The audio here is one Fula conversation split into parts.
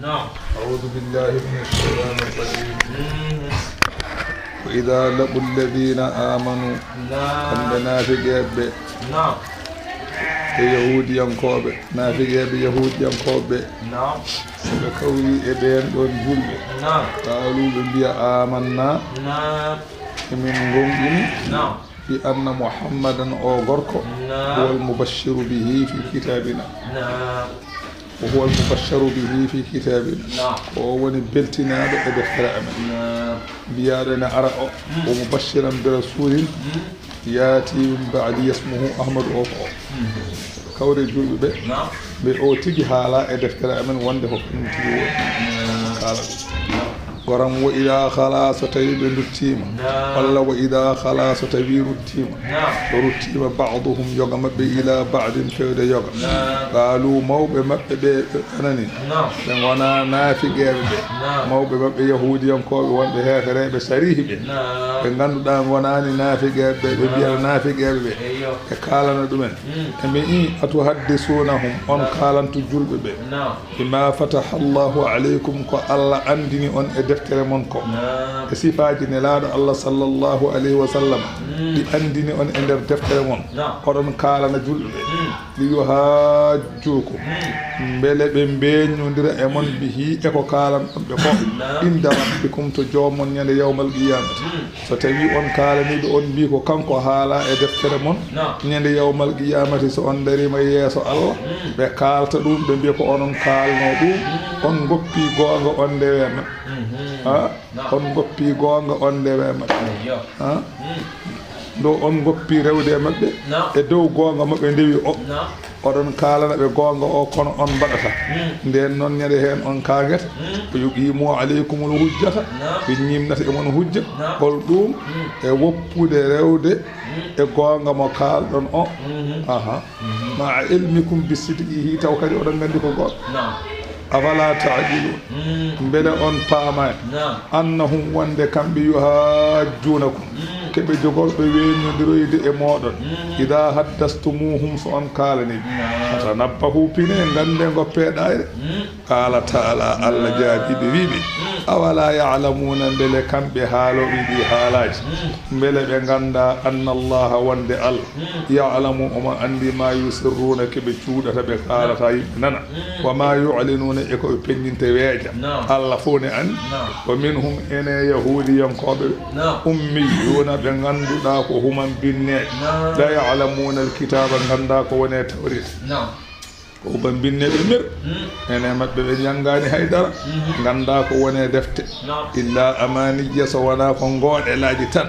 نعم. أعوذ بالله من الشيطان الرجيم. وإذا لقوا الذين آمنوا أن نافقين نعم يهود ينقوب نافقين يهود ينقوب نعم سبكوي إبين دون جل نعم قالوا ببيا آمنا نعم من قوم نعم بأن محمدا أو غرق هو المبشر به في كتابنا وهو المبشر به في كتابنا وهو بلتنا بدفتر أمن بيارنا أرى ومبشرا برسول ياتي من بعد اسمه أحمد أوفو كوري جلبة بأوتي حالا دفتر أمن وانده فنمتي قال قرم وإذا خلاص تيب التيم الله وإذا خلاص تبير التيم ورتيم بعضهم يغم إلى بعض فيد يغم قالوا موب مبب أنني وانا نافق موب مبب يهودي ينقوب وان بهاخر بسريه بغن دان وانا نافق ببيا نافق كالنا دمن أمي أتحدثونهم وان كالن تجلب بما فتح الله عليكم الله عندني أن deftere mon ko e sifaji nelaɗo Allah sallallahu alayhi wa sallam ɗi andini on e nder deftere mon oɗon kalana julɓe ɗi yo hajjuko beele ɓe beñodira e mon bihi e ko kalan ɗonɓe ko inda rabbikum to jomon ñande yawmal qiyamati so tawi on kalaniɓe on mbi ko kanko haala e deftere mon ñande yawmal qiyamati so on darima yeeso Allah ɓe kalta ɗum ɓe mbiya ko onon kalno ɗum on goppi gonga on ndewe on goppi gonga on ndewe maɓɓe do on goppi rewde maɓɓe e dow gonga maɓɓe ndewi o oɗon kalana ɓe gonga o kono on mbaɗata nden noon ñande hen on kageta ko yuqimu aleykumul hujjata ɓe ñimnata e mon hujja hol ɗum e woppude rewde e gonga mo kalɗon o ma ilmikum bisidqihi taw kadi oɗon gandi ko goɗɗo afala ta'qilun mbele on paamani annahum wonde kamɓe yuhajjunakum keɓe jogorɓe weñodiroyde e moɗon ida haddastumuhum so on kalaniɓe fatanabbahu pine gande goppeɗayre qala taala Allah jaabiɓe wiɓe awala ya'lamuna mbele kamɓe haaloɓe ɗi haalaji mbele ɓe ganda anna allaha wonde Allah ya'lamu omo andi ma yusirruna keɓe cuuɗata ɓe kalata yimɓe nana wa ma yu'linuna e koɓe peññinte weeja Allah fof ne andi wa minhum ene yahudiyankoɓe ummiyuna ɓe ganduɗa ko human binneɓe la ya'lamuna alkitaba ganda ko wone tawrit ko ban binneɓe mir ene maɓɓe ɓe janggani haydara ganda ko wone defte illa amaniya so wona ko gooɗelaji tan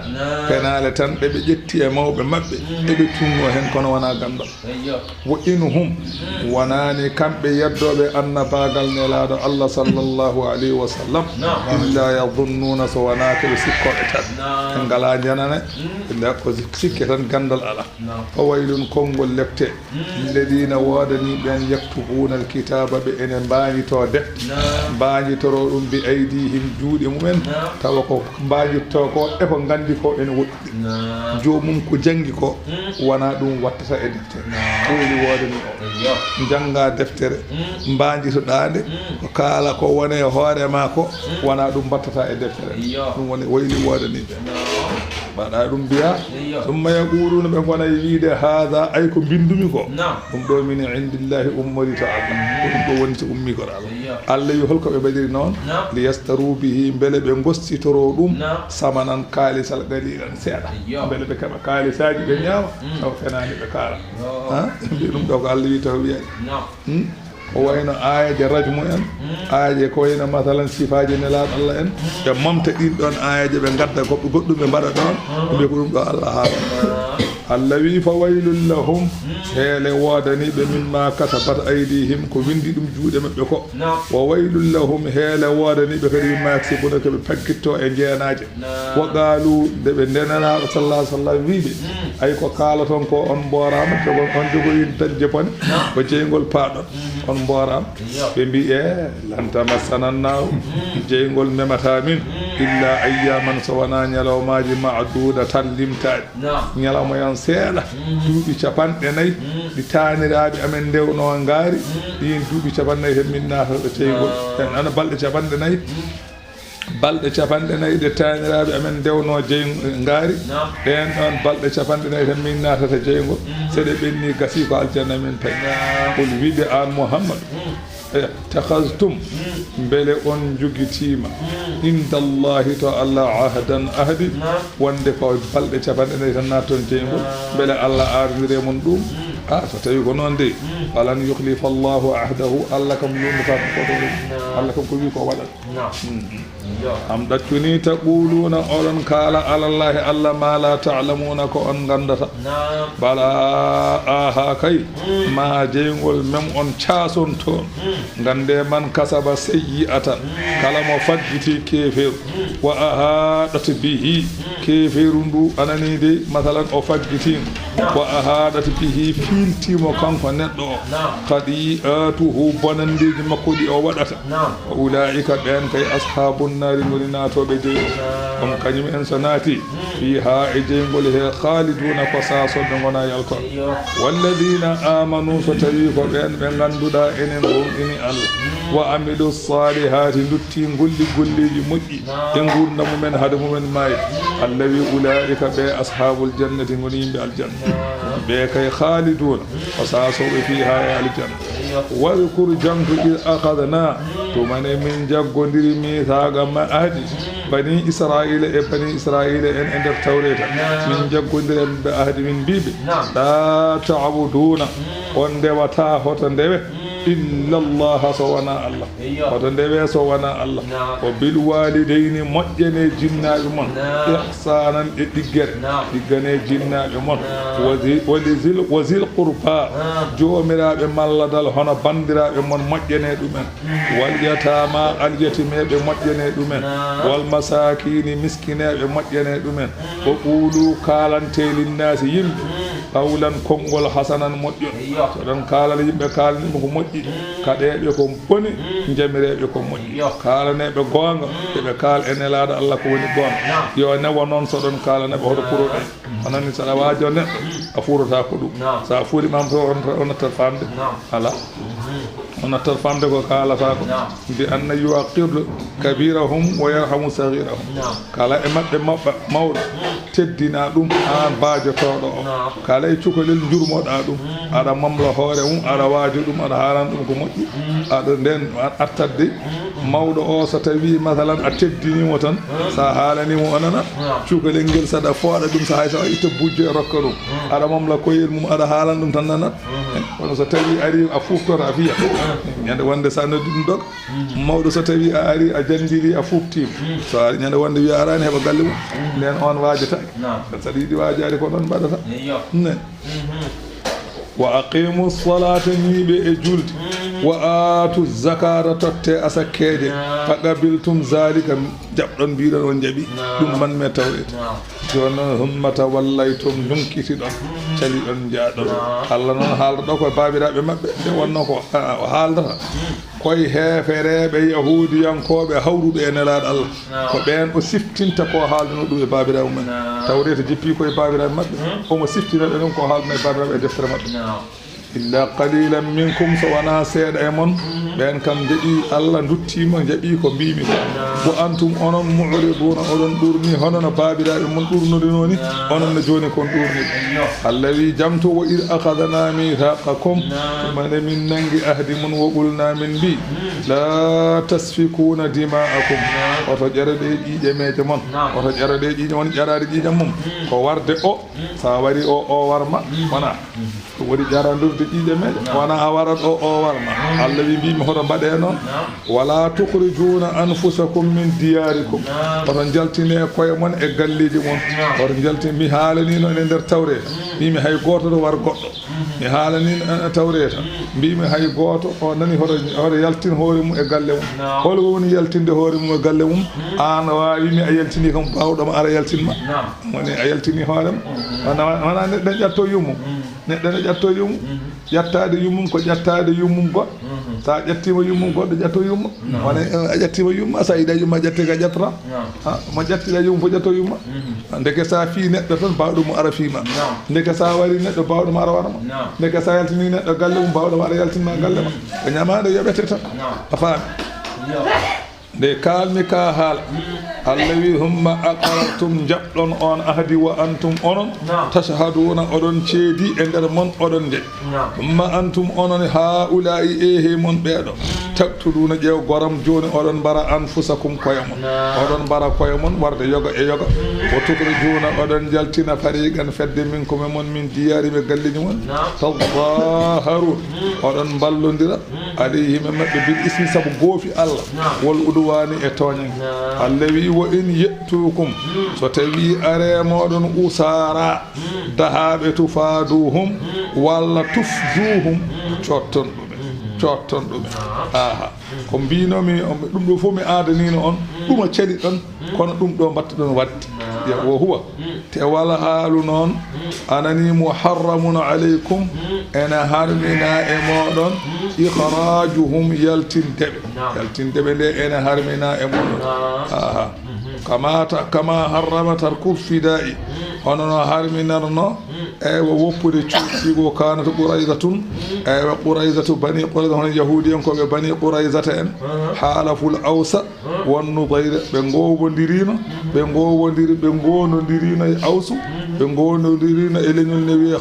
penale tan ɓeɓe ƴetti e mawɓe maɓɓe eɓe tunno hen kono wona gandal wo inhum wonani kamɓe yeddoɓe annabagal nelaɗo Allah sallllahu alayhi wa sallam illa yadunnuna so wona koɓe sikkoɓe tan ɓe ngala janane ɓe ko sikke tan gandal ala fa waylun konngol lepte lilladina wodani ɓen yaktubuna alkitaba ɓe ene mbañito defte mbañitoro ɗum bi aydihim juuɗe mumen tawa ko mbañitto ko e ko gandi ko ene woɗɗi jomum ko janggi ko wona ɗum wattata e deftere ɓoyli wodani o jangga deftere mbañitoɗande ko kaala ko wone hoorema ko wona ɗum battata e deftere ɗum woni wayli wodaniɓe mbaɗa ɗum mbiya summa yaquluna ɓe gona wiide hada ay ko bindumi ko ɗum ɗo min indillahi ummori to Allah ɗum ɗo woni to ummi ko Allah Allah yo holko ɓe mbaɗiri noon li yastaru bihi beele ɓe gostitoro ɗum samanan kaalisal qalilan seeɗa beele ɓe keɓa kaalisaji ɓe ñaama taw fenani ɓe kaala mbi ɗum ɗo ko Allah wi taw wiyani o wayno ayaje rajmu en ayaje ko wayno masalan sifaji nelaɗo Allah en ɓe momta ɗin ɗon ayaje ɓe gadda goɓɓe goɗɗum ɓe mbaɗa ɗon ɓe ko ɗum ɗo Allah haala Allah wi fa waylul lahum heele wodaniɓe mimma kasabat aydihim ko windi ɗum juuɗe maɓɓe ko wa waylul lahum heele wodaniɓe kadi mimma yaksibuna koɓe pakkitto e jeenaje wa qaalu nde ɓe ndenenaɗo sallah sallam wiɓe ay ko kaalaton ko on mborama jogon on jogoyin dañde bone ko jeygol paaɗon on mboram ɓe mbi e lan tamassana an-nar jeygol memata min illa ayyaman so wona ñalawmaji ma'duda tan limtaɗi ñalawma yan seeɗa duuɓi capanɗe nayyi ɗi taaniraɓe amen ndewno ngaari ɗin duuɓi capanɗe tan min natata jeygol en ana balɗe capanɗe nayyi balɗe capanɗe nayyi ɗe taaniraɓe amen ndewno ngaari ɗen ɗon balɗe capanɗe nayyi tan min natata jeygol seɗe ɓenni gasi ko aljanna min tawi qul wiɓe an Muhammadu takhaztum bele on jugitima indallahi to Allah ahdan ahdi wonde ko balɗe capanɗe nayyi tan natton jeygol bele Allah ardire mon ɗum so tawi ko noon de falan yukhlifa Allahu ahdahu Allah kam yumata ko ɗo Allah kam ko wi ko waɗat am ɗaccuni taquluna oɗon kaala alallahi Allah ma la ta'lamuna ko on gandata bala aha kay ma jeygol mem on caason toon gande man kasaba sayyi'atan kala mo fajjiti keferu wa ahadat bihi keferu ndu anani de masalan o fajjitimo wa ahadat bihi filtimo kanko neɗɗo o khadi'atuhu bonandeji makko ɗi o waɗata wa ulaika ɓen kay ashabun nari ngoni natoɓe jeygol on kañum en so naati fiha e jeygol he khaliduna ko sasonɓe gona yalton walladina amanu so tawi ko ɓen ɓe ganduɗa enen gonɗini Allah wa amilu salihati dutti golliji moƴƴi e gurda mumen haade mumen maayi Allah wi ulaika ɓe ashabul jannati goni yimɓe aljanna ɓe kay khaliduna ko sasoɓe fiha e aljanna wadkur jantu id akhadna tumane min jaggodiri mithaqa ma ahdi bani israila e bani israila en e nder tawreta min jaggodiren ɓe ahdi min mbiɓe la ta'buduna on ndewata hoto ndewe illa Allah so wana Allah hoto ndewe so wana Allah o bil walidayni moƴƴene jinnaɓe mon ihsanan e ɗiggane jinnaɓe mon wazil qurba jomiraɓe malladal hono bandiraɓe mon moƴƴene ɗumen wal yatama aljatimeɓe moƴƴene ɗumen wal masakini miskineɓe moƴƴene ɗumen o qulu kalante linnasi yimɓe qawlan konngol hasanan moƴƴon so ɗon kalal yimɓe kalanima ko moƴƴi kaɗeɓe ko boni jamireɓe ko moƴƴi kalaneɓe gonga ɓe kaala ene laada Allah ko woni gonga yo newo noon so ɗon kalaneɓe hoto puroɗen onani saɗa waajo neɗɗo a furata ko ɗum sa fuurimam to on nattat famde ala on nattat famde ko kalata ko mbi anna yuaqirlu kabirahum wa yarhamu saghirahum kala e maɓɓe mawɗo teddina ɗum an baajotoɗo o kala e cukalel jurmoɗa ɗum aɗa mamla hoore mum aɗa waajo ɗum aɗa haalan ɗum ko moƴƴi aɗa nden attadde mawɗo o so tawi masalan a teddinimo tan sa haalanimo o nana cukalel ngel saɗa fooɗa ɗum so hay so itta bujjo e rokka ɗum aɗa mamla koyel mum aɗa haalan ɗum tan nanat kono so tawi ari a fuftora a fiya ñande wonde sa noddi ɗum dog mawɗo so tawi a ari a jandiri a fuftima so ari ñande wonde wiya arani heɓa galle mum nden on waajataki saɗa yiɗi waajade ko ɗon mbaɗata ne wa aqimu salata ñiiɓe e julde wa atu zakata totte asakkeje faqabiltum zalika jaɓɗon mbiɗon on jaaɓi ɗum man me tawreta joni noon hummata wallaytum nunkitiɗon caliɗon jaaɗon Allah noon haaldaɗo koye babiraɓe mabɓe ɓe wonno ko haaldata koye heefereɓe yahudiyankoɓe hawruɓe e nelaɗo Allah ko ɓen o siftinta ko haaldano ɗum e babiraɓe mumen tawreta jippi koye babiraɓe mabɓe omo siftinaɓe ɗum ko haaldano e babiraɓe e deftere mabɓe illa qalilan minkum so wona seeɗa e mon ɓen kam jaɓi Allah duttima jaɓi ko mbimi ko antum onon mu'riduna oɗon ɗurni hono no babiraɓe mon ɗurnodino ni onon no joni kon ɗurni Allah wi jamto wa id akhadna mithaqakum mane min nangi ahdi mun wo qulna min bi la tasfikuna dima'akum oto ƴerade ƴiƴe meje mon oto ƴerade ƴiƴe mon ƴerade ƴiƴe mum ko warde o sa wari o warma wona ko wari ƴarandude ƴiƴe meje wona a warat o warma Allah wi mbimi hoto mbaɗe noon wala tukhrijuna anfusakum min diyarikum oto jaltine koye mon e galleji mon oto jaltine mi haalanino e nder tawreta mbimi hay goto to war goɗɗo mi haalanino e tawreta mbimi hay goto o nani hoto yaltin hoore mum e galle mum holo woni yaltinde hoore mum e galle mum an wawimi a yaltini kam bawɗoma ara yaltinma woni a yaltini hoorema wona neɗɗo ne ƴatto yummum neɗɗo ne ƴatto yummum ƴettade yummum ko ƴettade yummum goɗɗo sa ƴettima yummum goɗɗo ƴetto yumma wona a ƴettima yumma sa yiɗa yumma ƴette ka ƴettata mo ƴettiɗa yumma fo ƴetto yumma ndeke sa fi neɗɗo tan bawɗomo ara fima ndeke sa wari neɗɗo bawɗomo ara warama ndeke sa yaltini neɗɗo galle mum bawɗomo ara yaltinma galle ma ko ñamade yoɓete tan a faami nde kalmi ka haala Allah wi humma aqarartum jaɓɗon on ahdi wa antum onon tashhaduna oɗon ceedi e nder mon oɗon nde humma antum onon haulai ehe mon ɓeeɗo taktuduna ƴeew goram joni oɗon mbara anfusakum koye mon oɗon mbara koye mon warde yoga e yoga o tukrijuna oɗon jaltina fariqan fedde min kome mon min diyari ɓe galleji mon tadaharun oɗon ballodira alayhim e maɓɓe bil ismi saabu goofi Allah wol udwani e toñange Allah wi wo in yettukum so tawi aremoɗon usara dahaɓe tufaduhum walla tufduhum cotton ɗumen aha ko mbinomi ɗum ɗo fof mi adanino on ɗuma cali ɗon kono ɗum ɗo mbatta ɗon wadde wo huwa te wala haalu noon anani muharramun alaykum ene harmina e moɗon ikhrajuhum yaltindeɓe nde ene harmina e moɗon aha kama harrama tarku fida'i hono no harminarno ewa woppude cuuɗigo kanata quraysatun ewa quraysatu bani qurayza hono yahudi en koɓe bani quraysata en halaful awsa won nudayra ɓe gowondirino ɓe gonnodirino e awsu ɓe gonnodirino e leñol ne wiye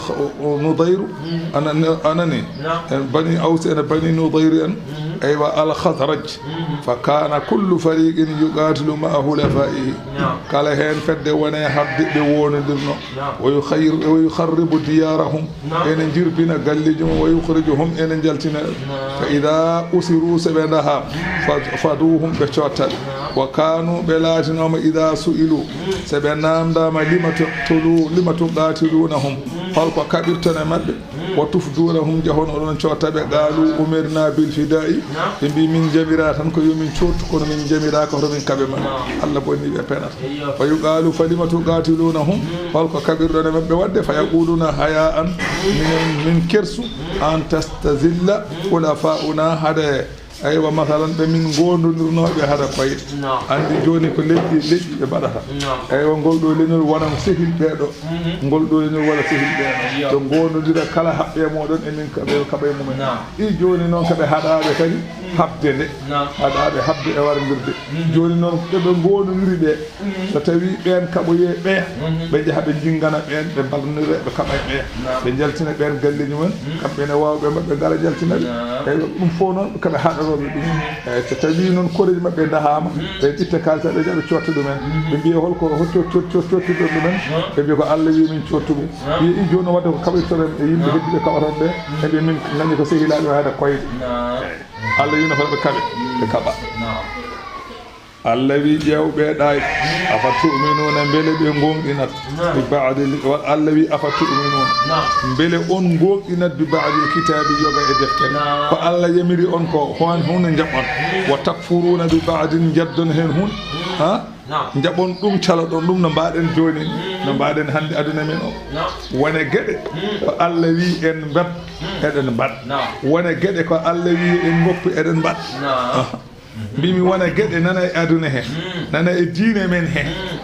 nudayru anani en bani awsi ene bani nudayru en aywa al khadraj fa kana kullu fariqin yuqatilu ma'a hulafaihi kala hen fedde wone habde ɓe wonodirno wa yukharribu diyarahum ene jirbina galleji mum wa yukhrijuhum ene jaltina fa ida usiru seɓe daha faduhum ɓe cottaɓe wa kanu ɓe laatinoma ida su'ilu seɓe namdama lima tuqatilunahum holko kaɓirtone mabɓe wa tufdunahum jahono oɗon cottaɓe qaalu umirna bil fidai ɓe mbi min jamira tan ko yomin cottu kono min jamira ko hoto min kaɓe maɓɓe Allah bonni ɓe penata fa yuqalu falima tuqatilunahum holko kaɓirɗone mabɓe wadde fa yaquluna haya an min kersu an tastazilla ulafa'una hade aywa masalan ɓe min gondodirnoɓe haɗa koyɗe andi joni ko leƴƴi ɓe mbaɗata aywa ngol ɗo leñol wonan sehil ɓeeɗo ngol ɗo leñol waɗa sehil ɓeeɗo to gondodira kala haɓɓe moɗon emin kaɓe mumen i joni noon koɓe haɗaɓe kadi habde nde haɗaɓe habde e wardirde joni noon ɓeɓe gondodiri ɓe so tawi ɓen kaɓoye ɓe jaaha ɓe jingana ɓen ɓe ballodira ɓe kaɓa ɓe ɓe jaltina ɓen galleji mumen kamɓene wawɓe mabɓe gara jaltinaɓe eywa ɗum fof noon koɓe haɗa so tawi noon koreji mabɓe dahama ɓe ƴitta kalisa ɓe jaɓe cotta ɗumen ɓe mbiya holko cottiɗon ɗumen ɓe mbiya ko Allah wi min cottu ɗum wi i joni wadde ko kaɓirtoren e yimɓe heddiɓe kaɓaton ɓe eɓe min dañi ko sehilaɓe haade koyde Allah wino hoɗe ɓe kaɓe ɓe kaɓa Allah wi ƴewɓe ɗay afa tu'minuna beele ɓe gonɗinat bi ba'di Allah wi afa tu'minuna beele on gonɗinat bi ba'di kitabi yoga e deftere ko Allah yamiri on ko hon hunde jaɓɓon wa takfuruna bi ba'din jaddon hen hun ha jaɓon ɗum caloɗon ɗum no mbaɗen joni no mbaɗen hande aduna men o wone gueɗe ko Allah wi en mbat eɗen mbaɗ wone gueɗe ko Allah wi en goppu eɗen mbaɗ mbimi wona gueɗe nana e aduna he nana e diine men he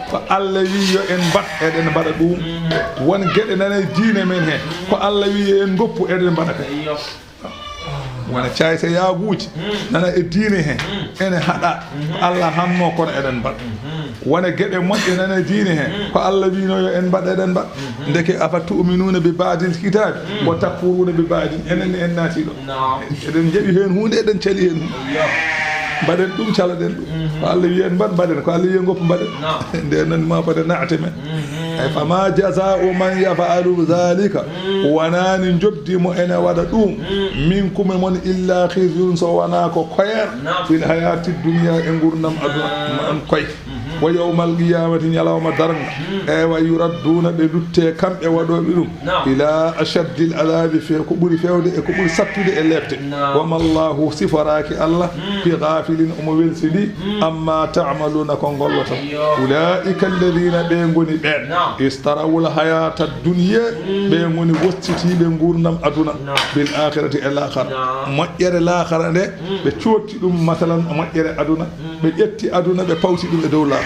ko Allah wi yo en mbat eɗen mbaɗa ɗum won gueɗe nana e diine men he ko Allah wi en goppu eɗen mbaɗa ka wona caysa yaaguuji nana e diine he ene haɗa ko Allah hamno kono eɗen mbaɗa wona gueɗe moƴƴe nana e diine he ko Allah wino yo en mbaɗa eɗen mbaɗa ndeke afa tu'minuna bi ba'dil kitabi wa takfuruna bi ba'din enen en naati ɗo eɗen jaɓi hen hunde eɗen cali hen hunde mbaɗen ɗum calaɗen ɗum ko Allah wi en mbaɗen ko Allah wi en goppu mbaɗen nde nan ma fode naate men ay fama jaza'u man yaf'alu dhalika wonani joddimo ene waɗa ɗum min kume mon illa khizyun so wona ko koyer fil hayati dunya e gurdam aduna an koy ويوم القيامة يلوم درنا ويردون بدوتة كم ودوبهم إلى أشد العذاب في كبر فيود كبر سبتد اللفت وما الله سفراك الله في غافل أمويلسدي أما تعملون كونغولة أولئك الذين بينغوني بين استروا الحياة الدنيا بينغوني وستي بينغورنم أدونا بالآخرة الآخرة مجر الآخرة ده بتشوتي دم مثلا مجر أدونا بيتي أدونا بفوتي دم دولة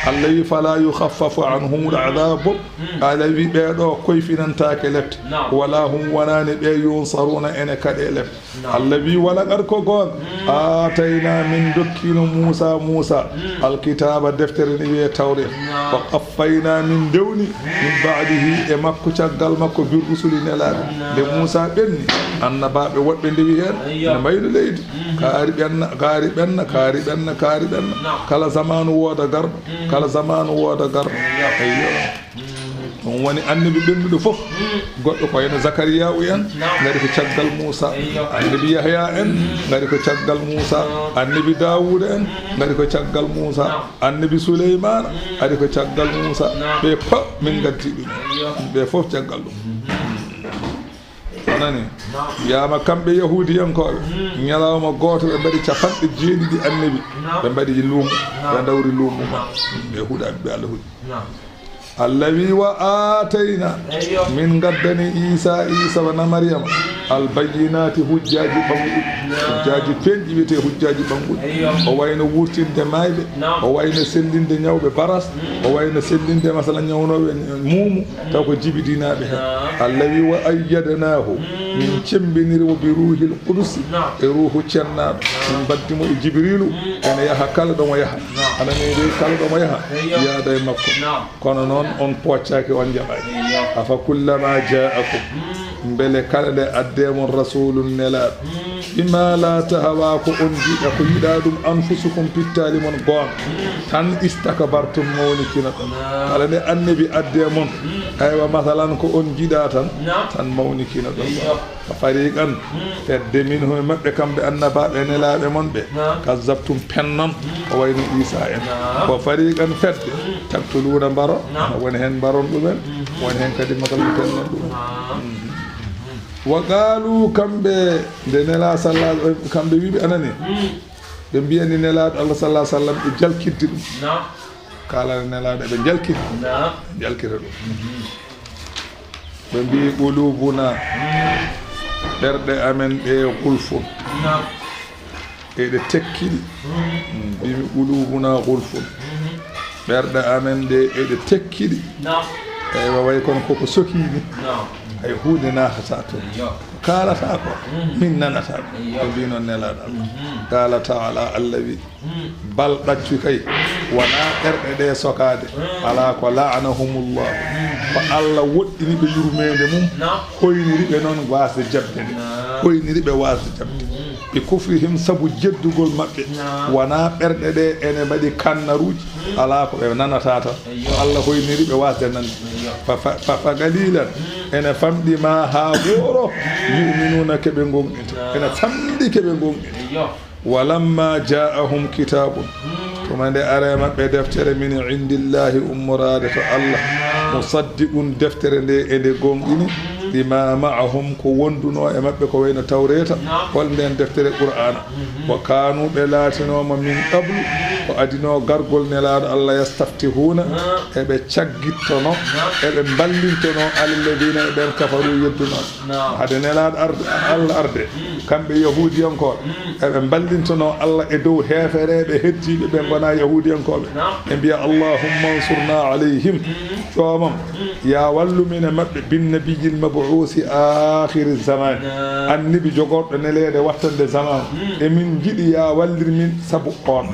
الذي فلا يخفف عنهم العذاب الذي بيدو كيف ننتاك لفت ولا هم ونان ينصرون إن كده الذي ولا أركوغون آتينا من دكين موسى الكتاب دفتر نبي التوراة وقفينا من دوني من بعده مكو تشغل مكو بالرسل نلاد لموسى بني أن باب وبن دبيهن نميل ليد كاربن كلا زمان ودا غرب كلا زمان ودا غرب أيوه woni annabi bendudo fof goddo ko ene Zakariya en ngari ko caggal Musa annabi Yahya en ngari ko caggal Musa annabi Dawud en ngari ko caggal Musa annabi Suleyman ari ko caggal Musa be fa min gaddi dum be fof caggal dum nani yama kambe yahudiyan ko nyalawma goto be bari capanɗe jeeɗiɗi annabi be bari luumu be dawri luumu be huuda be Allah الذي وآتينا من قدني عيسى بن مريم البينات حجاج بانغول حجاج بنجي بيته حجاج بانغول او وayno wurtinde maybe o wayno sellinde nyawbe baras o wayno sellinde masala nyawnobe mumu taw ko jibidinabe hen allawi wa ayyadnahu min cembinirwo bi ruhil qudus e ruhu cennaado min baddimo e jibrilu ene yaha kala do mo yaha ana ne de kala do mo yaha yaada e makko kono non on poccaki on jaɓani afa kullama ja'akum mbele kala de addemon rasulun nelaaɗo bima la tahawa ko on jiiɗa ko yiɗa ɗum anfusukum pittali mon goon tan istakbartum mawnikina ɗon kala nde annabi addemon aywa masalan ko on jiiɗa tan mawnikina ɗon ko fariqan fedde min hoye maɓɓe kamɓe annabaɓe nelaaɓe mon ɓe kazzabtum pennon ko wayno Isa en ko fariqan fedde taktuluna mbaro woni hen mbaron ɗumen woni hen kadi makalɓe pennon ɗumen وقالوا كمبه نلا صلى الله كمبه بي اناني بمبيني نلا الله صلى الله عليه وسلم جلكيت نعم قال نلا ده جلكيت نعم جلكيت بمبي قلوبنا برد امن اي قلف نعم اي ده تكيل بي قلوبنا قلف برد امن دي اي ده تكيل نعم اي واي كون كوكو سوكيني نعم ay huude naata to kalata ko min nanata ko bino nelada qala ta'ala allazi bal daccu kay wana erde de sokade ala ko la'anahumullah fa alla woddini be yurmede mum koyniri be non wasde jabde koyniri be wasde jabde be kufrihim sabu jeddugol mabbe wana berde de ene badi kannaruji ala ko be nanata ta alla koyniri be wasde nan fa galilan ene famdi ma ha goro yu'minuna kebe gonɗita ene famdi kebe gonɗita walamma ja'ahum kitabun tuma nde are mabɓe deftere min indillahi ummorade to Allah musaddiqun deftere nde e nde gonɗini lima ma'ahum ko wonduno e mabɓe ko wayno tawreta hol nden deftere qur'ana wa kanu be latinoma min qablu ko adino gargol nelaado Allah yastaftihuna e be caggittono e be ballintono alladina e ben kafaru yedduno hade nelaado Allah arde kambe yahudiyanko e be ballintono Allah e dow heferebe heddibe be gona yahudiyanko be biya Allahumma ansurna alayhim tomam ya wallu min mabbe bin nabiyil mab'uth akhir zaman annabi jogordo nelede wattande zaman e min jidi ya wallir min sabu on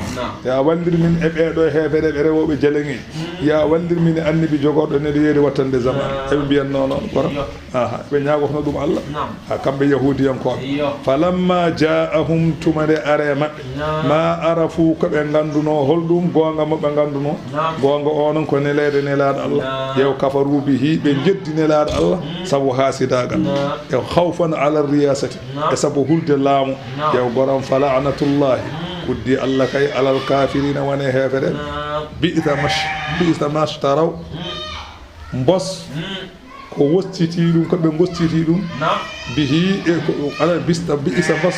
ya wallir min e beedo hefere be rewobe jelengi ya wallir min annabi jogordo nelede wattande zaman e biyan non goro aha be nyaago dum Allah ha kambe yahudiyanko falamma ja'ahum tumade are mabbe ma arafu ko be ganduno holdum gonga mabbe ganduno gonga onon ko nelede nelade Allah yew kafaru bihi be jeddi nelade Allah sabu hasidagal e khawfan ala riyasati e sabu hulde laamu yew goram fala'natullahi kuddi Allah kay alal kafirina wane hefere bi'sa mashtaraw mbos ko wostiti ɗum ko ɓe gostiti ɗum bihi e ko ala bi'sa mbos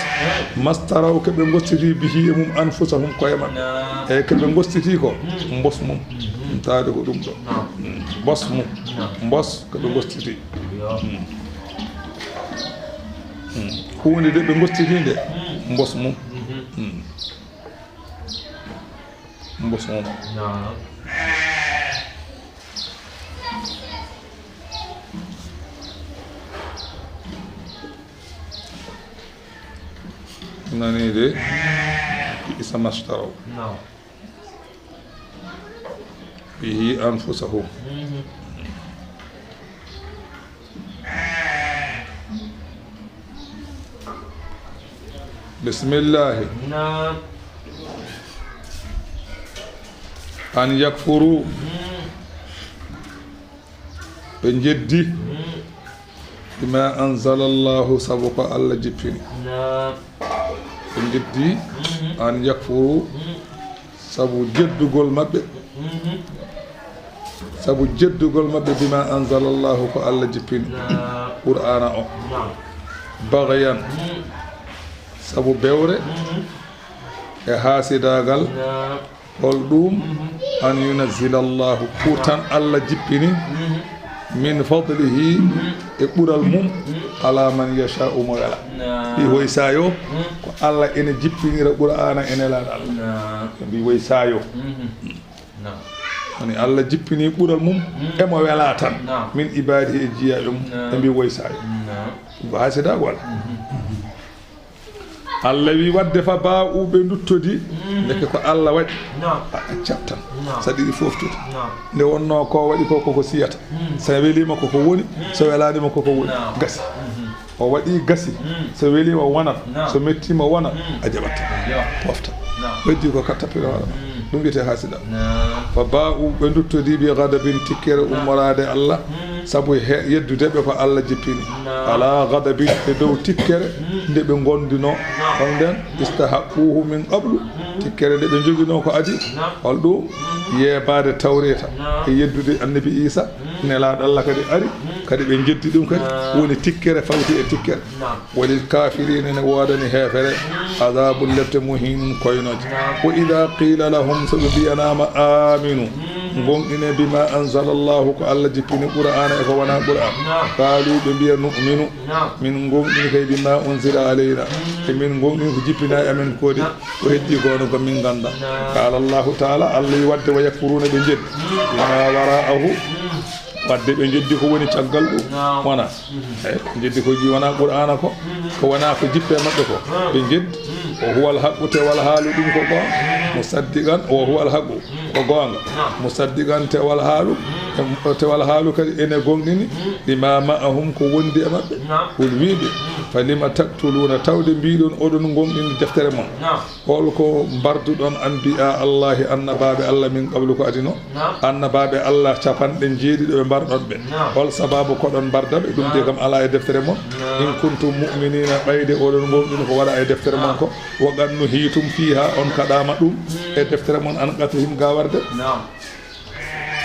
mastaraw ko ɓe gostiti bihi e mum anfusahum koye maɓɓe e ko ɓe gostiti ko mbos mum taade ko ɗum ɗo mbos mum mbos ko ɓe gostiti hunde de ɓe gostiti nde mbos mum mbos mum nani de bi'sa mashtaraw bihi anfusahum bismillahi an yakfuru ɓe jeddi bima anzala Allahu sabu ko Allah jippini ɓe jeddi an yakfuru sabu jeddugol maɓɓe bima anzala Allahu ko Allah jippini qur'ana o bagayan sabu bewre e hasidagal hol ɗum an yunazzila Allahu pourtant Allah jippini min fadlihi e ɓural mum ala man yasha'u mo wela ɗi woy sayo ko Allah ene jippinira qur'ana ene laɗa Allah mbi woy sayo woni Allah jippini ɓural mum emo wela tan min ibadi e jiyaɓe mum e mbi woy sayo ko hasidagol Allah wi wadde fa baa'uɓe duttodi deke ko Allah waɗi a accat tan saɗa ɗiɗi foftude nde wonno ko waɗi ko koko siyata so welima koko woni so welanima koko woni gasi o waɗi gasi so welima wonat so mettima wonat a jaɓatta pofta weddi ko kattapire waɗa ɗum wiyete hasida fa baa'uɓe duttodi bi gadabin tikkere ummorade Allah sabu yeddudeɓe ko Allah jippini ala gadabin e dow tikkere nde ɓe gondino on nden istahaquhu min qablu tikkere nde ɓe jogino ko adi hol ɗum yeebade tawreta e yeddude annabi Isa nelaɗo Allah kadi ari kadi ɓe jeddi ɗum kadi woni tikkere fawti e tikkere walil kafirina ne wodani hefere adabu lefte muhinum koynoje wa ida qila lahum so ɓe mbiyanama aminu gonɗine bima anzala Allahu ko Allah jippini qur'ana e ko wona qur'an qaalu ɓe mbiya nu'minu min gonɗini kay bima unzila alayna e min gonɗini ko jippina e amen kodi ko heddi kono ko min ganda qala Allahu taala Allah yi wadde wa yakfuruna ɓe jeddi bima wara'ahu wadde ɓe jeddi ko woni caggal ɗum wona ɓe jeddi ko ji wona qur'ana ko wona ko jippe maɓɓe ko ɓe jeddi o huwal haqqu te wal haalu ɗum ko gonga musaddiqan o huwal haqqu ko gonga musaddiqan te wal haalu kadi ene gonɗini lima ma'ahum ko wondi e maɓɓe hol wiɓe fa lima taktuluna tawde mbiɗon oɗon gonɗini deftere mon holko mbarduɗon anbiya Allahi annabaɓe Allah min qablu ko adino annabaɓe Allah capanɗe jeeɗiɗo ɓe mbarɗon ɓe hol sababu koɗon mbardaɓe ɗum de kam ala e deftere mon in kuntum mu'minina ɓayde oɗon gonɗini ko waɗa e deftere mon ko wagannu hiitum fiha on kaɗama ɗum e deftere mon an qatihim gawarde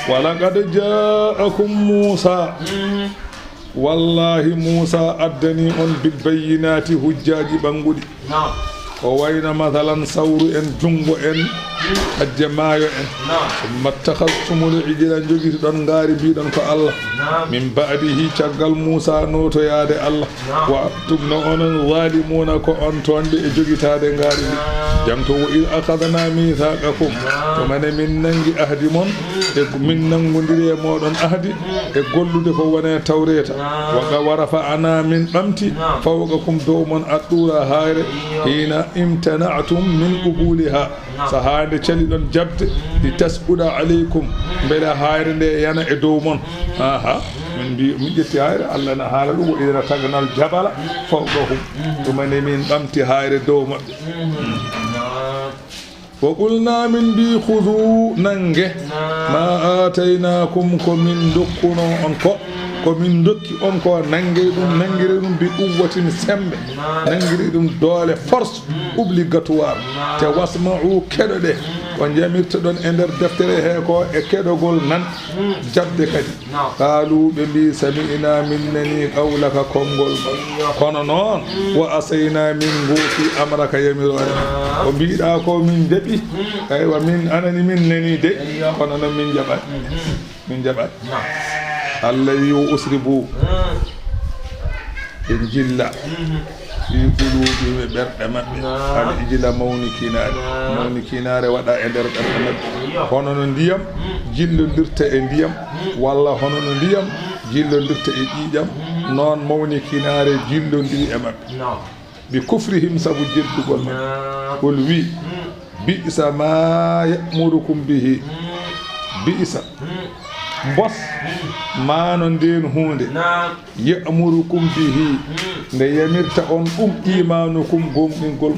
walaqad ja'akum Musa wallahi Musa addani on bil bayyinati hujjaji ɓanguɗi o wayna mathalan sawru en jungo en ajje maayo en summa takhastumul ijla jogiti ɗon ngaari mbiɗon ko Allah min ba'dihi caggal Musa notoyade Allah wa tumno onon zalimuna ko on tonde e jogitade ngaari ndi janto wo il akadna mithaqakum to mane min nangi ahdi mon e min nangodiri e moɗon ahdi e gollude ko wone tawreta waga warafa ana min ɓamti fawqakum dow mon aɗɗura hayre hina imtana'tum min qubuliha sahade cali ɗon jabde li tasbuda aleykum beele hayre nde yana e dow mon aha min mbi min ƴetti hayre Allah na haala ɗum o ina taganal jabala fawqahum ɗumane min ɓamti hayre dow maɓɓe wa qulna min mbi khudu nange ma ataynakum ko min dokkuno on ko ko min dokki on ko nangire ɗum bi quwwatin sembe nangire ɗum doole force obligatoire te wasma'u keɗoɗe ko jamirta ɗon e nder deftere he ko e keɗogol nan jabde kadi qaalu ɓe mbi sami'na min nani qawlaka konngol ma kono noon wa asayna min nguufi amraka yamirone ko mbiɗa ko min jaɓi aywa min anani min nani de kono noon min jaɓat Allah wi usribu ɓe jilla fi qulubihim e ɓerɗe maɓɓe aɗa ijila mawnikinare waɗa e nder ɓerɗe maɓɓe hono no ndiyam jillondirta e ndiyam walla hono no ndiyam jillondirta e ƴiƴam noon mawnikinare jillondiri e maɓɓe bi kufrihim sabu jeddugol maɓɓe qul wi bi'sa ma ya'murukum bihi bi'sa bos maano nden hunde ya'murukum bihi nde yamirta on ɗum imanukum gomɗingol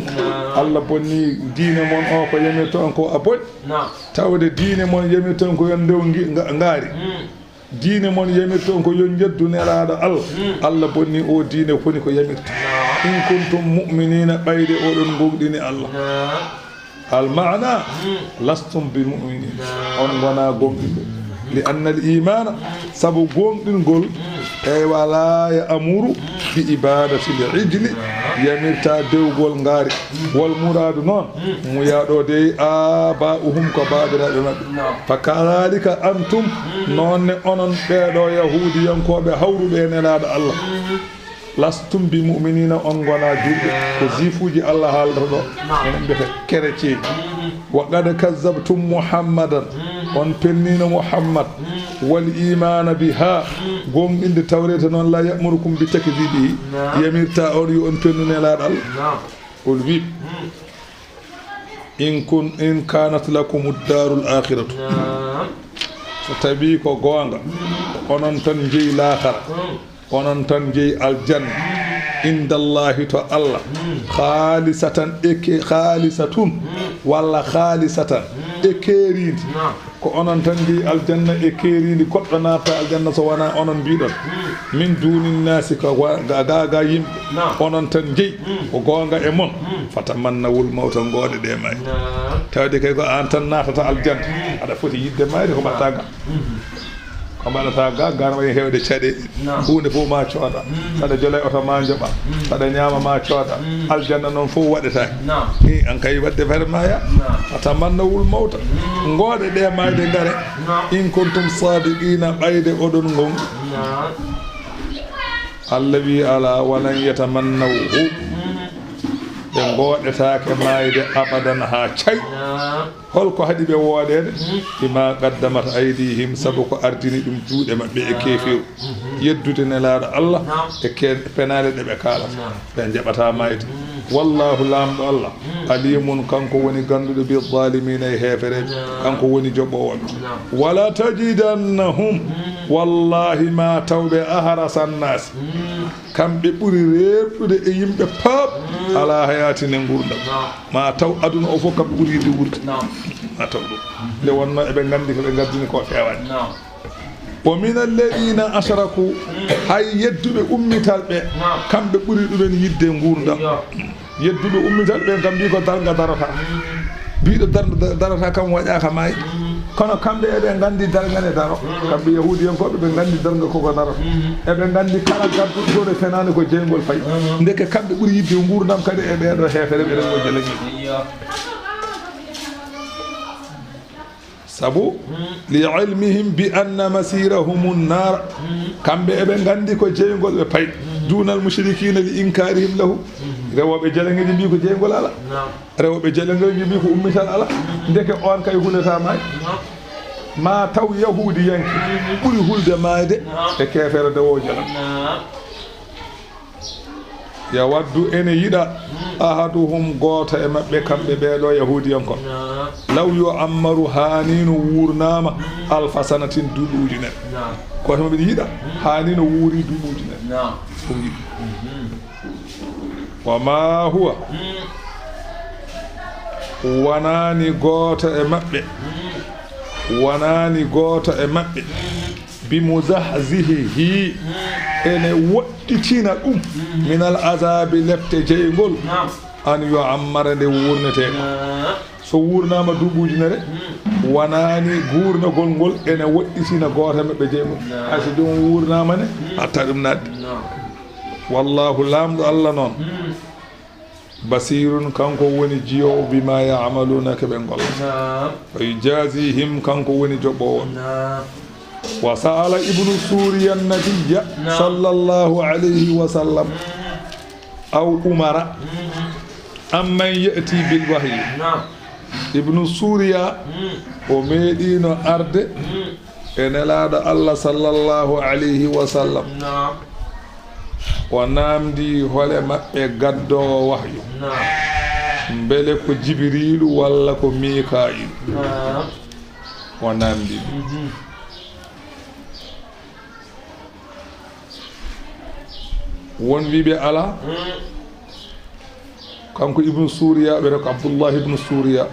Allah bonni diine mon o ko yamirta on ko a boñ tawde diine mon yamirta on ko yon ndew ngaari diine mon yamirta on ko yon jeddu nelaɗo Allah bonni o diine koni ko yamirta in kuntum mu'minina ɓayde oɗon gomɗini Allah المعنى لستم بمؤمنين on gona gomɗinɓe لأن الإيمان سبب gomɗingol e wala ya amuru bi ibadati al-ijli yamirta dewgol ngaari wal muradu noon mu yaɗo de aba'uhum ko baabiraɓe maɓɓe fa kadhalika antum nonne onon ɓeɗo yahudiyankoɓe hawruɓe nelaɗo Allah lastum bi mu'minina on gona julɓe ko jifuji Allah haalata ɗo enen mbiyata chrétien wa qad kazzabtum muhammadan on pennino muhammad wal imana biha gomɗinde tawreta noon la ya'murukum bi takdibihi yamirta on yo on pennu nelaɗo Allah qul wi in kanat lakum ad-darul akhiratu so tawi ko gonga onon tan jeeyi lahara onon tan jeeyi aljanna indallahi to Allah khalisatan eke khalisatun walla khalisatan ekeridi ko onon tan jeeyi aljanna ekeridi goɗɗo naata aljanna so wona onon mbiɗon min dunin nasi ko gaga yimɓe onon tan jeeyi ko gonga e mon fatamannawul mawta ngoode ɗe may tawde kay ko an tan naatata aljanna aɗa foti yidde mayde ko mbatta ga ko mbaɗata ga garma e hewde caɗe hunde fof ma cooda saɗa jolay oto ma joɓa saɗa ñaama ma cooda aljanna noon fof waɗetaki an kay wadde vraiment fatamannawul mawta ngoode ɗe mayde ngare in kuntum sadiqina ɓayde oɗon gon Allah wi ala walan yatamannawhu ɓe ngoɗetake mayde abadan ha cay holko haɗi ɓe woɗede bima qaddamat aydihim sabu ko ardini ɗum juuɗe maɓɓe e keefew yeddude nelaɗo Allah e penale ɗe ɓe kalata ɓe jaɓata mayde wallahu lamɗo Allah alimun kanko woni ganduɗo bi zalimina e hefereɓe kanko woni joɓowoɓe wala tajidannahum wallahi ma tawɓe aharasan nas kamɓe ɓuri reɓɗude e yimɓe paap ala hayatine gurdam ma taw aduna o fof kamɓe ɓuri yidde wurde ma taw ɗum nde wonno eɓe gandi ko ɓe gardini ko fewani wa min alladina ashraku hay yedduɓe ummital ɓe kamɓe ɓuri ɗumen yidde gurdam yedduɓe ummital ɓe kam mbi ko darga darata mbiɗo darata kam waƴaka maayi kono kamɓe eɓe gandi dargane daro kamɓe yahudiyankoɓe ɓe gandi darga koko darata eɓe gandi kala garduɗoɗe fenani ko jeygol fayi ndeke kamɓe ɓuuri yidde gurdam kadi e ɓeɗo hefere ɓe rengo jeleñi sabu li ilmihim bi anna masirahum nar kamɓe eɓe gandi ko jeygol ɓe payi dunal mushrikina li inkarihim lahu rewoɓe jeleŋeji mbi ko jeygol ala rewoɓe jeleŋeji mbi ko ummital ala ndeke on kay hulata mayi ma taw yahudi yanki ɓuri hulde mayde e kefere dewo jela ya waddu ene yiɗa ahaduhum goota e maɓɓe kamɓe ɓeeɗo yahudiyanko law yo ammaru hanino wurnama alfa sanatin duɓuji nen koto maɓe yiɗa hanino wuuri duɓuji nen ɗum yiɗi wa ma huwa wonani goota e maɓɓe بمزحزحه إن وقتنا من العذاب لفت جيغول أن يعمر لورنتين so wurnama dubuji nere wanani gurna golgol ene woddisina goto mabbe jeemo asi dum wurnama ne atta dum nadde wallahu lamdu allah non basirun kanko woni jiyo bima ya'maluna ke be golla yajazihim kanko woni jobbo wa sa'ala ibnu suriya an-nabiyya sallallahu alayhi wa sallam aw umara amman ya'ti bil wahyi ibnu suriya o meedino arde ene laado allah sallallahu alayhi wa sallam o namdi hole mabbe gaddo wahyu mbele ko jibrilu walla ko mikail o namdi won wibe ala kanko ibnu suriya be ko abdullah ibnu suriya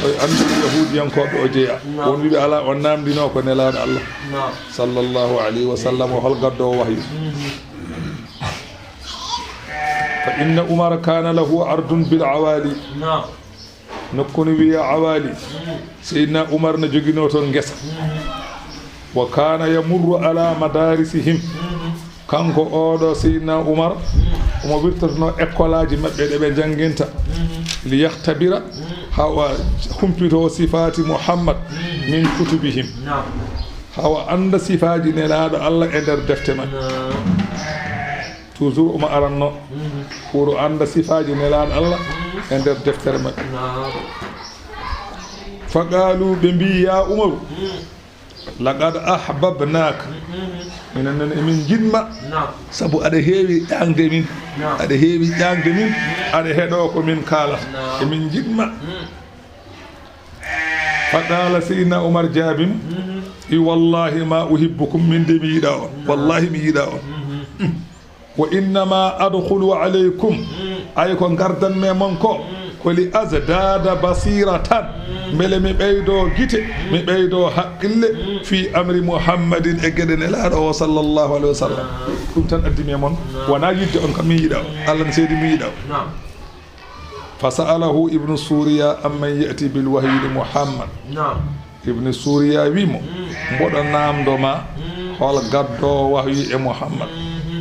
oy andu yahudiyan ko do jeya won wibe ala on namdino ko nelaado allah sallallahu alayhi wa sallam hol gaddo wahyu fa inna umar kana lahu ardun bil awali نكون ويا عوالي سيدنا عمر نجينو تون غيس وكان يمر على مدارسهم كانكو اودو سيدنا عمر وما بيرتنو ايكولاجي مبbe de be janginta li yahtabira hawa humpito sifati muhammad min kutubihim hawa anda sifaji ne laado allah e der defte man toujours uma aranno pour anda sifaji ne laado allah e der deftere man faqalu bi ya umar laqad ahbabnaka minan min jinma sabu ada heewi jangde min ada heewi jangde min ada hedo ko min kala min jinma faqala sayyidina umar jabim i wallahi ma uhibbukum min debida wallahi mi yida wa inna ma adkhulu alaykum ay ko gardan me mon ko li azdada basiratan mele mi beydo gite mi beydo haqqille fi amri muhammadin e gedene laado sallallahu alaihi wasallam dum tan addi me mon wana yidde on kam mi yida allah ne seedi mi yida fasalahu ibnu suriya amma yati bil wahyi li muhammad ibnu suriya wimo mbodo namdo ma hol gaddo wahyi e muhammad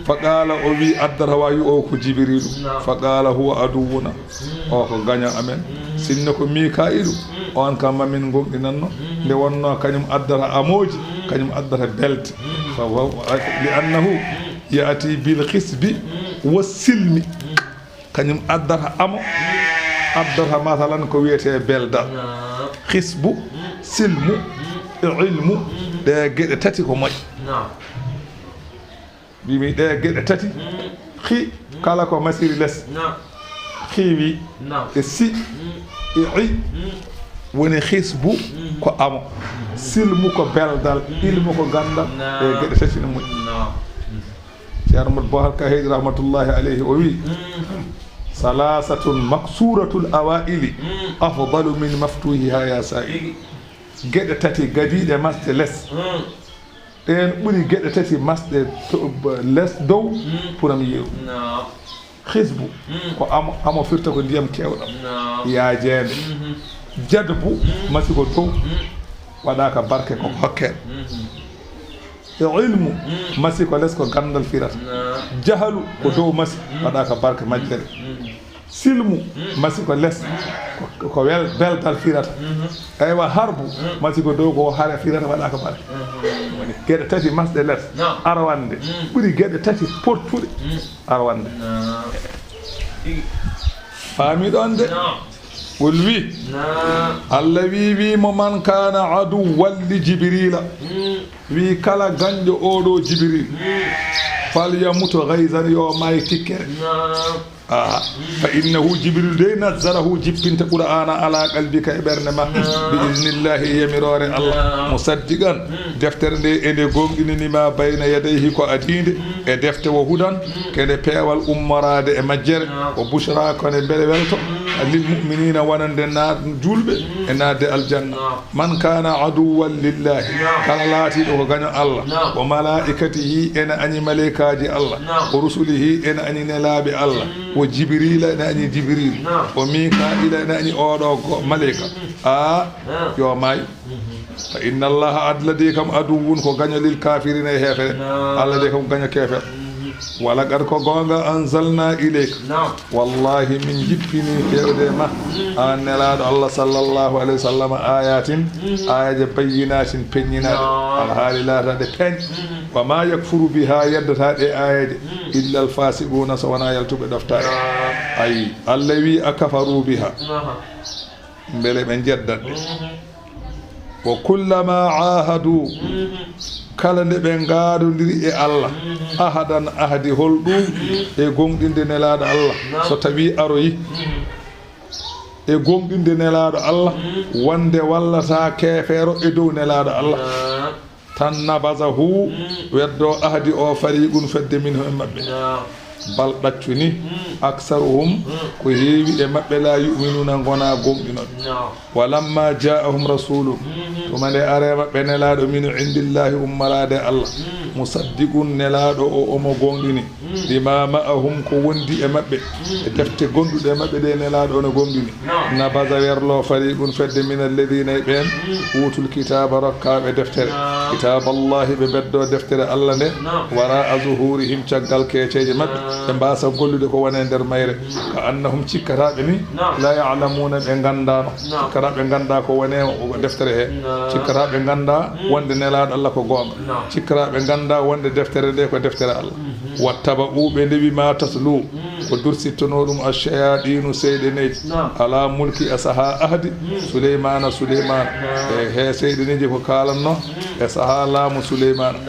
faqala o wi addara wayu o ko jibril faqala huwa aduwuna o ko ganya amen sinno ko mikailu on kam min gomdinanno nde wonno kanyum addara amoji kanyum addara belt fa li annahu yati bil khisbi wasilmi kanyum addara amo addara masalan ko wiete belda khisbu silmu ilmu de gede tati ko moy bimi de gede tati khi kala ko masiri les khiwi e si e woni khisbu ko amo silmu ko beldal ilmu ko gandal e gede tati no moy Ceerno Bohar Ka Heydi rahmatullahi alayhi o wi salasatun maksuratul awaili afdalu min maftuhiha ya sa'i gede tati gadide masde les den buri gede tati masde les dow pour am yew khisbu ko amo firta ko ndiyam kewdam ya jeende jadbu masiko dow wadaka barke ko hokker ilmu masiko les ko gandal firata jahalu ko dow masi wadaka barke majjere silmu masiko les ko beldal firata aywa harbu masiko dow ko hare firata wadaka barke woni gede tati masde les arwande buri gede tati portude arwande fami don de wolwi Allah wi mo man kana adu walli jibrila wi kala ganjo odo jibril fal yamutu ghaizan yo may tikkere فإنه جبريل دي نزله جبنت قرآن على قلبك إبرنما بإذن الله يمرار الله مصدقا دفتر دي إني قوم إني ما بين يديه كو أدين دفتر وهدان كده بيوال أمراد مجر وبشرا كون بلي بلتو للمؤمنين ونندنا جولب إناد الجنة من كان عدوا لله كاللاتي وغنى الله وملائكته إن أني ملائكة الله ورسله إن أني نلاب الله وجبريل إن أني جبريل وميكائيل إن أني أورو ملائكة يوماي فإن الله عدل ديكم عدو كغنى للكافرين هفر الله ديكم غنى كافر ولقد كغونغا أنزلنا إليك والله من جبني كيودما أن لا الله صلى الله عليه وسلم آيات بينات بينات الحال لا تدفن وما يكفر بها يد هذه آيات إلا الفاسقون سوانا يلتب دفتر أي الذي أكفروا بها بل من جدد وكلما عاهدوا kala nde ɓe ngaadodiri e Allah ahadan ahadi holɗum e gonɗinde nelaaɗo Allah so tawi aroyi e gonɗinde nelaaɗo Allah wonde wallata keefeero e dow nelaaɗo Allah tan nabasahu weddo ahadi o fariqun fedde min e maɓɓe bal ɗaccuni aksaruhum ko heewi e maɓɓe la yuminuna gona gonɗinoɓe walamma jaahum rasulum tuma nde are maɓɓe nelaɗo min indillahi ummarade Allah musaddiqun nelaɗo o omo gonɗini lima ma'ahum ko wondi e maɓɓe e defte gonduɗe e maɓɓe ɗe nelaɗo ono gonɗini nabasa werlo fariqun fedde min alladina e ɓen utul kitaba rokkaɓe deftere kitaballahi ɓe beddo deftere Allah nde wara a zuhurihim caggal keeceje maɓɓe ɓe mbasa gollude ko wone nder mayre ka annahum cikkataɓe ni la ya'lamuna ɓe gandano cikkataɓe ganda ko wone deftere he cikkataɓe ganda wonde nelaɗo Allah ko gonga cikkataɓe ganda wonde deftere nde ko deftere Allah wattaba ɓe ndewi ma taslu ko dursittono ɗum ash-shayadinu seyɗeneji ala mulki e saaha ahdi Souleymana e he seyɗeneji ko kalanno e saaha laamu Souleymana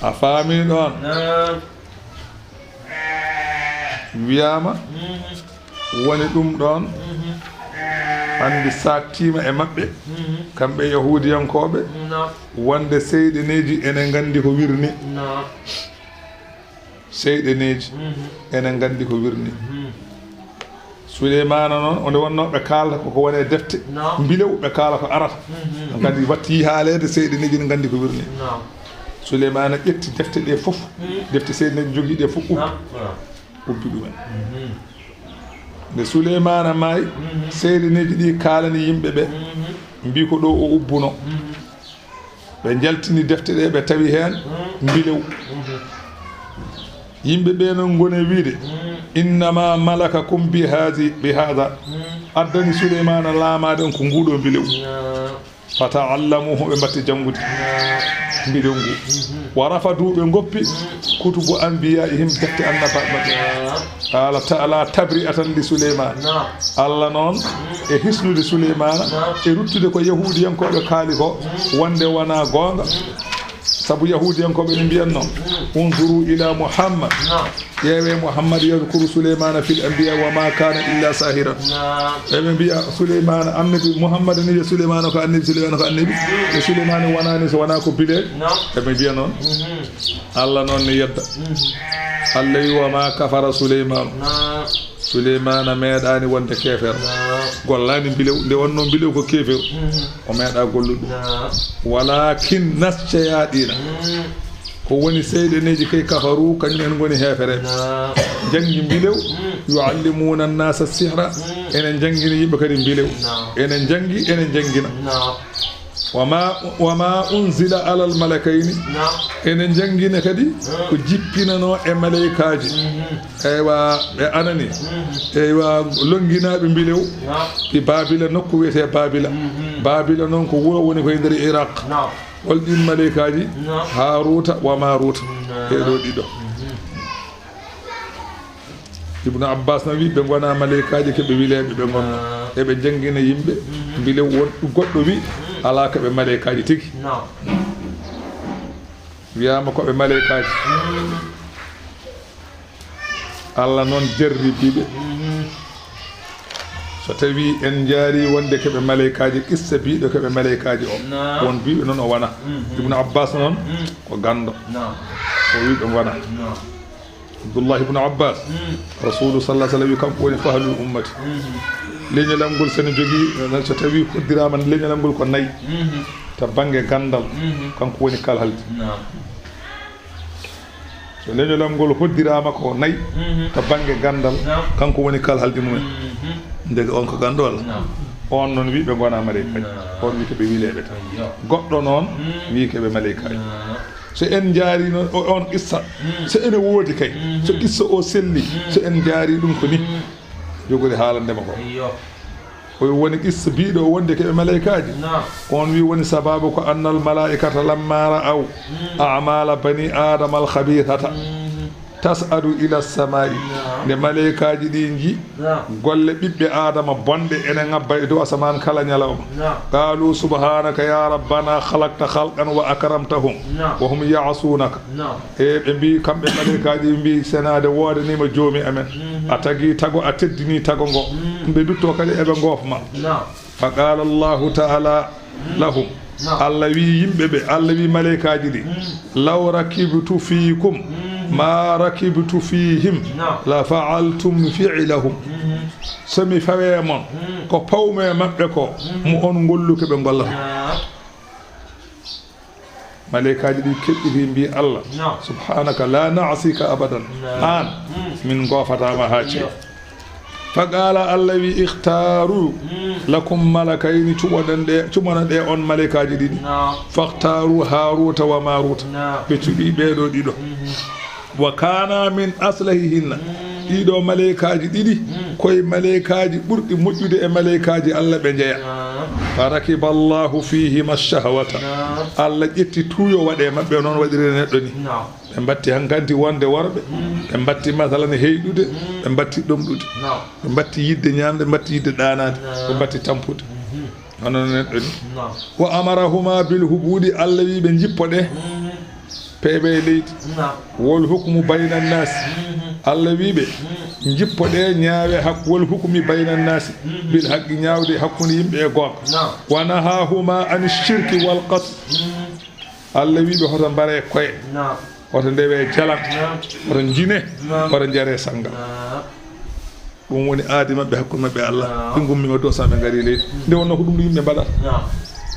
a faami ɗon wiyama woni ɗum ɗon andi saktima e maɓɓe kamɓe yahudiyankoɓe wonde seyɗeneji ene gandi ko wirni seyɗeneji ene gandi ko wirni Souleymana noon onde wonno ɓe kalata koko wone defte mbilew ɓe kaala ko arata gandi watti haalede seyɗeneji ne gandi ko wirni Souleymana ƴetti defte ɗe fof defte seyɗeneji jogui ɗe fof ubbi ɗumen nde Souleymana maayi seyɗeneji ɗi kaalani yimɓe ɓe mbi ko ɗo o ubbuno ɓe jaltini defte ɗe ɓe tawi hen mbilew yimɓe ɓe non gone wiide innama malakakum bi hada addani Souleymana laamade on ko nguuɗo mbilew fata'allamuhu ɓe mbatti janngude mbilew ngu wa rafadu ɓe goppi kutubu anbiyaihim defte annaba maɓɓe qala ta'ala tabri'atan li Souleymana Allah noon e hisnude Souleymana e ruttude ko yahudiyankoɓe kaali ko wonde wona gonga sabu yahudiyankoɓe ne mbiyanno unzuru ila Muhammad yeewe Muhammad yadkuru Souleymana fil anbiya wa ma kana illa sahiran eɓe mbiya Souleymana annabi Muhammad ni je Souleymana ko annabi Souleymana ko annabi e Souleymana wonani so wona ko bile eɓe mbiya noon Allah noon ne yedda Allah wi wa ma kafara Souleymana meeɗani wonde kefer gollani bilew nde wonno bilew ko kefer o meeɗa golluɗum walakin nascayaɗina ko woni seyɗeneji kay kafaru kañum en goni hefereɓe jangi bilew yuallimuna nnasa sihra enen jangini yimɓe kadi bilew enen jangi enen jangina wama unzila alal malakayni enen jangina kadi ko jippinano e malaikaji eywa ɓe anani eywa longinaɓe mbilew ɓe babila nokku wiyete babila noon ko wuro woni koye nder Iraq holɗin malaikaji Haruta wa Maruta ɓeɗo ɗiɗo Ibnu Abbas na wi ɓe gona malaikaji keɓe wileɓe ɓe gonno eɓe jangina yimɓe mbilew goɗɗo wi ala koɓe malaikaji tigi wiyama koɓe malaikaji Allah noon jarribiɓe so tawi en jaari wonde koɓe malaikaji qissa biɗo koɓe malaikaji o won biɓe noon o wona Ibnu Abbas noon ko gando o wi ɓe gona عبد الله بن عباس رسول صلى الله عليه وسلم كم وني فهل الأمة لين لامغول سن جوغي so tawi koddirama leñol lamgol ko nayi ta bange gandal kanko woni kal haldi so leñol lamgol hoddirama ko nayi ta bange gandal kanko woni kal haldi mumen ndege on ko gando wala on non wi be gona malaikaji on wi ke be wilebe tan goddo non wi ke be malaikaji so en jaari non on issa so ene wodi kay so issa o selli so en jaari dum ko ni jogori haalande ma ko o woni qissa biido wonde ke malaikaji on wi woni sababu ko annal malaikata lamma ra'aw a'mala bani adam al khabithata tas'adu ila as-samai ne malaikaji dinji golle bibbe adama bonde ene ngabba do asaman kala nyalawma qalu subhanaka ya rabbana khalaqta khalqan wa akramtahum wa hum ya'sunaka e be bi kambe malaikaji bi senade wode ni ma jomi amen atagi tago ateddini tago ngo be dutto kali ebe ngofma fa qala allah ta'ala lahum allah wi yimbe be allah wi malaikaji di law rakibtu fiikum ما ركبت فيهم لفعلتم فعلهم سمي فويمون كو باومي مابbe ko mo on golluke be golla malaikaji di kebbi bi Allah subhanaka la na'sika abadan an min gofata ma haaci فقال الذي اختاروا لكم ملكين تمنade on malaikaji didi فاختاروا هاروت وماروت بتبي بيدو ديدو وكان من أصلهن إيدو ملائكاجي ديدي كوي ملائكاجي بردي مجود ملائكاجي الله بنجيا فركب الله فيهما الشهوة الله جتي تويو ودي مبه نون وديرين ندوني embatti hankanti wonde warbe embatti masalan heydude embatti domdude embatti yidde nyaamde embatti yidde daanade embatti tampude onon nedoni wa amarahuma bil hubudi allah wi be jippode peebe leydi wol hukmu bayna an-nas allah wiibe jippode nyaawe hak wol hukmi bayna an-nas bil haqqi nyaawde hakkunde yimbe e gonga wa nahahuma an ash-shirki wal qatl allah wiibe hoto bare koye hoto ndewe jalam hoto jine hoto jare sanga dum woni aadi mabbe hakkunde mabbe allah dingummi o do sambe ngari leydi nde wonno ko dum yimbe badata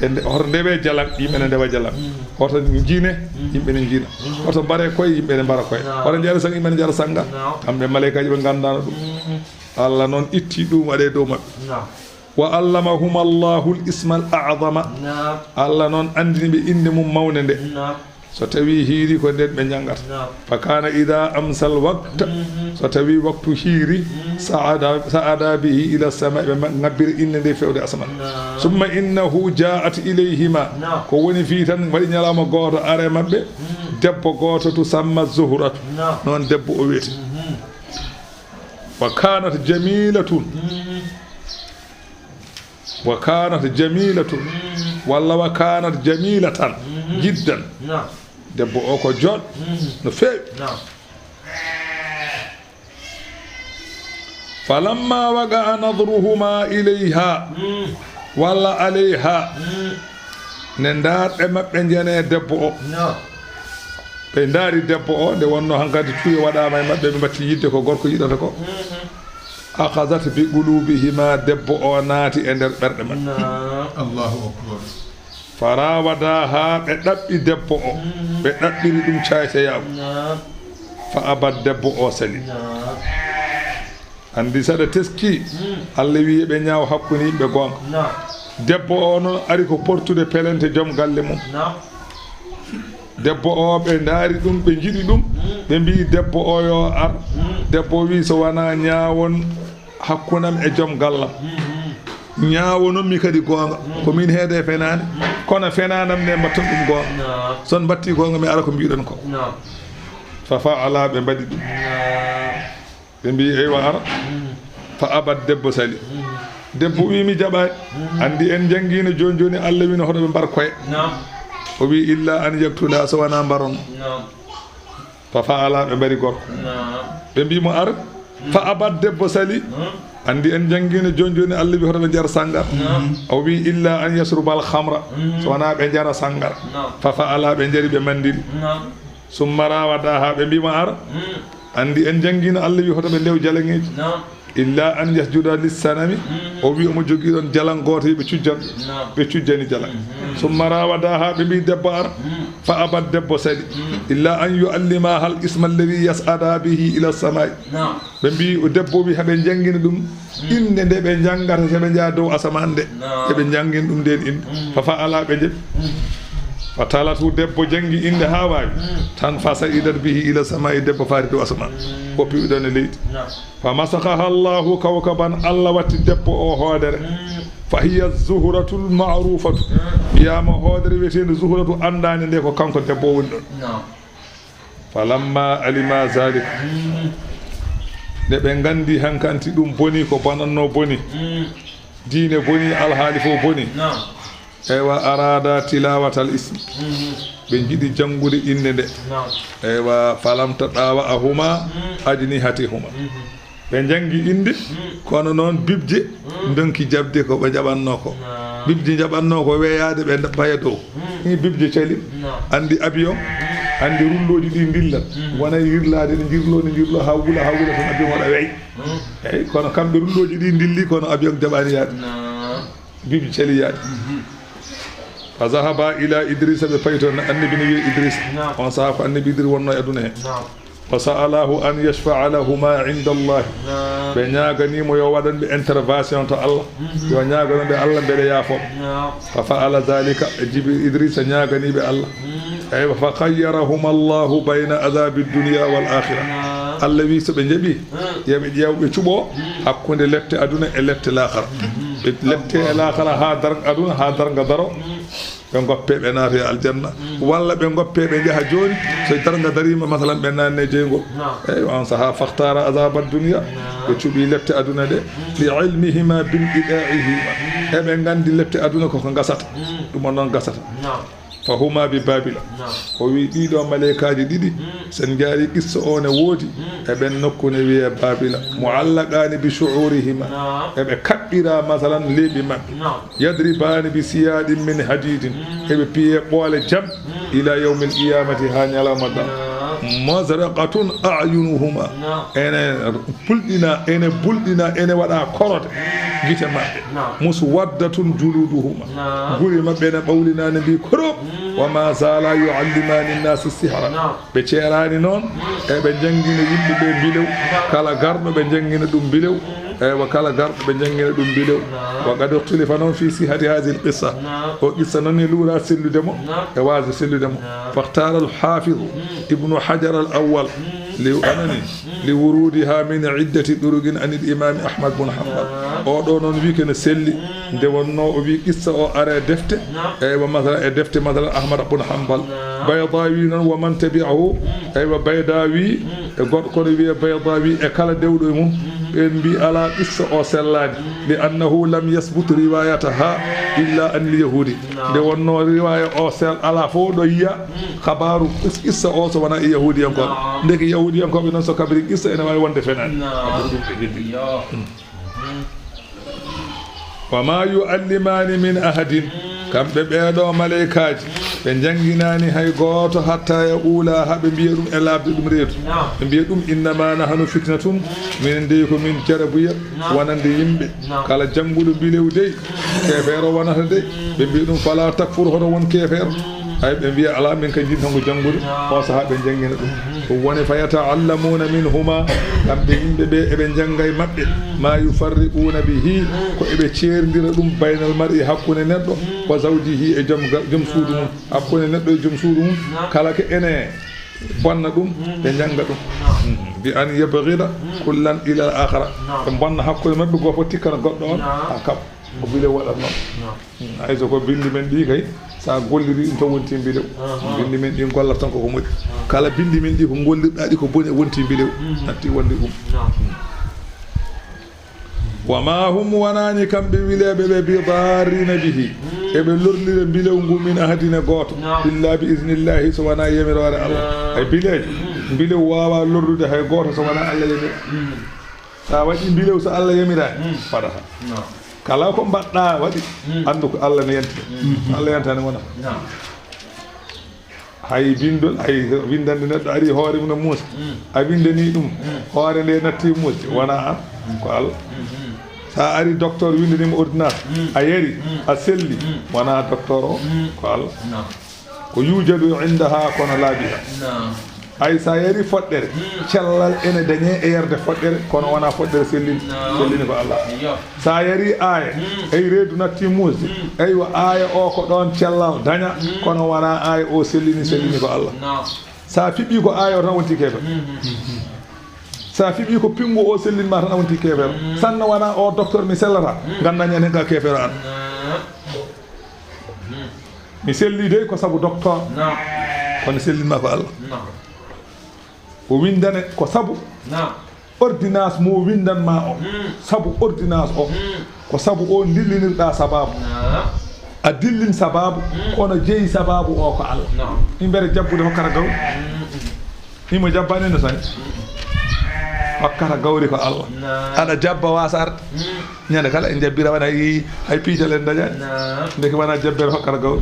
ende hoto ndewe jalam yimbe ne ndewa jalam hoto jine yimbe ne jina hoto bare koy yimbe ne bara koy hoto jare sang yimbe ne jara sanga kambe malaikaji be gandana dum allah non itti dum wade do mabbe wa allamahum Allahu al-isma al-a'zama allah non andini be inde mum mawnde so tawi hiiri ko den be jangata fa kana ida amsal waqt so tawi waqtu hiiri sa'ada bihi ila sama be ngabbir inne de fewde asman summa innahu ja'at ilayhima ko woni fi tan wadi nyalama goto are mabbe debbo goto to samma zuhratu non debbo o weti wa kanat jamilatun walla wa kanat jamilatan jiddan debbo o ko jod no feewi falamma waga nadruhuma ilayha walla alayha ne ndaarde mabbe jene debbo o be ndaari debbo o de wonno hankadi tuyo wadama e mabbe be batti yidde ko gorko yidata ko akhazat bi qulubihima debbo o naati e der berde mabbe Allahu akbar farawadaha be dabbi debbo o be dabbiri dum caayte yaw fa abad debbo o sali andi sada teski Allah wi be nyaaw hakkuni be gonga debbo o non ari ko portude pelente jom galle mum debbo o be ndaari dum be jidi dum be mbi debbo o yo ar debbo wi so wana nyaawon hakkunam e jom gallam nyaawono mi kadi gonga ko min heede fenane kono fenanam ne mbatton dum gonga son batti gonga mi ara ko biiden ko fa fa'ala be badi dum be mbi e wa ara fa abad debbo sali debbo wi mi jabaay andi en jangino joni Allah wi no hodo be bar koye o wi illa an yaktula so wana baron fa fa'ala be bari gorko be mbi mo ar fa abad debbo sali andi en jangino joni Allah bi hoto be jar sangar o wi illa an yasrubal khamra so wana be jara sangar fa fa'ala be jari be mandiri summa rawadaha be bima ar andi en jangina Allah wi hoto be lew jalangeji illa an yasjuda lis-sanami o wi omo jogi don jalan goto be cujjan be cujjani jalan summa rawadaha be bi debbo ar fa abad debbo sadi illa an yu'allima hal isma alladhi yas'ada bihi ila as-samai be bi o debbo bi habe jangina dum inde de be jangata se be jaa dow asaman de e be jangin dum den inde fa fa'ala be je fatalatu debbo jangi inde ha wawi tan fasaidat bihi ila samai debbo faari dow asaman ko piwɗon e leydi fa masakaha Allahu kawkaban Allah watti debbo o hoodere fa hiya zuhratul ma'rufatu yama hoodere wiyetede zuhratu andani nde ko kanko debbo woni ɗon falamma alima zalika nde ɓe gandi hankanti ɗum boni ko bananno boni diine boni alhaali fo boni ewa arada tilawatal ismi ɓe jiɗi jangude inde nde ewa falamta ɗawa ahuma ajni hatihuma ɓe jangi inde kono noon bibje donki jabde ko ɓe jaɓanno ko bibje jaɓanno ko weyade ɓe baya dow ni bibje calim andi avion andi rulloji ɗi dillat wona yirlade ne jirlo ha wula tan avion waɗa weyi eyyi kono kamɓe rulloji ɗi dilli kono avion jaɓani yaade bibje cali yaade fa zahaba ila idrissa ɓe payto annabi ne wiye idrissa on saha ko annabi idris wonno e aduna he fa sa'alahu an yashfa'a lahuma 'inda Allah ɓe ñaganimo yo waɗanɓe intervention to Allah yo ñaganoɓe Allah mbeɗe yaafo fa fa'ala dhalika jibi idrissa ñaganiɓe Allah eywa fa khayyarahuma Allahu bayna adhabi dunya wal akhirah Allah wi so ɓe jaaɓi yoɓe ƴewɓe cuɓo hakkude lefte aduna e lefte lahara ɓe lefte e lahara ha darga aduna ha darga daro ɓe goppe ɓe naata aljanna walla ɓe goppe ɓe jaaha joni so darga darima masalan ɓe nanne jeygol eyyi on saha fakhtara azaba dunya ɓe cuuɓi lefte aduna ɗe li ilmihima bil ida'ihima eɓe gandi lefte aduna koko gasata ɗum noon gasata fahuma bi babila o wi ɗiɗo malaikaji ɗiɗi sen jaari qissa o ne woodi eɓen nokkune wiye babila muallaqani bi shu'urihima eɓe kaɓɓira masalan leeɓi maɓɓe yadribani bi siyaɗin min hadidin eɓe piye ɓoole jam ila yawmil qiyamati ha ñalawma ɗam mazraqatun a'yunuhuma ene bulɗina ene waɗa korote gite maɓɓe muswaddatun juluduhuma guri maɓɓe ne ɓawlinani mbi koro wama zala yuallimani nnasi sihra ɓe ceerani noon eɓe jangguina yimɓeɓe mbilew kala garɗo ɓe jangguina ɗum mbilew eywa kala garɗo ɓe jangguina ɗum mbilew wa qad ikhtulifa noon fi sihati hadi l qissa o qissa noon e luura selludemo e wasde selludemo fakhtara alhafidu ibnu hajar al awwal li wurudiha min iddati ɗurugin an il imami ahmad bun hanbal o ɗo noon wi kene selli nde wonno o wi qissa o are defte eywa masala e defte masala ahmad bun hanbal baydawi noon wa man tabi'ahu eywa baydawi e goɗɗo kono wiye baydawi e kala dewɗo e mum ɓen mbi ala qissa o sellani li annahu lam yasbut riwayataha illa an li yahudi nde wonno riwaya o sel ala fo ɗo yiya habaru qissa o so wona e yahudiyankoɓe ndeke yahudiyankoɓe noon so kabri qissa ene wawi wonde fenani wa ma yu'allimani min ahadin kamɓe ɓeeɗo malaikaji ɓe janginani hay goto hatta ya ula haɓe mbiya ɗum e labde ɗum reedu ɓe mbiya ɗum innama nahanu fitnatum minen dey ko min jarabuya wonande yimɓe kala janguɗo mbilew dey kefeero wonata de ɓe mbiya ɗum fala takfur hono won kefeero hay ɓe mbiya ala min ka jin tanko jangude o saha ɓe jangina ɗum ɗum woni fa yata'allamuna minhuma kamɓe yimɓe ɓe eɓe janggay maɓɓe ma yufarriquna bihi ko eɓe ceerdira ɗum baynal mar'i hakkude neɗɗo wa zawjihi e joom suudu mum hakkude neɗɗo e joom suudu mum kala ko ene bonna ɗum ɓe jangga ɗum bi an yabghida kullan ila al akhara ɓe bonna hakkude maɓɓe goto fof tikkana goɗɗo on ha kam ko bile waɗat noon hayso ko bindi men ɗi kay sa golliri ɗum to wonti mbilew bindi men ɗi gollat tan koko moƴƴi kala bindi men ɗi ko gollirɗa ɗi ko boni wonti mbilew natti wonde ɗum wa ma hum wonani kamɓe wileɓe ɓe bi darina bihi eɓe lorlira mbilew ngu min ahadine goto illa bi isnillahi so wona yamirore Allah ay bileji mbilew wawa lorrude hay goto so wona Allah yamira sa waɗi mbilew so Allah yamirani faɗata kala ko mbaɗɗa waɗi andu ko Allah ne yanti Allah yantani wona hay bindol hay windande neɗɗo ari hoore mum no muusa a windani ɗum hoore nde natti muusde wona an ko Allah sa ari docteur windanima ordonnance a yari a selli wona docteur o ko Allah ko yujadu indaha kono laabiha ay sa yari foɗɗere cellal ene dañe e yerde foɗɗere kono wona foɗɗere sellini ko Allah sa yari aaya ay reedu natti muusde aywa aaya o ko ɗon cellal daña kono wona aaya o sellini ko Allah sa fiɓi ko aaya o tan wonti keefe sa fiɓi ko pingu o sellinma tan wonti keefero sanna wona o docteur mi sellata gandañen hen ka keefero an mi selli dey ko sabu docteur kono sellinma ko Allah o windane ko sabu ordonnance mo windanma o sabu ordonnance o ko sabu o dillinirɗa sababu a dillin sababu kono jeeyi sababu o ko Allah imbere jabbude hokkata gaw imo jabbani no sani hokkata gawri ko Allah aɗa jabba wasar ñande kala en jabbira wona hay piital en dañani ndeke wona jabbere hokkata gawri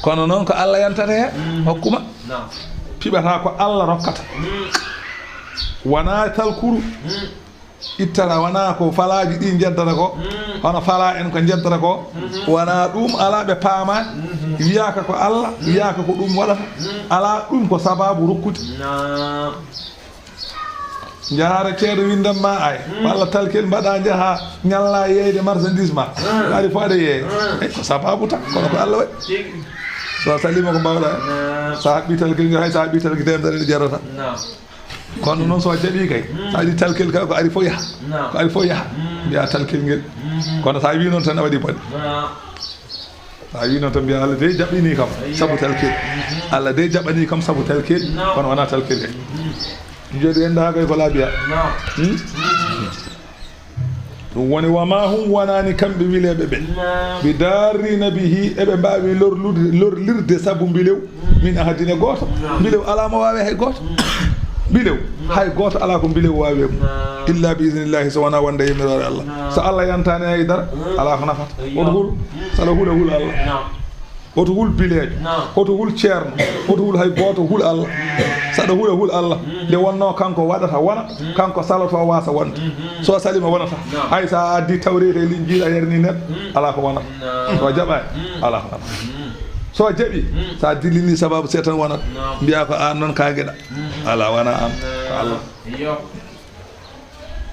kono noon ko Allah yantata he hokkuma piɓata ko Allah rokkata wona talkuru ittata wona ko falaji ɗi jeddata ko hono fala en ko jeddata ko wona ɗum ala ɓe paama wiyaka ko Allah wiyaka ko ɗum waɗata ala ɗum ko sababu rokkude jahara ceeɗo windanma ay walla talkel mbaɗa jaaha ñalla yeyde marchandise ma ari fo aɗa yeeye ko sababu tan kono ko Allah waɗi so salima ko mbawɗa sa haɓɓi talkel ngel hay sa haɓɓi talkel temedere ɗe jarata kono noon so jaɓi kay sa waɗi talkel kala ko ari fo yaaha mbiya talkel ngel kono sa wi noon tan a waɗi bone sa wi noon tan mbiya Allah de jaɓini kam sabu talkel Allah de jaɓani kam sabu talkel kono wona talkel kay jodi en da kay ko laabiya ɗum woni wama hum wonani kamɓe wileɓe ɓe ɓe darrina bihi eɓe mbawi lorlirde saabu mbilew min ahadine goto mbilew ala mo wawe hay goto mbilew hay goto ala ko mbilew wawe mum illa bi idnillahi so wona wonde yemirore Allah so Allah yantani haydara ala ko nafata oto hul saɗa hula hul Allah oto hul bileejo oto hul ceerno oto hul hay goto hul Allah saɗa hul Allah nde wonno kanko waɗata wona kanko saloto wasa wonde so salima wonata hay sa addi tawrede e linjiiɗa yerni neɗɗo ala ko wonata so jaɓani ala ko nafata so jaɓi sa dillini sababu setan wonata mbiya ko an noon ka gueɗa ala wona an ko Allah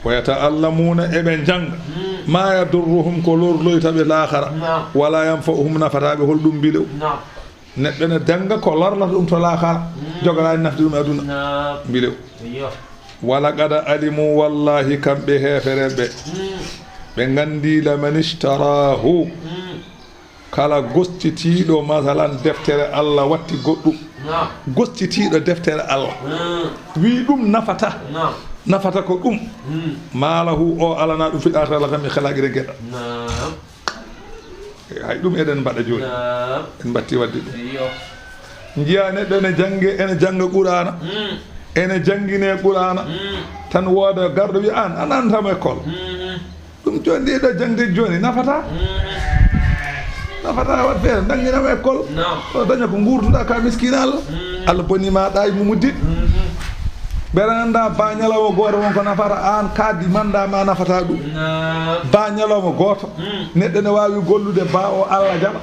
wa yata'allamuna eɓe janga ma yadurruhum ko lorloytaɓe lahara wala yanfa'uhum nafataɓe holɗum mbilew neɗɗo ne janga ko lorlata ɗum to lahara jogorani nafde ɗum aduna mbilew wala qada alimu wallahi kamɓe hefereɓe ɓe gandi laman ishtarahu kala gostitiɗo masalan deftere Allah watti goɗɗum gostitiɗo deftere Allah wi ɗum nafata ko ɗum maalahu o alana ɗum fiɗata Allah kam e helaguire gueɗa hay ɗum eɗen mbaɗa joni en batti wadde ɗum jiya neɗɗo ene jangga qur'ana ene jangguine qur'ana tan wooda garɗo wi an anantamo école ɗum joni ɗiɗo jangde joni nafata wat feere jangguinamo école o daña ko gurduɗa ka miskina Allah bonima ɗa mu muddit beranda ba ñalawma goto won ko nafata an kaddi mandama nafata ɗum ba ñalawma goto neɗɗo ne wawi gollude ba o Allah jaɓa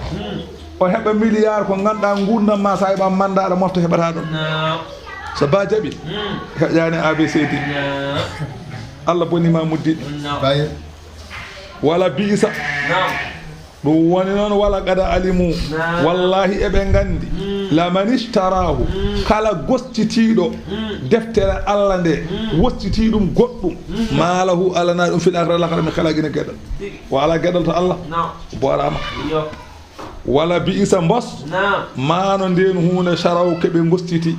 o heɓa milliard ko ganduɗa gurdam ma sa heɓa manda aɗa mofta heɓata ɗon so ba jaɓi heƴani ABCD Allah bonima muddiɗo wala biisa ɗum woni noon wala qada alimu wallahi eɓe gandi laman ishtarahu kala gostitiɗo deftere Allah nde wostiti ɗum goɗɗum malahu alana ɗum fiɗakra lakara mi helaguine gueɗal o ala gueɗal to Allah borama wala biisa mbos mano nden hunde saraw keɓe gostiti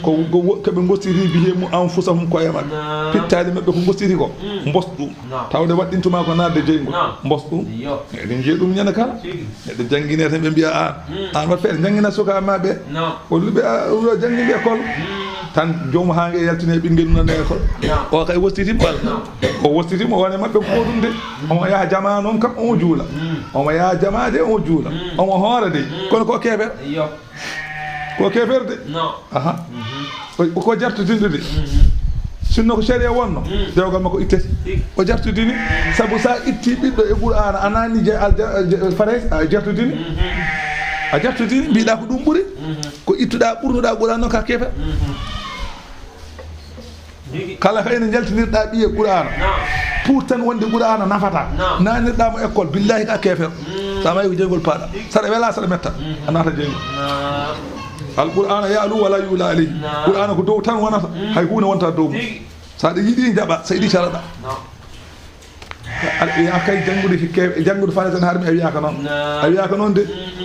keɓe gostiti bihemu anfusahum koye maɓɓe pittali maɓɓe ko gostiti ko mbos ɗum tawde waɗɗintuma ko nadde jeyngol mbos ɗum eɗen jeeyi ɗum ñande kala neɗɗo jangguine tan ɓe mbiya an wat feere jangguina suka maɓe holluɓe o jangguinde école tan jomum hange yaltine ɓinguel nane école o kay wostitima balla o wostitima wone maɓɓe ko ɗum de omo yaha jama noon kam omo juula omo yaha jama de omo juula omo hoore de kono ko keɓer ko keferde aha ko jartudinde de sinno ko sharia wonno dewgal makko ittete o jartudini sabu sa itti ɓiɗɗo e qur'ana anani fares a jartudini mbiɗa ko ɗum ɓuuri ko ittuɗa ɓurnuɗa qur'an noon ka keefe kala kayne jaltinirɗa ɓiye qur'ana pour tan wonde qur'ana nafata nanirɗamo école billahi ka keefer sa mayi ko jeygol paaɗa saɗa wela saɗa metta a nata jeygol alqur'ana yaalu wala yula alayhi qur'ana ko dow tan wonata hay hunde wonta dow mum saɗa yiiɗi jaɓa sa yiiɗi calaɗa ya kay janngude fane tan harmi a wiyaka noon de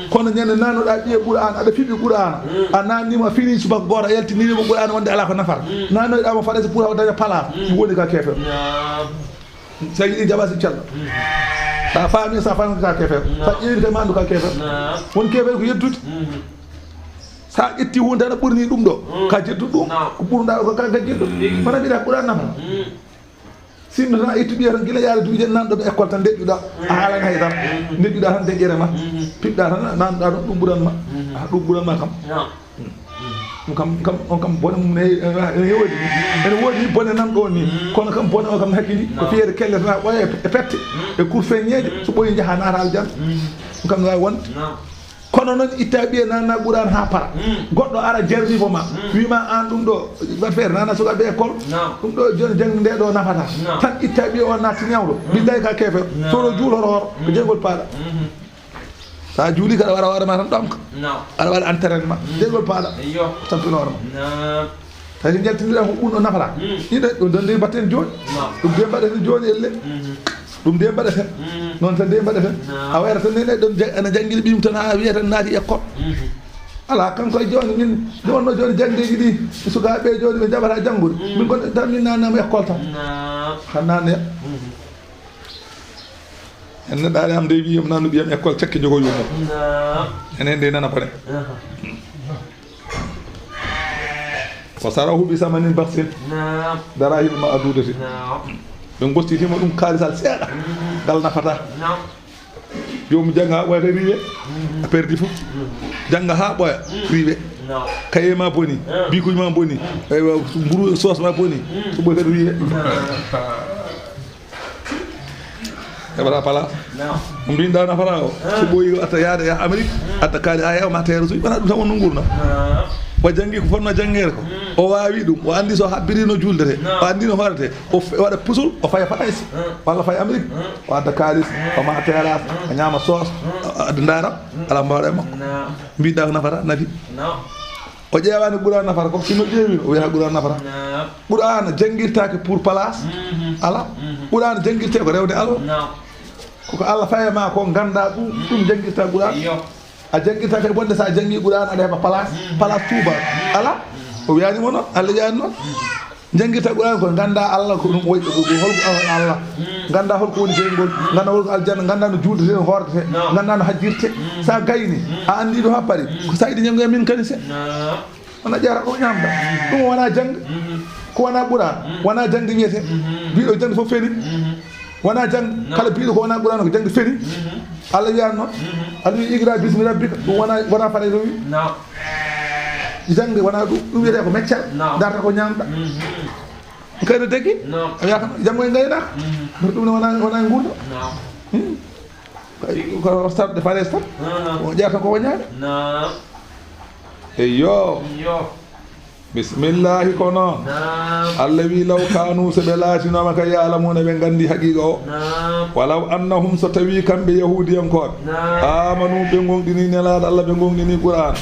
kono ñande nanoɗa ɓiye qur'ana aɗa fiɓi qur'ana a nannima fini subaka goto a yaltinirimo qur'ana wonde ala ko nafata nanoɗamo faɗese pour haw daña place woni ka keefer sa yiiɗi jaɓa si calɗa sa faami sa faami ka keefer sa ƴeewi kay mandu ka keefer won keefer ko yeddude sa ƴetti hunde aɗa ɓurni ɗum ɗo ka jeddu ɗum ko ɓurɗa ko ka jeddu wona mbiɗa qur'an nafata sinno tan a ittu ɓiya tan gila yaade duuƴe nanɗo ɗo école tan deƴƴuɗa a haalani haydara deƴƴuɗa tan deƴƴere ma piɓɗa tan nanɗuɗa ɗon ɗum ɓuranma kam on kam bone mum ene heewodi ene woodi bone nan ɗo ni kono kam bone o kam hakkili ko fiyede kelle tan ɓoya e pette e kurfeñeede so ɓoyi jaaha naata aljanna ɗum kam ne wawi wonde kono noon itta ɓiye nanna qur'an ha para goɗɗo ara jarnimo ma wima an ɗum ɗo wat feere nana sukaɓe école ɗum ɗo joni jangde nde ɗo nafata tan itta ɓiye o natti ñawɗo billahi ka keefe soɗo juuloro hoto ko jeygol paaɗa sa juuli kaɗa waɗa hoorema tan ɗamka aɗa waɗa entraînement jeygol paaɗa tampino hoorema tawi so jaltiniɗa ko ɗum ɗo nafata ɗiɗo ɗum ɗon nde mbatten joni ɗum de mbaɗeten joni elle ɗum de mbaɗeten noon tan de mbaɗeten a wayata tan nene ɗon ene janggili ɓiyum tan ha wiya tan naati école ala kanko e joni min wonno joni jangdeji ɗi sukaɓe joni ɓe jaɓata janggude min gonɗe tan min nannama école tan han nanne en neɗɗaɗe am de wiyam nannu ɓiyam école cakke jogo yumum enen de nana bone ko sara huuɓi samanin baksin darahima ma adudete ɓe gostitima ɗum kaalisal seeɗa ngal nafata jomum jangga ha ɓoyata riwe a perdi fof jangga ha ɓoya riwe kaye ma boni bikuji ma boni mburu sauce ma boni so ɓoy kadi riwe heɓata place mbinɗa nafata o so ɓoyi atta yaade ya Amérique adda kaali a hewma teere suji wona ɗum tan wonno gurna o jangi ko fonno janggede ko o wawi ɗum o andi so habbirino juldete o andi no hoorete o waɗa pusul o faya France walla faya Amérique o adda kalis o ma terrasse o ñama sauce adda daram ala mbawɗa e makko mbiɗa ko nafata nafi o ƴewani ɓuura nafata ko sino ƴeewino o wiyata ɓuura nafata ɓuurana janguirtake pour place ala ɓuurana janguirte ko rewde Allah koko Allah fayema ko ganda ɗum janguirta ɓuurana a janguirta kay bonde sa jangui ɓuurana aɗa heɓa place touba ala o wiyanimo noon Allah wiyani noon janguirta ɓuurana ko ganda Allah ko ɗum holko Allah ganda holko woni jeygol ganda holko aljanna ganda no juldete no hordete ganda no hajjirte sa gayni a andi ɗo ha paari ko sa yiɗi ñamgoye min kadi se wona ƴeewata ɗo ñamda ɗum wona jangde ko wona ɓuurana wona jangde wiyete mbiɗo jangde fof feni wona jangde kala biɗo ko wona ɓuurana ko jangde feni Allah wiyani noon Allah wi iqra bismi rabbika ɗum wona faɗe to wi jangde wona ɗum wiyete ko meccal darta ko ñamɗa kayno deggi a wiyata janggo e gaynaka ɗum wona gurdo ko starde fares tan o ƴeewata ko wañade eyyo bisimillahi ko noon Allah wi law kanu so ɓe laatinoma ka yalamuna ɓe gandi haqiqa o walaw annahum so tawi kamɓe yahudiyankoɓe amanu ɓe gonɗini nelaɗo Allah ɓe gonɗini qur'an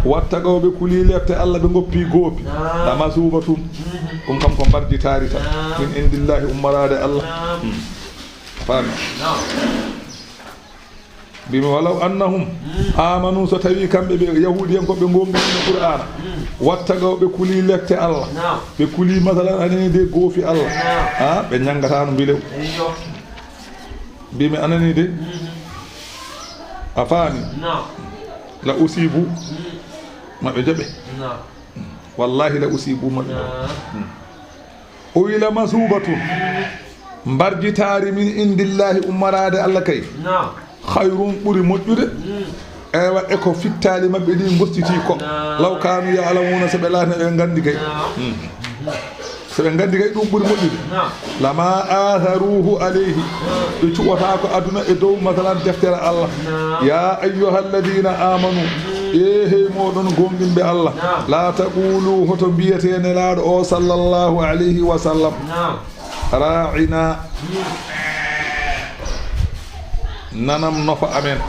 wattagaw ɓe kuuli lefte Allah ɓe goppi goopi lama subatum ɗum kam ko mbarjitari tan min indillahi ummarade Allah fami bimi walaw annahum amanu so tawi kamɓe ɓe yahudiyen ko ɓe gonɗini qur'ana wattagaw ɓe kuuli lefte Allah ɓe kuuli masalan anani de goofi Allah ha ɓe ñangata no mbilew bimi anani de a faami la usibu maɓe joɓe wallahi la usibu maɓe o wi la masubatun mbarjitari min indillahi ummarade Allah kay khayrum ɓuri moƴƴude ewa eko fittali mabbe di gostiti ko law kanu ya alamuna se be laana be gandi kay se be gandi kay dum buri moddude lama atharuhu alayhi do cuwata ko aduna e dow masalan deftere Allah ya ayyuhalladhina amanu ehe modon gomdimbe Allah la taqulu hoto biyatene laado o sallallahu alayhi wa sallam ra'ina nanam nofa amen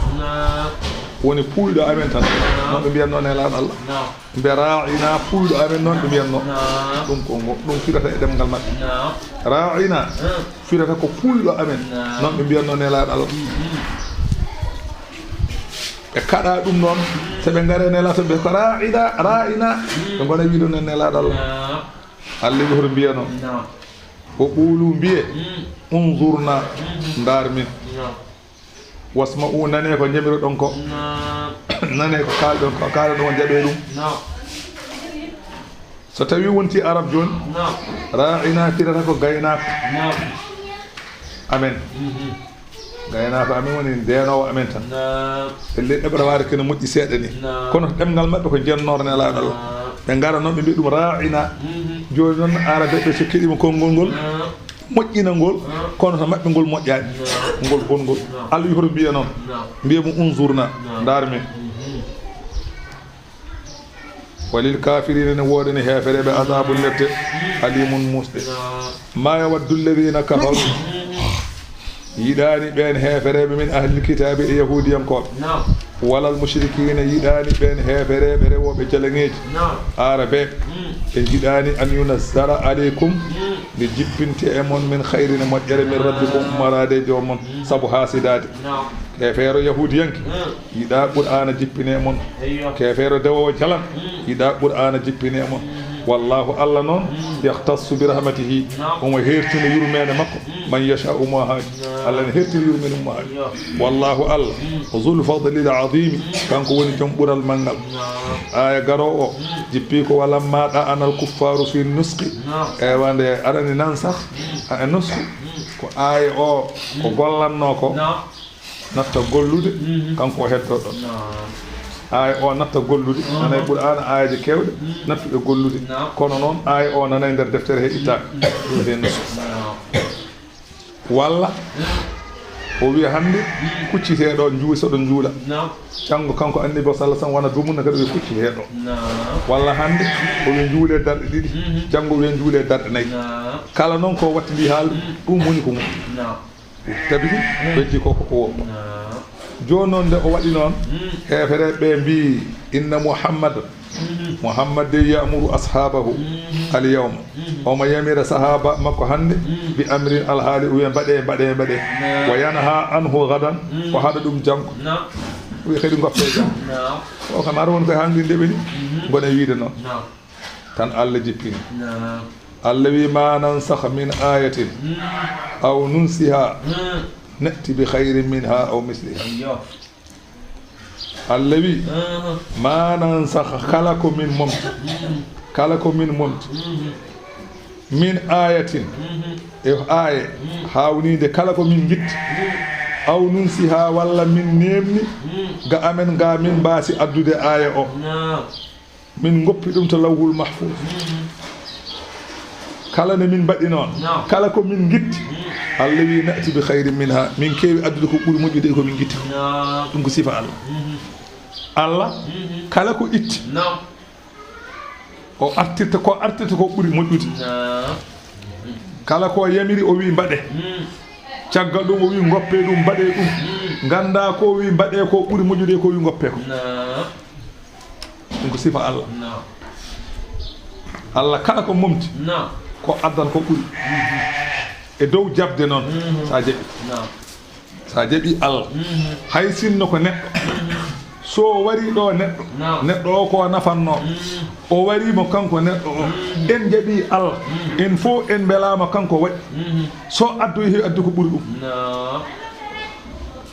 woni puuldo amen tan non be biyanno ne laado Allah be ra'ina puuldo amen non be biyanno dum ko dum firata e demgal mabbe ra'ina firata ko puuldo amen non be biyanno ne laado Allah e kada dum non se be ngare ne laado be ko ra'ina be gona wido ne laado Allah Allah be hor biyano ko qulu biye unzurna ndar min wasma'u nane ko jemiro don ko nane ko kaldo ko kala don jabe dum so tawi wonti arab jon ra'ina tirata ko gayna amen gayna ko amen woni deno amen tan elle debra waade ken mujji sedde ni kono demgal mabbe ko jennorne la dal be ngara non be bi dum ra'ina joni non arabe be so kidimo kongol ngol moƴƴina ngol kono to mabbe ngol moƴƴaani ngol bongol Allah yoro biya non biya mu unzurna dar men walil kafirin wodani heferebe azabul lette alimun musde ma yawaddu alladhina kafaru yidani ben heferebe min ahli kitabi e yahudiyam ko wala al mushrikina yidani ben heferebe rewobe jalangeji arabe e yidani an yunazzara alaykum li jippinte e mon min khairin moƴƴere min rabbikum marade jomon sabu hasidade kefeero yahudiyanke yiɗa qur'ana jippine mon kefeero dewowo jalan yiɗa qur'ana jippine mon wallahu Allah noon yahtassu bi rahmatihi omo hertina yurmede makko man yasha'u ma haaji Allah ne hertina yurmede mo haaji wallahu Allah zul fadlil azim kanko woni jom ɓural mangal aya garo o jippi ko wala maɗa anal kuffaru fi nusqi e wande aɗani nan sah a nusqi ko aya o ko gollanno ko natta gollude kanko o heddo ɗon ay o natta gollude nanay qur'an aaje kewde nattude gollude kono non ay o nanay der deftere he itta den walla o wi hande kucciteeɗo juuwi so ɗon juula cango kanko annabi sallallahu alaihi wasallam wana dumunna kadi ɓe kucciteeɗo walla hande o wi juule darɗe ɗiɗi jango wi juule darɗe nayi kala noon ko wattidi haalde ɗum woni ko mum tabi ɓeddi koko ko woppa joni noon nde o waɗi noon hefereɓe ɓe mbi inna muhammad de yamuru ashabahu alyawma omo yamira sahaba makko hande bi amrin alhaali o wiya mbaɗe wa yanha anhu gadan o haɗa ɗum janggo wi kadi goppe jam o kam ara woni koye hangdi ndeɓe ni gona wiide noon tan Allah jippini Allah wi ma nansakh min ayatin aw nunsiha na'ti bi khayrin minha aw misliha Allah wi ma nansakh kala ko min momti min ayatin e aya hawnide kala ko min gitti aw nunsiha walla min nemni ga amen ga min baasi addude aya o min goppi dum to lawhul mahfuz kala ne min baɗi noon kala ko min gitti Allah wi na'ti bi khayrin minha min kewi addude ko ɓuri moƴƴude ko min gitti ɗum ko sifa Allah kala ko itti o artirta ko ɓuri moƴƴude kala ko yamiri o wi mbaɗe caggal ɗum o wi goppe ɗum mbaɗe ɗum ganda ko wi mbaɗe ko ɓuri moƴƴude ko wi goppe ko ɗum ko sifa Allah kala ko momti ko addan ko ɓuri e dow jabde noon sa jaɓi Allah hay sinno ko neɗɗo so wari ɗo neɗɗo o ko nafanno o warimo kanko neɗɗo o en jaɓi Allah en fo en belama kanko waɗi so addoyi addu ko ɓuri ɗum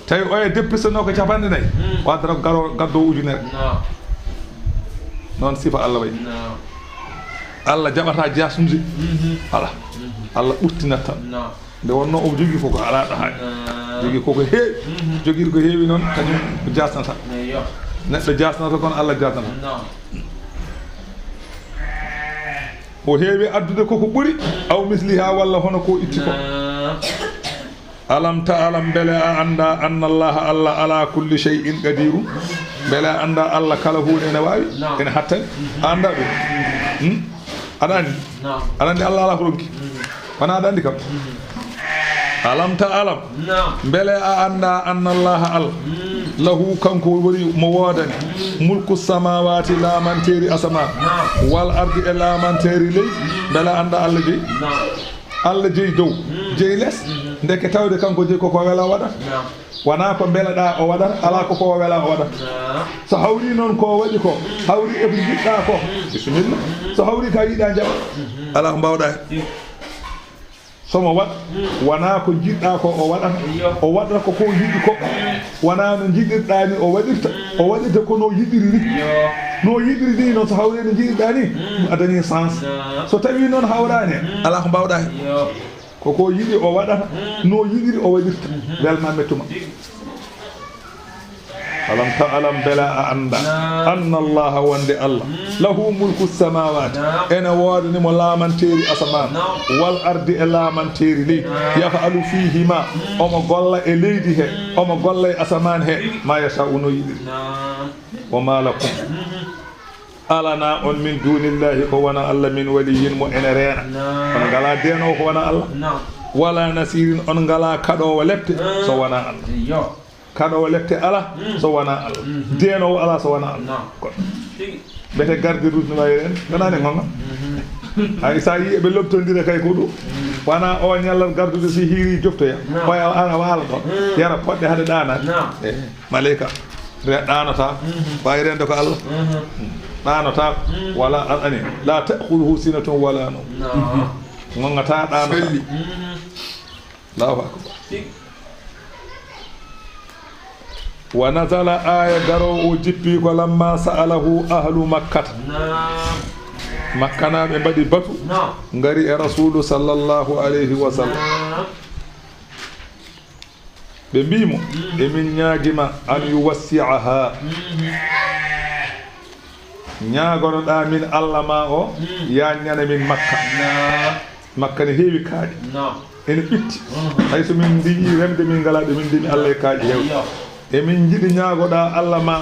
tawi o e deppisano ko capanɗe nayyi wadata ko gaddo ujunere noon sifa Allah wayi Allah jaɓata jasnude ala Allah ɓurtinat tan nde wonno o jogui fof ko alaɗo hay jogi koko heewi jogiri ko heewi noon kañum ko jasnata neɗɗo jasnata kono Allah jasnata o heewi addude koko ɓuri aw misliha walla hono ko itti ko alam ta alam bele a anda anna Allah Allah ala kulli shay'in qadirun bele a anda Allah kala hunde ene wawi ene hattani anda ɗum aɗa andi Allah ala ko ronki wona aɗa andi kam alam ta alam bele a anda anna Allah Allah lahu kanko woni mo wodani mulku samawati lamanteri asama wal ardi e lamanteri leydi bele anda Allah jeyi Allah jeyi dow jeyi less ndeke tawde kanko jeyi koko wela waɗata wona ko beleɗa o waɗata ala koko wela o waɗata so hawri noon ko waɗi ko hawri e ko jiɗɗa ko bisimilla so hawri ka yiɗa jaɓa ala ko mbawɗa hen somo waɗ wona ko jiɗɗa ko o waɗata ko ko yiɗi ko wona no jiɗirɗa ni o waɗirta ko no yiɗiri ni no yiɗiri ni noon so hawri no jiɗirɗa ni a dañi sens so tawi noon hawrani ala ko mbawɗa hen koko yiɗi o waɗata no yiɗiri o waɗirta welma mettuma alam ta alam bela a anda anna Allah wonde Allah lahu mulku samawati ene wodani mo lamanteri asaman wal ardi e lamanteri leydi yafalu fihima omo golla e leydi he omo golla e asaman he ma yasha'u no yiɗiri wa ma lakum alana on min dunillahi ko wona Allah min waliyin mo ene reena on ngala deno ko wona Allah wala nasirin on ngala kaɗowo lepte so wona Allah kaɗowo lepte ala so wona Allah denowo ala so wona Allah bete garde rutnumayi en wonani gonga hay sa yi ɓe lobtodira kay ko ɗum wona o ñallal gardude si hiiri joftoya koya ana waala ɗon yara poɗɗe haade ɗanade malayka ɗanota wawi rende ko Allah ɗanota wala ani la ta'khudhuhu sinatun wala nawm gongata ɗanota Allahu akbar wa nazala aya garowo jippi ko lamma sa'alahu ahlu makkata makkanaɓe mbaɗi batu ngari e rasulu sallallahu alayhi wa sallam ɓe mbimo emin ñaguima an yuwassi'aha ñagonoɗa min Allah ma o ya ñana min makka makka ne heewi kaaƴe ene ɓitti hayso min ndiñi remde min ngalaɓe min ndimi Allah e kaaƴe hewde emin jiɗi ñaagoɗa Allah ma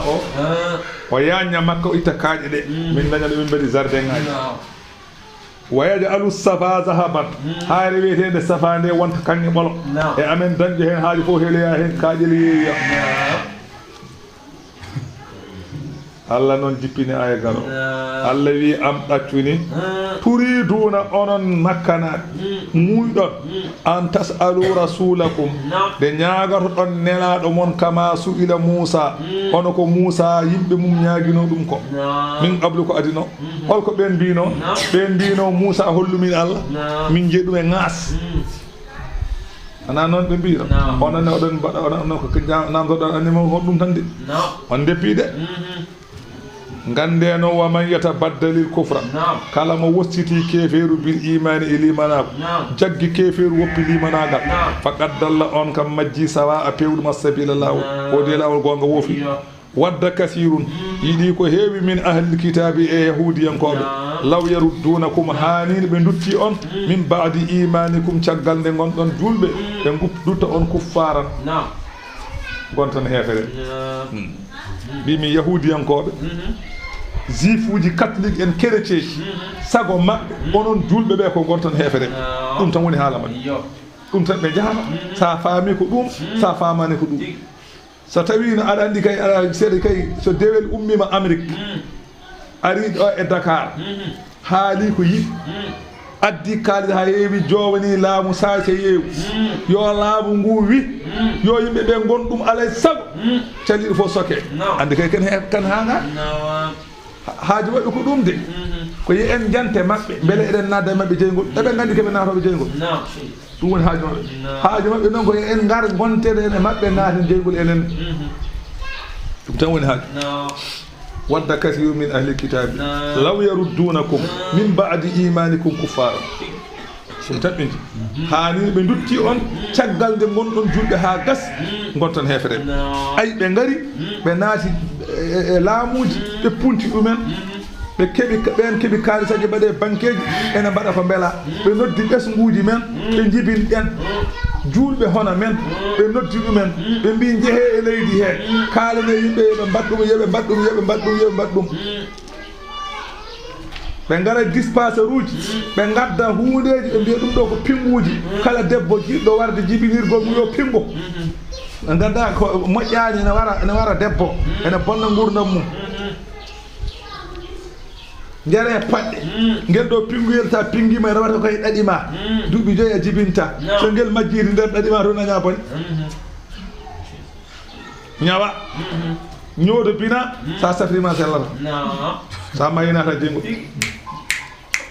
o yaña makka o itta kaaƴe ɗe min dañaɗo min mbaɗi jardin ngaji wa yaj'alu safa zahaban haare wiyetede safa nde wonta kanŋe ɓolo e amen dañƴo hen haaji fof heloya hen kaaƴel yeeya Allah noon jippini aya garo Allah wi am ɗaccuni turiduna onon makkanaɓe muyɗon an tasalu rasulakum de ñagatoɗon nelaɗo mon kama su'ila Musa ono ko Musa yimɓe mum ñaguino ɗum ko min qablu ko adino holko ɓen mbino Musa hollumin Allah min jeeyi ɗum e ŋaas ana noon ɓe mbino ononne oɗon mbaɗa onon ko namdoɗon animo ɗum tan de on deppi de gandeno wa man yatabaddalil kufra kala mo wossiti keferu bil imani e limanako jaggi keferu woppi limanagal faqad dalla on kam majji sawa a pewɗuma sabila lawol o de lawol gonga wofi wadda kasirun yiɗi ko heewi min ahli kitabi e yahudiyankoɓe law yaruddunakum hanini ɓe dutti on min ba'di imanikum caggal nde gonɗon julɓe ɓe dutta on kuffaran gontan hefere mbimi yahudiyankoɓe juif uji catholique en chrétien sago maɓɓe onon julɓe ɓe ko gontan hefere ɗum tan woni haala maɓɓe ɗum tan ɓe jahama sa faami ko ɗum sa famani ko ɗum so tawi no aɗa andi kay aɗa seeɗa kay so dewel ummima Amérique ari ɗo e Dakar haali ko yiɗi addi kaalide ha heewi jowani laamu sace yeewu yo laamu ngu wi yo yimɓe ɓe gonɗum alay sago caliɗo fof soke andi kay kan hanga haaji waɗi ko ɗum de ko yi en jante maɓɓe beele eɗen nadda e maɓɓe jeygol eɓe gandi keɓe natoɓe jeygol ɗum woni haaji maɓɓe haaji maɓɓe noon ko en gar gontede e maɓɓe naaten jeygol enen ɗum tan woni haaji wadda kasiru min ahli kitabi law yaruddunakum min ba'di imanikum kuffara tabbinji hani be dutti on caggal de gondon julbe ha gas gonton hefere ay be ngari be naati laamuji be punti dumen be kebi kalisaje bade bankeji ena bada ko bela be noddi besnguuji men be jibin den julbe hona men be noddi dumen be mbi jehe e leydi he kala ne yimbe be baddum be ngara dispensaire uji be gadda hundeji be mbiya dum do ko pinguji kala debbo jiddo warde jibinirgol mu yo pingo ngada ko mojjaani ne wara debbo ene bonna ngurdam mum jere padde ngel do pinguyel ta pingima e rawata koy dadima duubi joyi a jibinta so ngel majjiri nder dadima to nanya boni nyawa nyodo bina sa safrima sellata sa mayinata jengo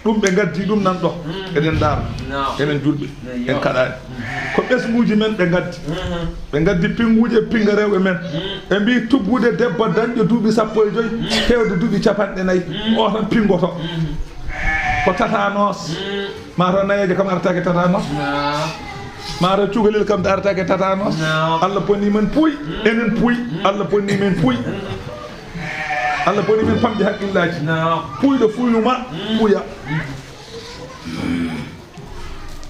dum be gaddi dum nan do eden dar enen julbe en kadani ko besmuji men be gaddi pinguuje pinga rewbe men e mbi tubbude debbo dañjo duubi 15 hewde duubi 40 o tan pingoto ko tatanos maro nayeje kam artake tatanos maro cugalel kam artake tatanos Allah ponni men puy enen puy Allah ponni men puy Allah boni men pamdi hakkillaji puydo fuynuma puya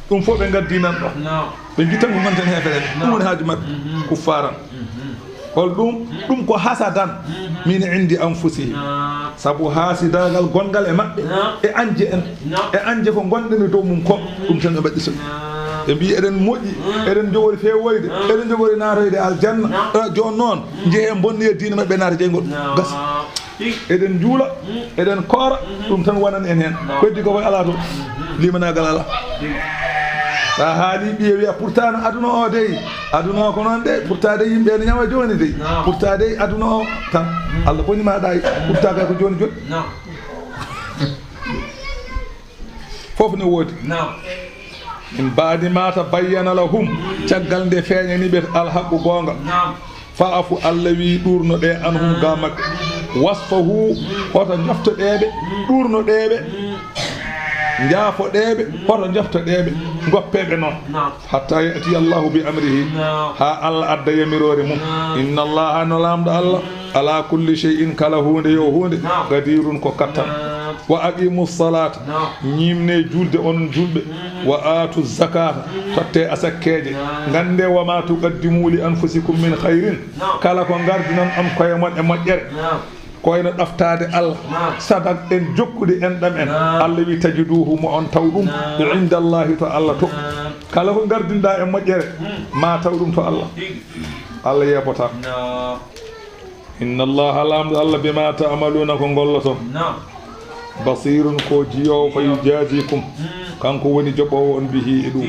dum fo be gaddi nan do be gitan ko manten hefere dum woni haaju mabbe kuffaran hol dum ko hasadan min indi anfusihim sabu hasidagal gongal e mabbe e anje ko gondeni dow mum ko dum tan be baddi so e bi eden moƴƴi eden jogori fewoyde eden jogori naatoyde aljanna jon noon jehe bonni e diina mabbe naata jeygol gas eden juula eden koora dum tan wonan en hen koddi ko way ala to limanagal ala sa haali biye wiya pourtant aduna o dey aduna ko non de pourtant de yimbe ne nyawa joni dey pourtant de aduna o tan Allah boni ma day pourtant ko joni fofu ne wodi in baadi mata bayyana lahum caggal nde feeñani ɓe alhaqqu gonga faafu Allah wi ɗurnoɗe anhum ga makɓe wasfahu hoto joftoɗeɓe ɗurnoɗeɓe jaafoɗeɓe hoto joftoɗeɓe goppeɓe noon hatta yati Allahu bi amrihi ha Allah adda yamirore mum inna Allaha no lamɗo Allah ala kulli shay'in kala hunde yo hunde gadirun ko kattan wa aqimu salata ñimne julde onon julɓe wa atu zakata totte asakkeje gande wa ma tuqaddimu li anfusikum min khairin kala ko gardinan am koye mon e moƴƴere koyno ɗaftade Allah sadak en jokkude en ɗam en Allah wi tajiduhu mo on taw ɗum inda Allahi to Allah to kala ko gardinɗa e moƴƴere ma taw ɗum to Allah yeɓota inna Allaha lamɗo Allah bima ta'maluna ko golloton basirun ko jiyowo fa yujazikum kanko woni joɓowo on bihi e ɗum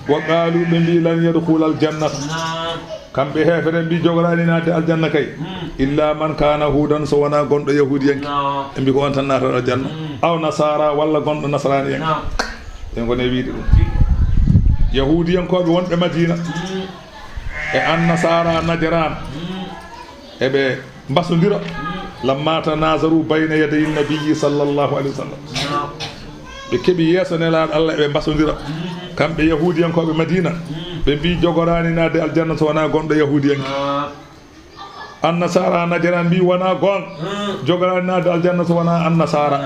wa qalu ɓe mbi lan yadkhulal jannata kamɓe hefere mbi jogorani naade aljanna kay illa man kana hudan so wona gonɗo yahudiyanke ɓe mbi ko on tan natata aljanna aw nasara walla gonɗo nasraniyanke ɓen gone wiide ɗum yahudiyankoɓe wonɓe madina e an nasara najran eɓe mbasodira lamma tanazaru bayna yaday nabiyyi sallallahu alaihi wasallam be kebi yeso nelaɗo Allah ɓe mbasodira kamɓe yahudiyankoɓe madina ɓe mbi jogorani nade aljanna so wona gonɗo yahudiyanke an nasara najran mbi wona gon jogorani nade aljanna so wona an nasara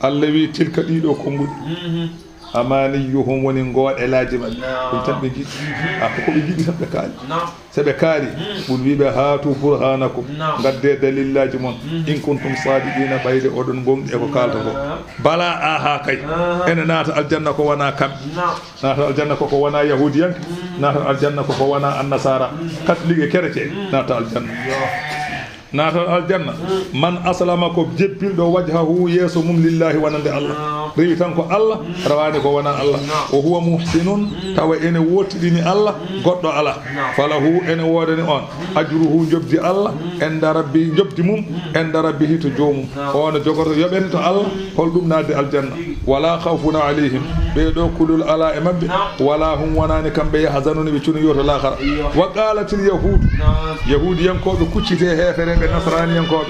Allah wi tilka ɗiɗo kombuɗi amaniyuhum woni gooɗelaji maɓɓe ɗum tan ɓe jiɗi ko ɓe jiɗi tan ɓe kaali so ɓe kaali ɓul wiɓe haatu burhanakum gadde dalillaji moon in kuntum sadiqina ɓayde oɗon gonɗi e ko kalta ko bala aha kay ene naata aljanna ko wona kamɓe naata aljanna koko wona yahudiyanke naata aljanna koko wona annasara catholique chrétien naata aljanna natal aljanna man aslama ko jeppilɗo wajhahu yeeso mum lillahi wonande Allah rewi tan ko Allah rawani ko wona Allah o huwa muhsinun tawa ene wotiɗini Allah goɗɗo ala falahu ene wodani on ajruhu jobdi Allah enda rabbi jobdi mum enda rabbi hito jomum ono jogoto yoɓete to Allah hol ɗum nadde aljanna wala khawfun alayhim بيدو كل الألاء مب ولا هم وناني كم بيحزنون بيشون يور الآخر وقالت اليهود يهود ينكوب كتشته هفرين بالنصراني ينكوب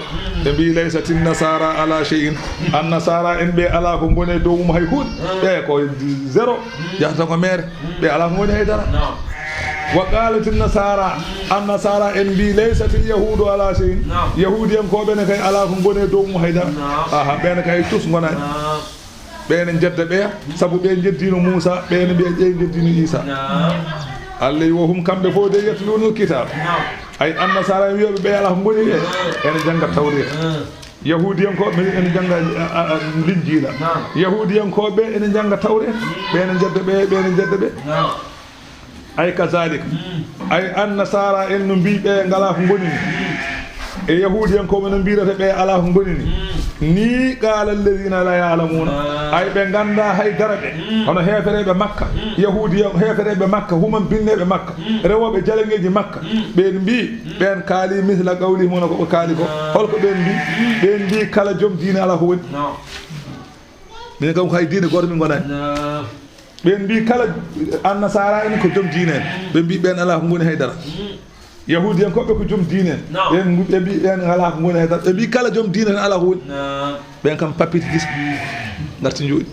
تبي ليست النصارى على شيء النصارى إن بي على هم بني دوم هيهود بيكو زيرو يحتاج مير بي على هم بني هيدرا وقالت النصارى إن بي ليست اليهود على شيء يهود ينكوب بينك على هم بني دوم هيدرا بينك هي توس غناي بين جد بيا سبب بين جدين موسى بين بين جدين عيسى الله وهم كم بفود يتلون الكتاب أي النصارى يبي بيا لهم بني أنا جنگ التورية يهوديان كو من جنگ الإنجيل يهوديان كو بين جنگ التورية بين جد بيا أي كذلك أي النصارى إن بي بيا غلاهم بني يهوديان كو من بيرة بيا علىهم بني ni qala alladhina la ya'lamuna ay be ganda hay darabe hono heferebe makka yahudiya heferebe makka human binnebe makka rewobe jalangeji makka ben bi ben kali misla qawli mun ko kali ko holko ben bi kala jom diina ala ko woni min kam ko hay diina goto min gonani ben bi kala annasara en ko jom diina ben bi ben ala ko ngoni hay dara yahudiyan ko be ko jom diinen ben bi ben ala ko ngoni hayda be bi kala jom diinen ala ko ben kam papiti gis darti njudi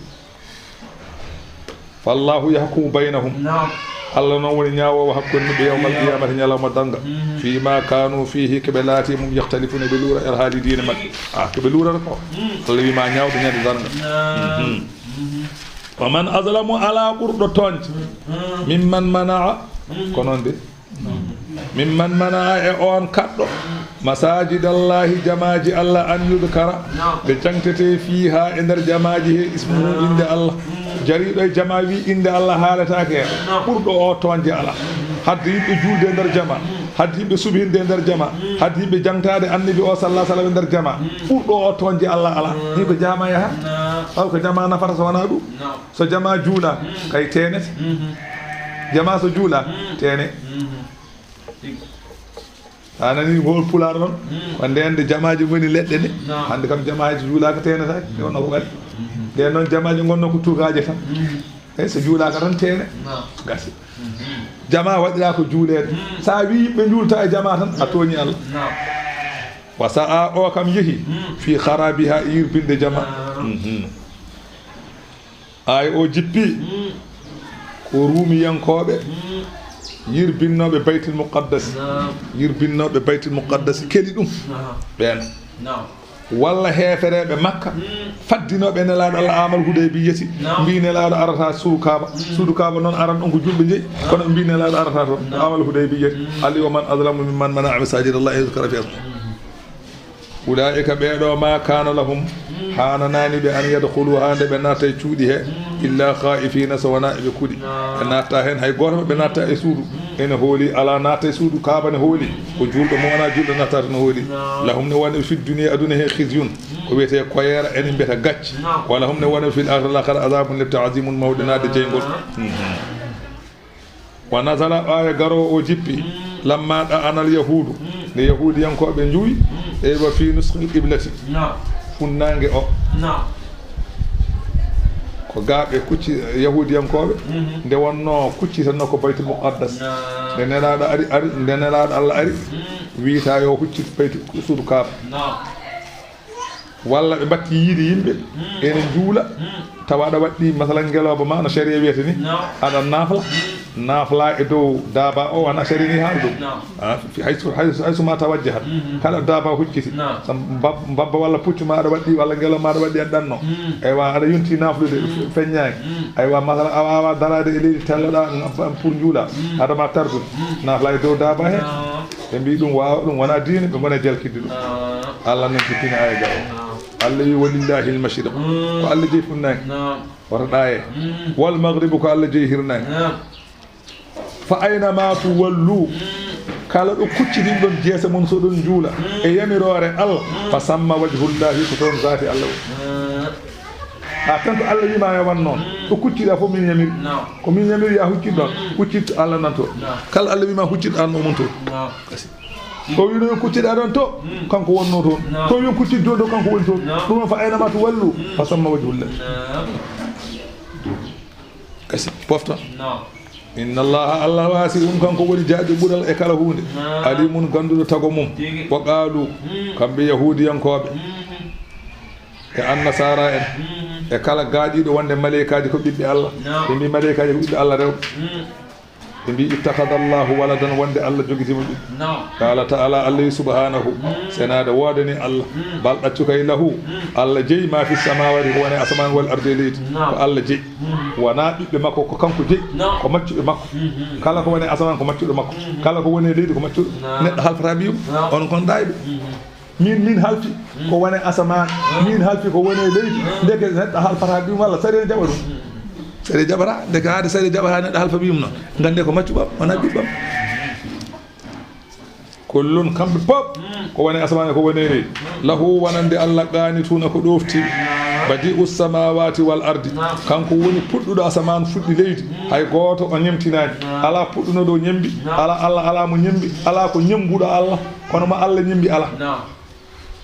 fallahu yahkumu bainahum Allah non woni nyaawo hakkunde be yawmal qiyamati nyalawma danga fi ma kanu fihi kabalati mum yakhtalifuna bi lura al halidin mak ke be lura ko Allah wi ma nyaawdo nyande danga wa man azlamu ala qurdo tonti mimman manaa kononde mimman mana e on kaddo masajid Allah jamaaji Allah an yudkara be jangtete fiha e der jamaaji he ismu inde Allah jarido jamaawi inde Allah halata ke burdo o tonje Allah hadde yimbe julde der jama hadde yimbe subhinde der jama hadde yimbe jangtade annabi o sallallahu alaihi wasallam der jama burdo o tonje Allah ala ni ko jama ya ha ko jama na fata so wana du so jama jula kay tenet jama so jula tene anani hol pular non ko ndende jamaaji woni ledde de hande kam jamaaji juulaka tenata non ko gal de non jamaaji gonno ko tukaaje tan e so juulaka tan tene gasi jamaa wadira ko juulede sa wi be juulta e jamaa tan a toñi Allah wa saa o kam yehi fi kharabiha yirbinde jamaa ay o jippi ko ruumiyankoɓe yirbinnoɓe baytul muqaddas yirbinnoɓe baytul muqaddas keli ɗum ɓen walla hefereɓe makka faddinoɓe nelaɗo Allah amal hudaybiyati mbi nelaɗo arata suudu kaaba noon aran ɗon ko julɓe jeeyi kono mbi nelaɗo arata toon amal hudaybiyati ali wa man azlamu mimman mana'a masajid Allah yuzkara fi ismihi ulaika ɓeɗo ma kana lahum hananani ɓe an yadkhulu hande ɓe natta e cuuɗi he illa khaifina so wona eɓe kuuɗi ɓe natta hen hay goto ɓe natta e suudu ene hooli ala natta e suudu kaaba ne hooli ko julɗo mo wona julɗo nattata no hooli lahum ne wona fi dunia aduna he khizyun ko wiyete koyera ene mbiyata gacce wala hum ne wona fil akhirati azabun li ta'zimun mawdinade jeygol wa nazala aya garo o jippi lamma da anal yahudu ne yahudiyankoɓe juuyi e wa fi nuskhil qiblati funnange o ko gaaɓe kucci yahudiyankoɓe nde wonno kuccitanno ko baytul muqaddas nde nelaɗo ari nde nelaɗo Allah ari wiita yo huccit bayti suudu kaaba walla ɓe batti yiide yimɓe ene juula tawa aɗa waɗɗi masalan ngeloba ma no sharia wiyete ni aɗa naafla e dow daaba o wana sharia ni haala ɗum haysuma tawajjahat kala daaba hucciti mbabba walla puccu ma aɗa waɗɗi walla ngelo ma aɗa waɗɗi en ɗanno aywa aɗa yonti naaflude feññaki aywa masalan a wawa darade e leydi telloɗa pour juula adama tardude naafla e dow daaba he ɓe mbi ɗum wawa ɗum wona diine ɓe gona jalkidde ɗum Allah nan jippini aya ga o Allah yi walillahi al-mashriq ko Allah jeyi funnaki wata ɗaye wal maghribu ko Allah jeyi hirnaki fa ayna ma tuwallu kala ɗo kuccitin ɗon jeese mum so ɗon juula e yamirore Allah fa samma wajhullahi ko toon zati Allah a tan ko Allah wima yo wan noon ɗo kucciɗa fof min yamiri ko min yamiri ya huccit ɗon huccit Allah nan to kala Allah wima huccit an omon to kasi to wi non kucciɗa ɗon to kanko wonno toon to wi kuccit ɗon to kanko woni toon ɗum fa aynama to wallu fa samma wajhullah kasi pofta inna allaha allah wasi'un kanko woni jaajo ɓural e kala hunde alimun ganduɗo tago mum wa qalu kamɓe yahudiyankoɓe e annasara en e kala gaaƴiɗo wonde maleykaji ko ɓiɓɓe allah ɓe mbi maleykaji ko ɓiɓɓe allah rewɓe ɓe mbi ittahada llahu waladan wonde allah jogitima ɓiɓɓe qala taala allah subhanahu senade woodani allah bal ɗaccu kay lahu allah jeeyi ma fi samawati ko woni asaman wal arde leydi ko allah jeeyi wona ɓiɓɓe makko ko kanko jeeyi ko maccuɓe makko kala ko woni asaman ko maccuɗo makko kala ko woni leydi ko maccuɗo neɗɗo halfata mbiyum on kon ɗayɓe min halfi ko woni asaman min halfi ko woni leydi ndeke neɗɗo halfata mbiyum walla sari en jaɓa ɗum sari jaɓata ndeke haade sari jaɓata neɗɗo halfa mbiyum noon gande ko maccuɓam wona ɓiɓɓam kullun kamɓe pop ko woni asaman ko woni leydi lahu wonande allah qanituna ko ɗofti badi ussamawati wal ardi kanko woni puɗɗuɗo asaman fuɗɗi leydi hay goto o ñemtinani ala puɗɗuno ɗo ñembi ala allah ala mo ñembi ala ko ñembuɗo allah kono mo allah ñembi ala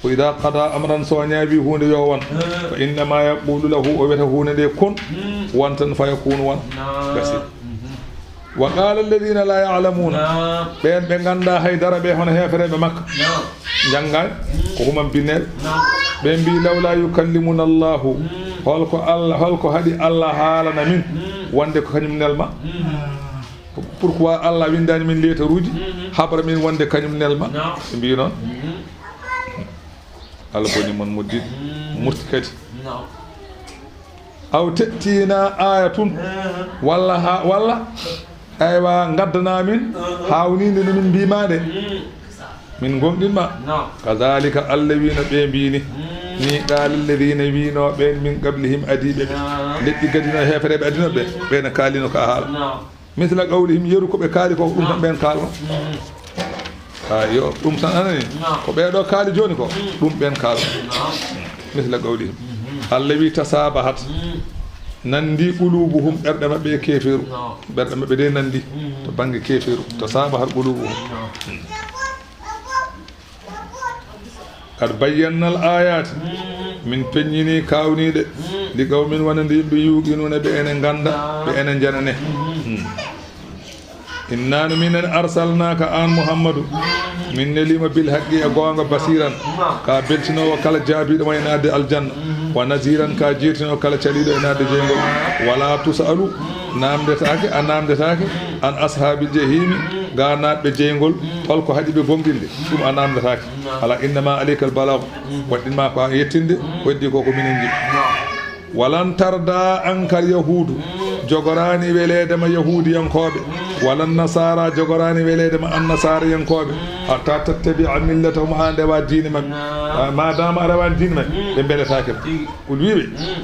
ko ida qada amran so ñaabi hunde yo won fa innama yaqulu lahu o wiyata hunde nde kun wontan fa yakunu won gasi wa qala alladhina la ya'lamuna ɓen ɓe ganda haydara ɓe hono hefereɓe makka janggani ko human binneɓe ɓe mbi lawla yukallimuna allahu holko haɗi allah haalana min wonde ko kañum nelma pourquoi allah windani min lettre uji habra min wonde kañum nelma ɓe mbi noon allah boni mon muddit murti kadi aw tettina ayatun walla aywa gaddana min hawnide no min mbimade min gonɗinma kadhalika allah wino ɓe mbini ni qala alladhina wino ɓen min qablihim adiɓe ɓe leƴƴi gadino hefereɓe adinoɓe ɓene kaalino ka haala misla qawlihim yeru koɓe kaali ko ɗum tan ɓen kalno yo ɗum tan anani ko ɓeɗo kaali joni ko ɗum ɓen kalno misla qawlihim allah wi tasabahat nandi qulubuhum ɓerɗe maɓɓe e keferu ɓerɗe maɓɓe de nandi to banggue keferu tasabahat qulubuhum kad bayyannal ayati min peññini kawniɗe ndi qawmin wonande yimɓe yuqinuna ɓe ene ganda ɓe ene janane innanu minen arsalnaka an muhammadou min nelima bil haqqi e gonga basiran ka beltinowo kala jaabiɗo mo e nadde aljanna wa nasiran ka jeertino kala caliɗo e nadde jeygol wala tusalu namdetake a namdetake an ashabil jahimi ga natɓe jeygol holko haɗi ɓe gonɗinde ɗum a namdetake ala innama aleyka al balagu waɗɗinma ko yettinde weddi koko minen jiɗi walan tarda ankal yahudu jogorani weledema yahudiyankoɓe walan nasara jogorani weledema annasariyankoɓe hatta tattabia millatahum ha ndewa diine mabɓe madama a rewani diine mabɓe ɓe beeletake ɓul wiɓe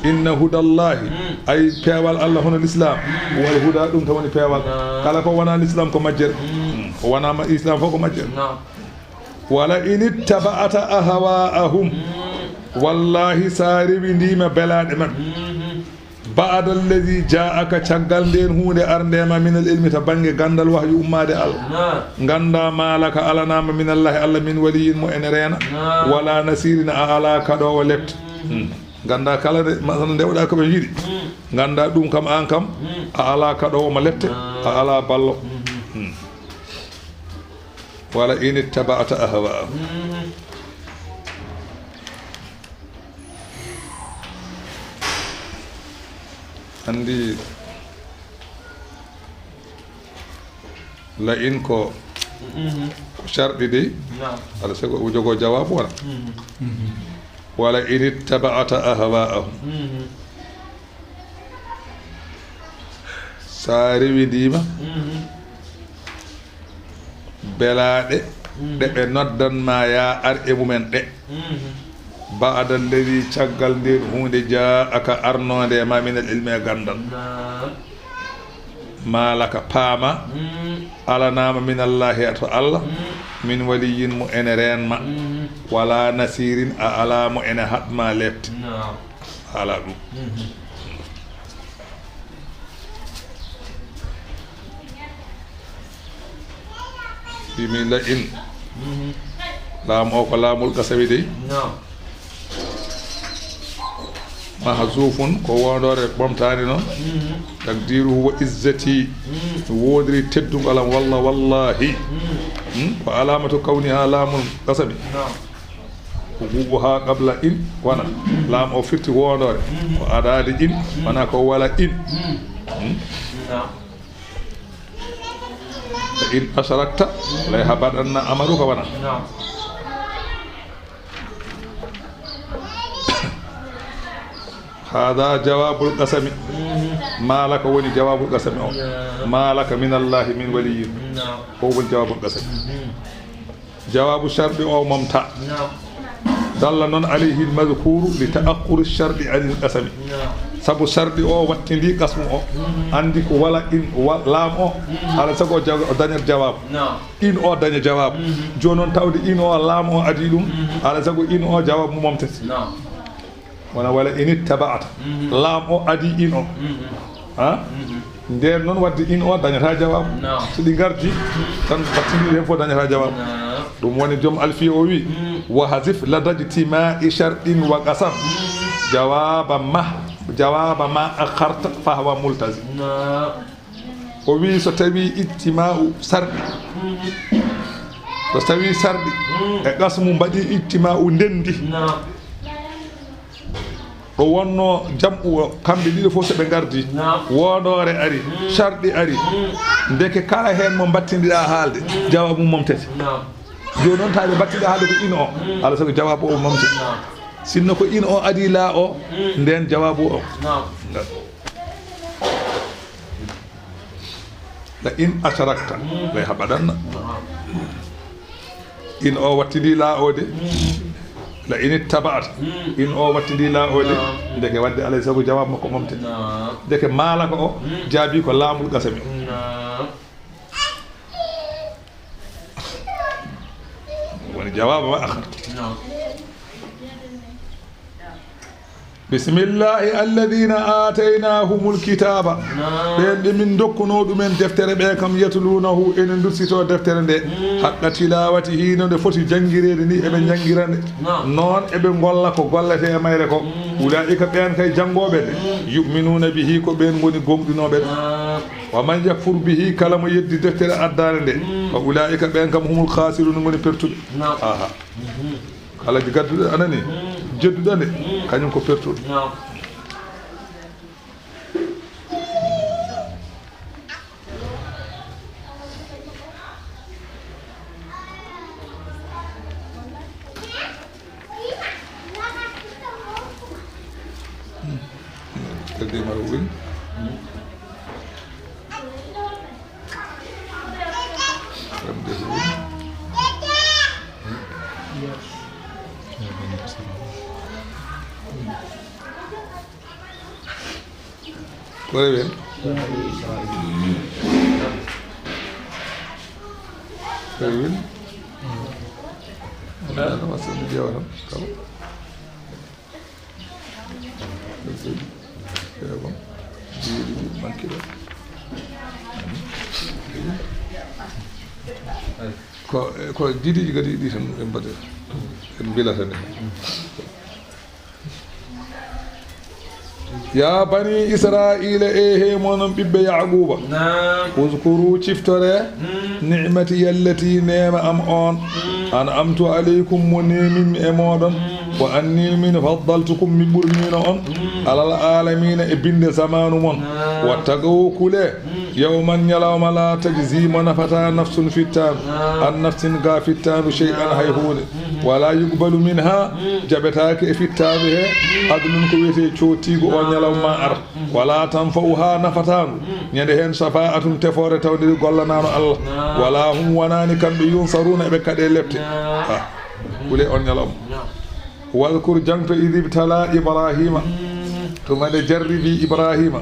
inna hudallahi ay peewal allah hono l'islam wal huda ɗum tan woni peewal kala ko wona l'islam ko majjere ko wonama islam fof ko majjere wala in ittaba'ata ahwa'ahum wallahi sa rewidima belaɗe mabɓe ba'da alladhi ja'aka caggal nden hunde arndema min al ilmi ta banggue gandal wahyu ummade allah ganda malaka alanama min allahi allah min waliyin mo ene reena wala nasirina a ala kaɗowo lepta ganda kala de masana ndewɗa koɓe jiiɗi ganda ɗum kam an kam a ala kaɗowo mo lepte a ala ballo wala in ittaba'ta ahwa'ahum andi la in ko sharɗi de ala sago o jogo jawabu wala wala in ittaba'ta ahwa'ahum sa rewidima belaɗe ɗe ɓe noddanma ya ar e mumen ɗe ba'da alladhi caggal nden hunde ja'aka arnode ma min al ilmi gandal malaka paama alanama min allahi to allah min waliyin mo ene renma wala nasirin a ala mo ene hatma lefte ala ɗum bimi la in laam o ko laamul kasawi dey محذوف كوانور بمتاني تقديره وإزتي وودري تدوم على والله وعلامة كونها لام قسم وقوها قبل إن وانا لام أو فرت وانور وأراد إن وانا كوالا إن فإن أشركت لا يحبط أن أمرك وانا هذا جواب القسم ما لك ولي جواب القسم ما لك من الله من ولي هو الجواب القسم جواب الشرط أو ممتع دل عليه المذكور لتأخر الشرط عن القسم سبو الشرط أو واتندي قسم أو عندك ولا إن لام أو على سبو دانير جواب إن أو دانير جواب جونون تاودي إن أو لام أو أديلهم على سبو إن أو جواب ممتع ولا إن اتبعت لام أو أدي إن أو ها nder non wadde in o dañata jawab so di gardi tan battini hen fo dañata jawab dum woni jom alfi o wi wa hazif ladajti ma shar'in wa qasam jawaba ma akharta fa huwa multazim o wi so tawi ittima'u sardi so tawi sardi e qasmu mbadi ittima'u ndendi o wonno jam'u kambe dido fo se be gardi wodore ari shardi ari ndeke kala hen mo battindida haalde jawabu momtete do non taade battida haalde ko ino ala sago jawabu o momte sinno ko ino adi la o nden jawabu o la in asharakta la habadanna in o wattidi la o de la in tabata in o wattidi la o de ndeke wadde alay sago jawab makko momte ndeke malaka o jaabi ko laamul gasami woni jawab ma akhartu بسم الله الذين آتيناهم الكتاب بين من دكنو من دفتر بكم يتلونه إن ندرسيتو دفتر ده حق تلاوته نو فوتي جانغيرede ni ebe jangirande non ebe golla ko gollete e mayre ko ulaika ben kay jangobe de yu'minuna bihi ko ben woni gomdinobe wa man yakfur bihi kalamu yeddi deftere addare de fa ulaika ben kam humul khasirun ngoni pertude aha kala di gaddude anani jeddudande kañum ko pertude kadi marwin Muy bien. Muy bien. Nada más se me lleva, ¿no? ¿Cómo? Sí. Ya vamos. Tranquilo. Ko didi gadi di tan en bade. En bila tan. يا بني إسرائيل إيه من بيب يعقوب اذكروا شفتره نعمتي التي نعم أمون أن أمت عليكم ونعم أمودن وأني من فضلتكم من برنين على العالمين ابن زمان من واتقوا كله يوما يلوم لا تجزي منفتا نفس في التام عن نفس غا في التام شيئا هيهون ولا يقبل منها جبتاك في التام عدل كويتي تشوتيغو يلوم ما أر ولا تنفعها نفتان يدهن شفاعة تفور تودي غلنانو الله ولا هم وناني كان ينصرون بكدي لبت ولي أن يلوم واذكر جنت إذ ابتلى إبراهيم ثم جربي إبراهيم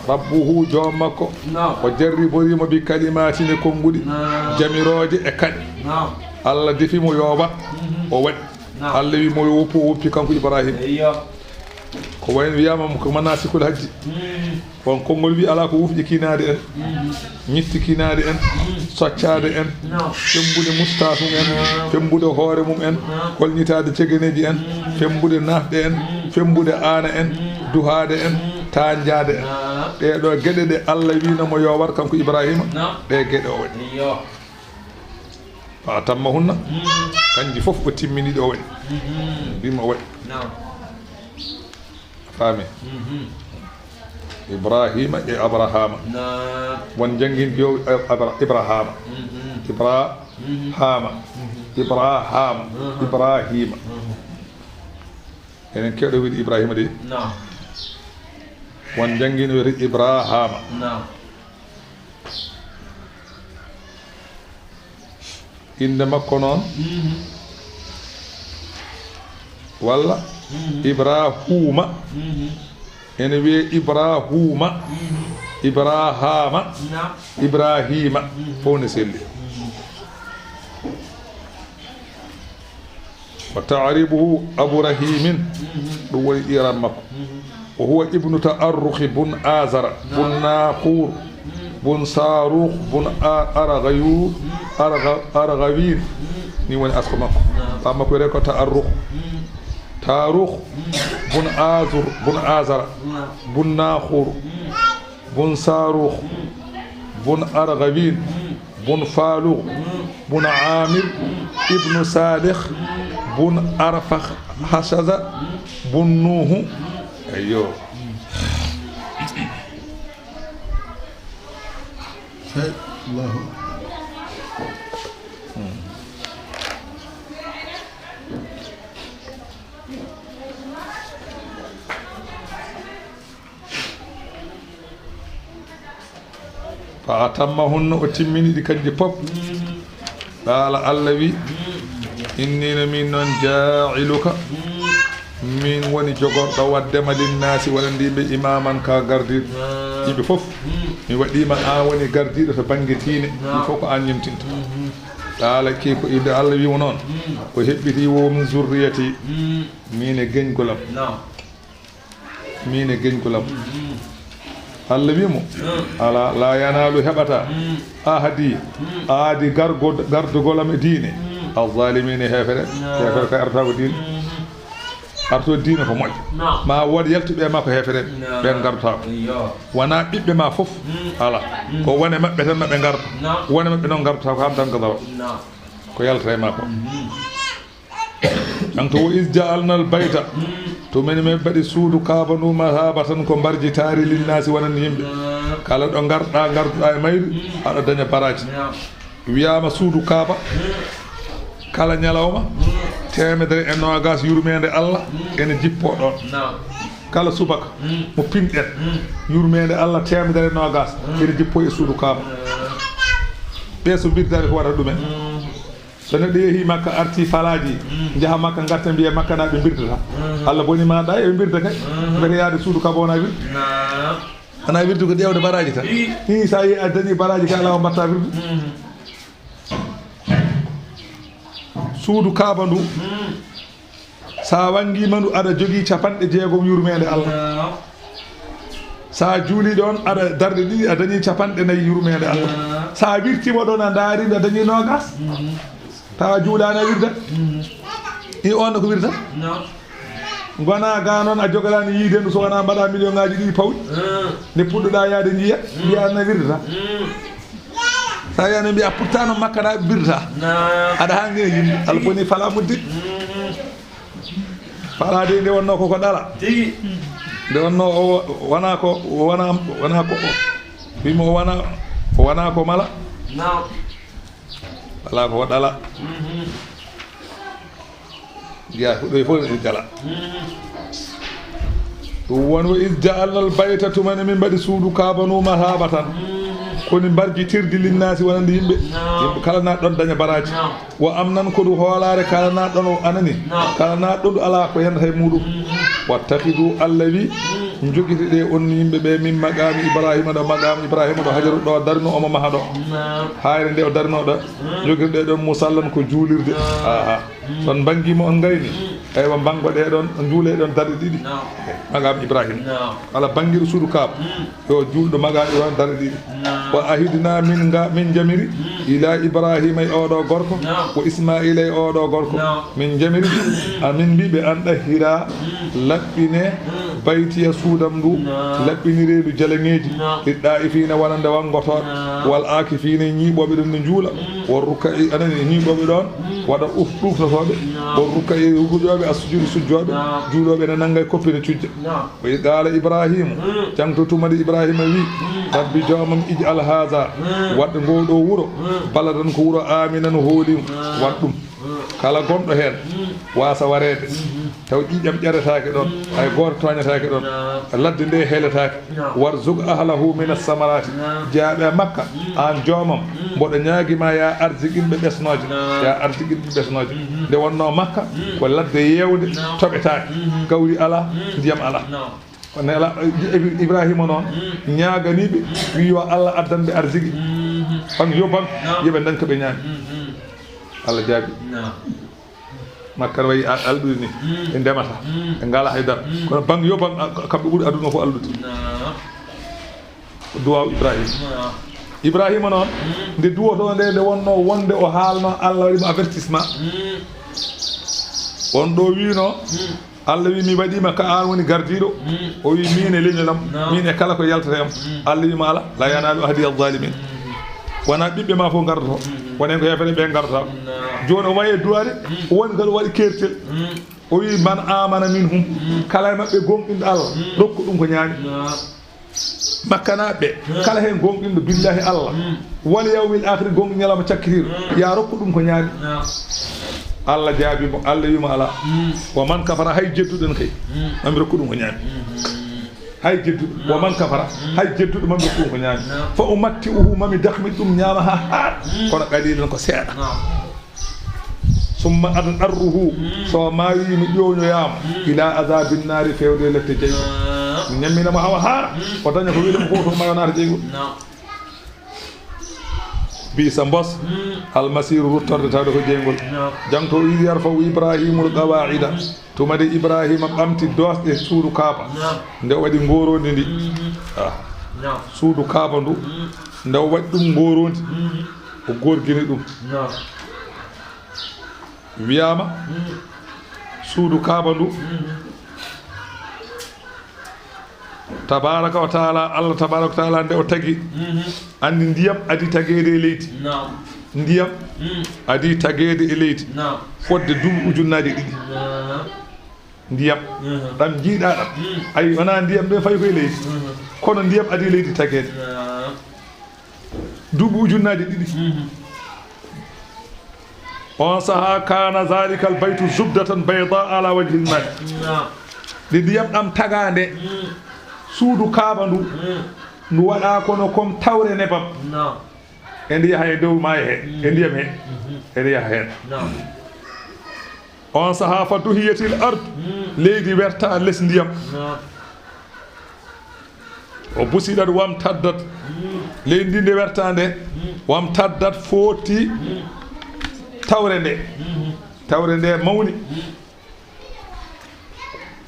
ربه جومكو وجربه بكلمات كونغودي جميروج اكاد الله دفيمو يوبا وود الله وي مو يوبو وبي كانكو إبراهيم ko wayno wiyama ko manasikul hajji won kongol wi ala ko wufji kinaade en ñitti kinaade en soccade en fembude mustafu en fembude hoore mum en kolñitaade cegeneji en fembude nafde en fembude aana en duhade en tanjade en ɗeɗo gueɗe ɗe Allah winamo yo war kanko Ibrahima ɗe gueɗe o waɗi fa tamma hunna kanji fof o timmini ɗo waɗi bima o waɗi faami Ibrahima e Abrahama won jangin yo Ibrahima Ibrahima enen kewɗo wiide Ibrahima de won jangin wiyete Ibrahima inde makko noon walla Ibrahuma ene wiye Ibrahuma Ibrahima fof ne selli wa ta'ribuhu Abu Rahimin ɗum woni iram makko wa huwa ibnu ta'arrukh bun azara bun naqur bun sarukh bun aragawin ni woni asko makko fa makko re ko ta'arrukh bun azara bun naqur bun sarukh bun aragawin bun falugh bun amir ibnu sadikh bun arfakh hashaza bun nuhu ayo الله فأتمهن أتمني دكانجي بوب قال الله إني من جاعلك من وني جوغور دو ودما للناس ولندي بإماما كغرديد يبي فوف mi waɗima an woni gardiɗo to banggue tiine il faut ko an yimtinta taala ki ko ide Allah wimo noon ko heɓɓiti wo min zurriyati mine geñgolam Allah wimo ala la yanalu heɓata ahadi aadi gardugolam e diine alzalimine hefere ka arta ko diine arto diine ko moƴƴo ma wod yaltuɓe ma ko hefere ɓen gardotako wona ɓiɓɓe ma foof ala ko wone maɓɓe tan maɓe garda wone maɓɓe noon gardotako ham tan gadawa ko yalta e ma ko ɗan to wo is jaalnal bayta to min min mbaɗi suudu kabanu mahabatan ko mbarjitari linnasi wonani yimɓe kala ɗo garduɗa e mayru aɗa daña baraji wiyama suudu kaaba kala ñalawma temedere e nogas yurmede Allah ene jippo ɗon kala subaka mo pinɗen yurmede Allah temedere e nogas ene jippo e suudu kaaba ɓe so birdari ko waɗata ɗumen so neɗɗo yeehi makka arti falaji jaaha makka garta mbiya makka naɓe birdata Allah boni maɗa eɓe birda kay mbete yaade suudu kaaba wona wirde ana wirde ko ƴewde baraji tan hi sa yi a dañi baraji ka ala o mbatta wirde suudu kaaba ndu sa wangima ndu aɗa jogui 60 yurmede Allah sa juuli ɗon aɗa darde ɗiɗi a dañi 4 yurmede Allah sa wirtima ɗon a daaride a dañi nogas tawa juulani a wirda i on ko wirta gona ga noon a jogalani yiide ndu so wona mbaɗa million ngaji ɗiɗi pawɗi nde puɗɗoɗa yaade jiiya mbiyana wirdata sa yani mbiya pourtant no makka naɓe birdata aɗa hanggue yimɓe Allah boni fala muddi fala de nde wonno koko ɗala nde wonno wona ko wimo wona ko mala wala ko ɗala jeeya ko ɗo fof ne jala ɗum won wo is jaalnal bayta tumane min mbaɗi suudu kabanu mahabatan koni mbarjitirdi linnasi wonande yimɓe kala naɗ ɗon daña baraji wo am nan ko ɗum hoolare kala naɗ ɗon o anani kala naɗ ɗon ɗo ala ko yandata e muɗum wattahidu Allah wi jogiti ɗe on yimɓe ɓe min maqami Ibrahima ɗo hajaru ɗo darno omo maha ɗo hayre nde o darno ɗo jogiti ɗe ɗon musallan ko juulirde aha son bangguima on gayni eywa bango ɗe ɗon juule ɗon darɗe ɗiɗi magam Ibrahima ala bangiɗo suudu kaaba yo juulɗo magaɗo ɗon darɗe ɗiɗi wa ahidna min jamiri ila Ibrahima e oɗo gorko wo Ismaila e oɗo gorko min jamiri amin mbi ɓe an ɗahira laɓɓine baytiya suudam ndu laɓɓinireedu jalaŋeji ɗiɗɗa ifina wonande wangotoɗe wal akifina ñiiɓoɓe ɗum ne juula won rukka anani ñiiɓoɓe ɗon waɗa ɗuftotoɓe won rukka e hujuɗoɓe assujude sujjoɓe juuloɓe ne nangga e koppine cujja o qala Ibrahimu jangto tumade Ibrahima wi rabbi jomam ij'al haza wadde ngoɗo wuro baladan ko wuro aminan hoolim wat ɗum kala gonɗo hen wasa warede taw ƴiƴam ƴeretake ɗon hay goto toñetake ɗon ladde nde heeletake warzug ahlahu min as-samarati jaaɓe makka an joomam mboɗo ñaaguima ya arjiguinɓe ɓesnoje ya arjiguinɓe ɓesnoje nde wonno makka ko ladde yewde toɓetake gawri ala ndiyam ala nela Ibrahima noon ñaaganiɓe wi yo Allah addanɓe arjigui ban yo ban yoɓe danka ɓe ñaami Allah jaabi makka ne wayi alɗude ni ɓe ndemata ɓe ngala haydara kono bang yo bang kamɓe ɓuuri aduna fof alɗude duwaw Ibrahima noon nde duwoto nde wonno wonde o haalno Allah waɗimo avertissement on ɗo wino Allah wi mi waɗima ka an woni gardiɗo o wi min e leñolam min e kala ko yaltata am Allah wima ala la yanalu ahdi al-zalimin wona ɓiɓɓe ma fof gardoto wonen ko yefere ɓe gardata joni o wayi e duwade woni gal waɗi kertel o wi man amana minhum kala e mabɓe gonɗinɗo Allah rokku ɗum ko ñaami makkanaɓe kala hen gonɗinɗo billahi Allah wal yawmil akhir gonɗi ñalama cakkitiɗo ya rokku ɗum ko ñaami Allah jaabimo Allah wima ala wa man kafara hay jedduɗen kay mami rokku ɗum ko ñaami hay jedduɗo wa man kafara hay jedduɗo mami rokku ɗum ko ñaami fa umatti uhu mami dakmi ɗum ñaama ha haat kono qalilan ko seeɗa summa adan arruhu so maawi mi ƴoñoyama ila azabin nari fewde lette jeygol mi ñamminamo hawa haara o daña ko wiɗemo fof to mayonata jeygol bisa mbos almasiru ruttorde tawde ko jeygol jangto wiide yarfaw Ibrahimul qawa'ida tumade Ibrahima ɓamti dosɗe suudu kaaba nde waɗi ngorondi ndi suudu kaaba ndu nde waɗi ɗum ngorondi o gorgini ɗum wiyama suudu kaaba ndu tabaraka wa taala Allah tabaraka wa taala nde o tagi andi ndiyam adi tagede e leydi ndiyam adi tagede e leydi fodde duuɓi ujunnaje ɗiɗi ndiyam ɗam jiiɗa ɗam ayi wona ndiyam ɗe fayi koye leydi kono ndiyam adi leydi tagede duuɓi ujunnaje ɗiɗi on saha kana zalika al baytu zubdatan bayda ala wajhi al mal de ndiyam ɗam tagade suudu kaaba ndu ndu waɗa kono comme tawre nebam e ndi yaha e dow maayo he e ndiyam he ene yaha hen on saha fa duhiyatil ard leydi werta less ndiyam o busiɗat wam taddat leydi ndi nde werta nde wam taddat footi tawre nde mawni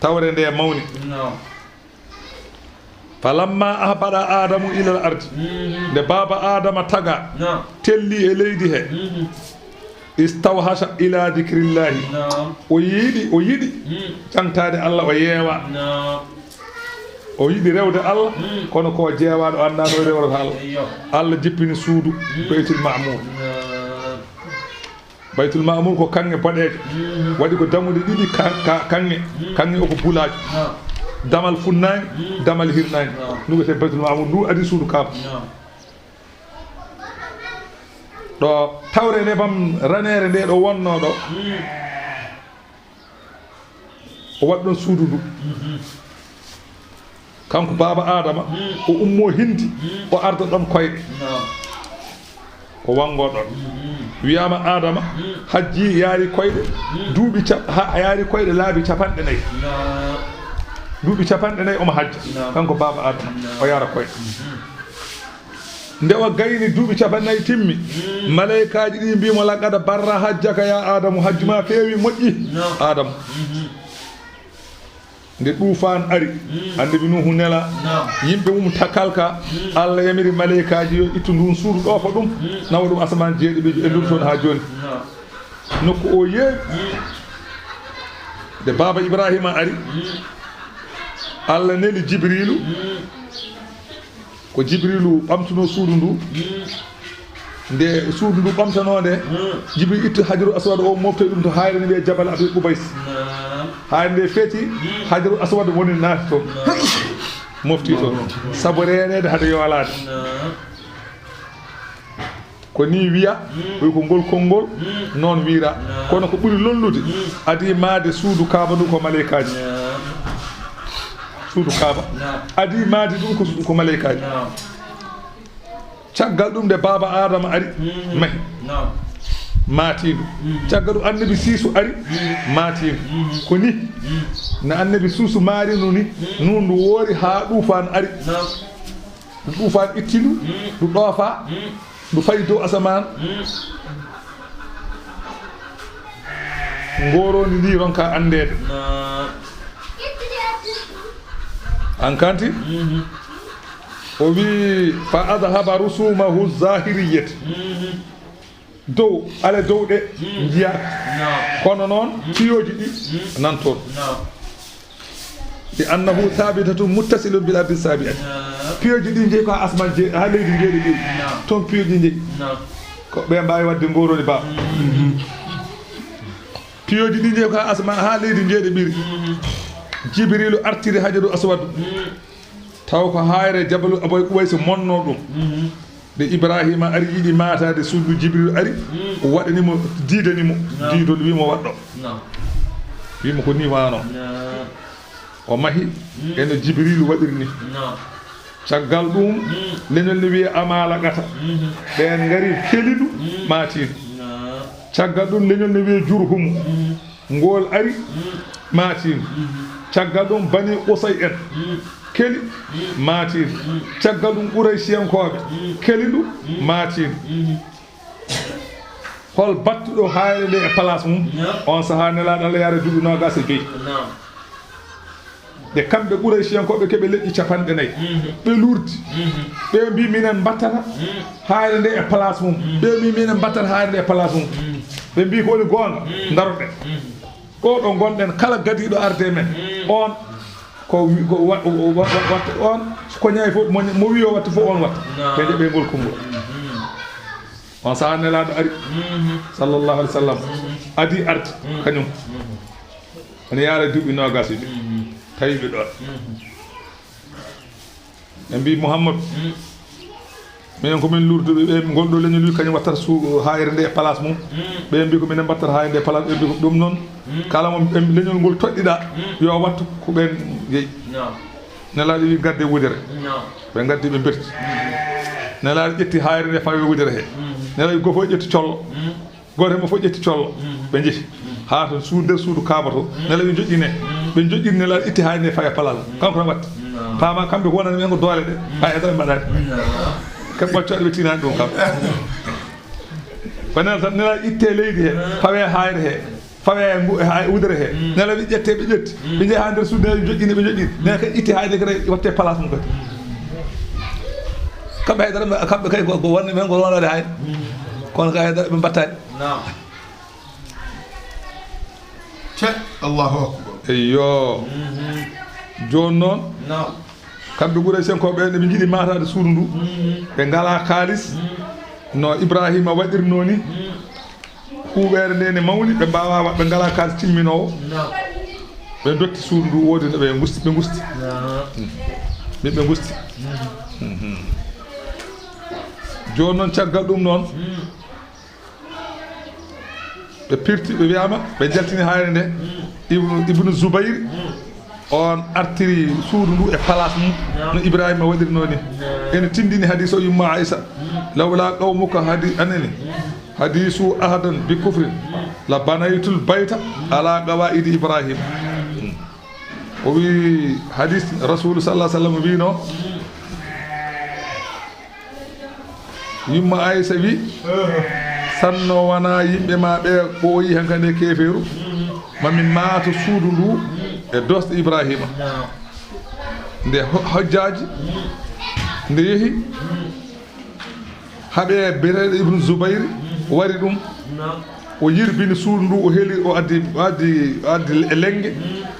tawre nde mawni falamma ahbada adamu ila al ardi nde baba adama taga telli e leydi he istawhasha ila dhikrillahi o yiɗi cantade Allah o yeewa o yiɗi rewde Allah kono ko jeewaɗo andano rewrata Allah Allah jippini suudu baytul ma'mur ko kange boɗeje waɗi ko dammude ɗiɗi kange o ko bulaji damal funnani damal hirnani ndu wiyete baytul ma'mur ndu adi suudu kaaba ɗo tawre nde bam ranere nde ɗo wonno ɗo o waɗi ɗon suudu ndu kanko baba adama o ummo hindi o arda ɗon koyɗe o wango ɗon wiyama adama hajji yaari koyɗe duuɓi yaari koyɗe laabi capanɗe nayyi duuɓi capanɗe nayyi omo hajja kanko baba adama o yaara koyɗe ndewa gayni duuɓi capannayyi timmi malaikaji ɗi mbimo laqada barra hajjaka ya adamu hajju ma feewi moƴƴi adamu nde ɗufan ari annabi nuhu nela yimɓe mum takalka Allah yamiri malaikaji yo ittu ndun suudu ɗofa ɗum nawa ɗum asaman jeeɗiɓe e ndur toon ha joni nokku o yeewi nde baba Ibrahima ari Allah neli Jibrilu ko Jibrilu ɓamtuno suudu ndu nde suudu ndu ɓamtanode Jibril itti hajaru aswad o moftoy ɗum to hayre ne wiye jabal Abi Qubays hayre nde feeti hajaru aswad woni naati toon mofti toon saabu renede haade yowalade ko ni wiya ɓoy ko ngol konngol noon wiira kono ko ɓuri lollude adi maade suudu Kaaba ndu ko malaikaji suudu Kaaba adi maade ɗum ko malaikaji caggal ɗum nde baba Adama ari mahi maatiɗo caggal ɗum annabi Siisu ari maatiɗo ko ni no annabi Siisu maarino ni nun ndu woori ha ɗufan ari ndu ɗufan itti ndu ndu ɗoofa ndu fayi dow asaman ngoroni ndi ronka andede an kanti o wi fa adhaba rusumahu zahiriyat dow ale dow ɗe jiyaka kono noon piyoji ɗi nan toon li annahu thabitatun muttasilun bil ardi sabiati piyoji ɗi jeeyi ko ha asman jeeyi ha leydi jeeɗi ɗi toon piyoji jeeyi ko ɓe mbawi wadde ngoroni ba piyoji ɗi jeeyi ko ha asman ha leydi jeeɗi ɓiri Jibrilu artiri hajaru aswadu taw ko hayre jabalu Abi Qubays monno ɗum de Ibrahima ari yiɗi matade suudu Jibril ari o waɗanimo diidanimo diidol wimo waɗɗo wimo ko ni wano o mahi eno Jibril waɗirni caggal ɗum leñol ne wiye amalaqata ɓen ngari keliɗu matiɗo caggal ɗum leñol ne wiye jurhumu ngol ari matiɗo caggal ɗum bani Qusay en keli maatiɗo caggal ɗum Quraysiyankoɓe keli ɗum maatiɗo hol battuɗo hayre nde e place mum on saha nelaɗo Allah yaara duuɓi 25 de kamɓe Quraysiyankoɓe keɓe leƴƴi 40 ɓe lurdi ɓe mbi minen battata hayre nde e place mum ɓe mbi minen battata hayre nde e place mum ɓe mbi ko woni gonga daroɗen ɗo gonɗen kala gadiɗo arde men on ko watta on ko ñayi fof mo wi o watta fof on watta ɓe jaɓe ngol konngol on saha nelaɗo ari sallallahu alaihi wasallam adi arde kañum ene yaara duuɓi 20 tawiɓe ɗon ɓe mbi Mouhamadou minen komin lurduɓe ɓe gonɗo leñol wi kañum wattata hayre nde e place mum ɓe mbi ko minen mbattata hayre nde place ɓe mbi ko ɗum noon kala mo leñol ngol toɗɗiɗa yo wattu ko ɓen jeeyi nelaɗo wi gadde wudere ɓe gaddi ɓe berti nelaɗo ƴetti hayre nde fawe wudere he nelaɗo goto fof ƴetti collo goto hemo fof ƴetti collo ɓe jeehi ha to nder suudu Kaaba to nelaɗo joƴƴine ɓe joƴƴini nelaɗo itti hayre nde fawe palal kanko tan watta pama kamɓe ko wonani men ko doole ɗe ha e taw mbaɗani kam ɓoccoɗe ɓe tinani ɗum kam ko nela tan nelaɗo itte leydi he fawe hayre he fawe wudere he nelaɗo ƴette ɓe ƴetti ɓe jeehi ha nder suudu nelaɗo joƴƴini ɓe joƴƴini nela kadi itti hayre kadi watte place mum kadi kamɓe haydara kamɓe kadi ko wonde men ko wonode hayre kono ka haydara ɓe mbattani Allahu akbar eyyo joni noon kamɓe Quraysiyankoɓe ɓe ɓe jiiɗi matade suudu ndu ɓe ngala kalis no Ibrahima waɗirno ni huuɓere nde ne mawni ɓe mbawa ɓe ngala kalis timminowo ɓe dotti suudu ndu wodi no ɓe gusti ɓe gusti joni noon caggal ɗum noon ɓe pirti ɓe wiyama ɓe jaltini hayre nde Ibnu Zubayr on artiri suudu ndu e place mum no Ibrahima waɗirno ni ene tindini hadis o yumma Aïssa lawla qawmuka anani hadisu ahadan bi kufrin la banaytul bayta ala qawaidi Ibrahim o wi hadis rasul sallallahu alaihi wasallam wino yimma Aïssa wi sanno wana yimɓe ma ɓe ɓooyi hen kande keferu mami maato suudu ndu e dosɗe Ibrahima nde hojjaji nde yeehi haɓe bireɗo Ibnu Zubayr wari ɗum o yirbini suudu ndu o heeli o addi lenge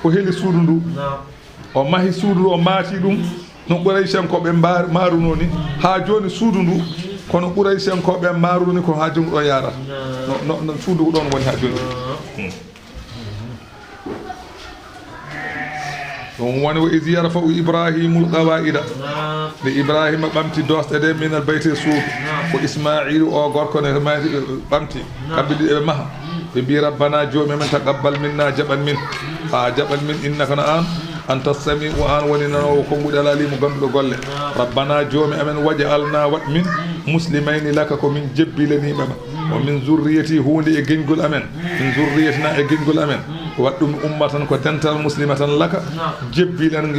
o heeli suudu ndu o mahi suudu ndu o maati ɗum no Quraysiyankoɓe maaruno ni ha joni suudu ndu kono Quraysiyankoɓe maaruno ni ko ha joni ɗo yarata no suudu ɗon woni ha joni ɗum woni wo is yarfa'u Ibrahimul qawa'ida nde Ibrahima ɓamti dosɗe ɗe minal bayte suudu ko Ismailu o gorko ne mati ɓamti kamɓe ɗiɗi ɓe maha ɓe mbi rabbana joomi men taqabbal minna jaɓan min ha jaɓan min innaka no an anta sami'u an woni nanowo konguɗi alalimo ganduɗo golle rabbana joomi amen waj'alna wat min muslimayni laka ko min jebbilaniɓema o min zurriyati hunde e geñgol amen min zurriyatina e geñgol amen wat ɗum ummatan ko dental muslimatan laka jebbilan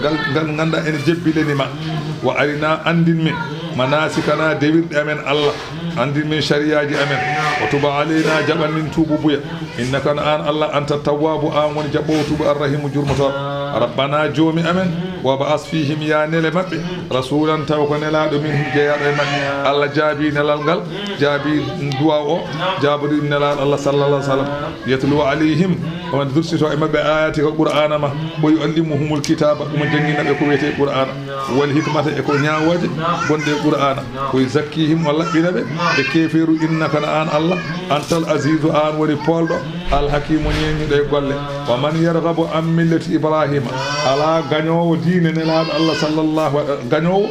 ngal ganda ene jebbilanima wa arina andin min manasikana dewirɗe amen Allah andin min shariaji amen o tuba alayna jaɓan min tuubu buya innaka an Allah anta tawwabu an woni jaɓowo tuuba arrahimu jurmotoɗo rabbana joomi amen wa ba'as fihim ya nele maɓɓe rasulan taw ko nelaɗo min jeeyaɗo e maɓɓe Allah jaabi nelal ngal jaabi duwa o jaabuɗi nelaɗo Allah sallallah alih w sallam yetlu alayhim omo dursito e maɓɓe ayati ko qur'ana ma o yuallimuhumul kitaba ɗum jangguinaɓe ko wiyete qur'ana wal hikmata e ko ñawoje gonɗe qur'ana koye zakkihim o laɓɓinaɓe e keferu innaka na an Allah antal azizu an woni polɗo alhakimu ñeñuɗo e golle wa man yarghabu an millati ibrahima ala gañowo diine nelaɗo Allah sallallahu gañowo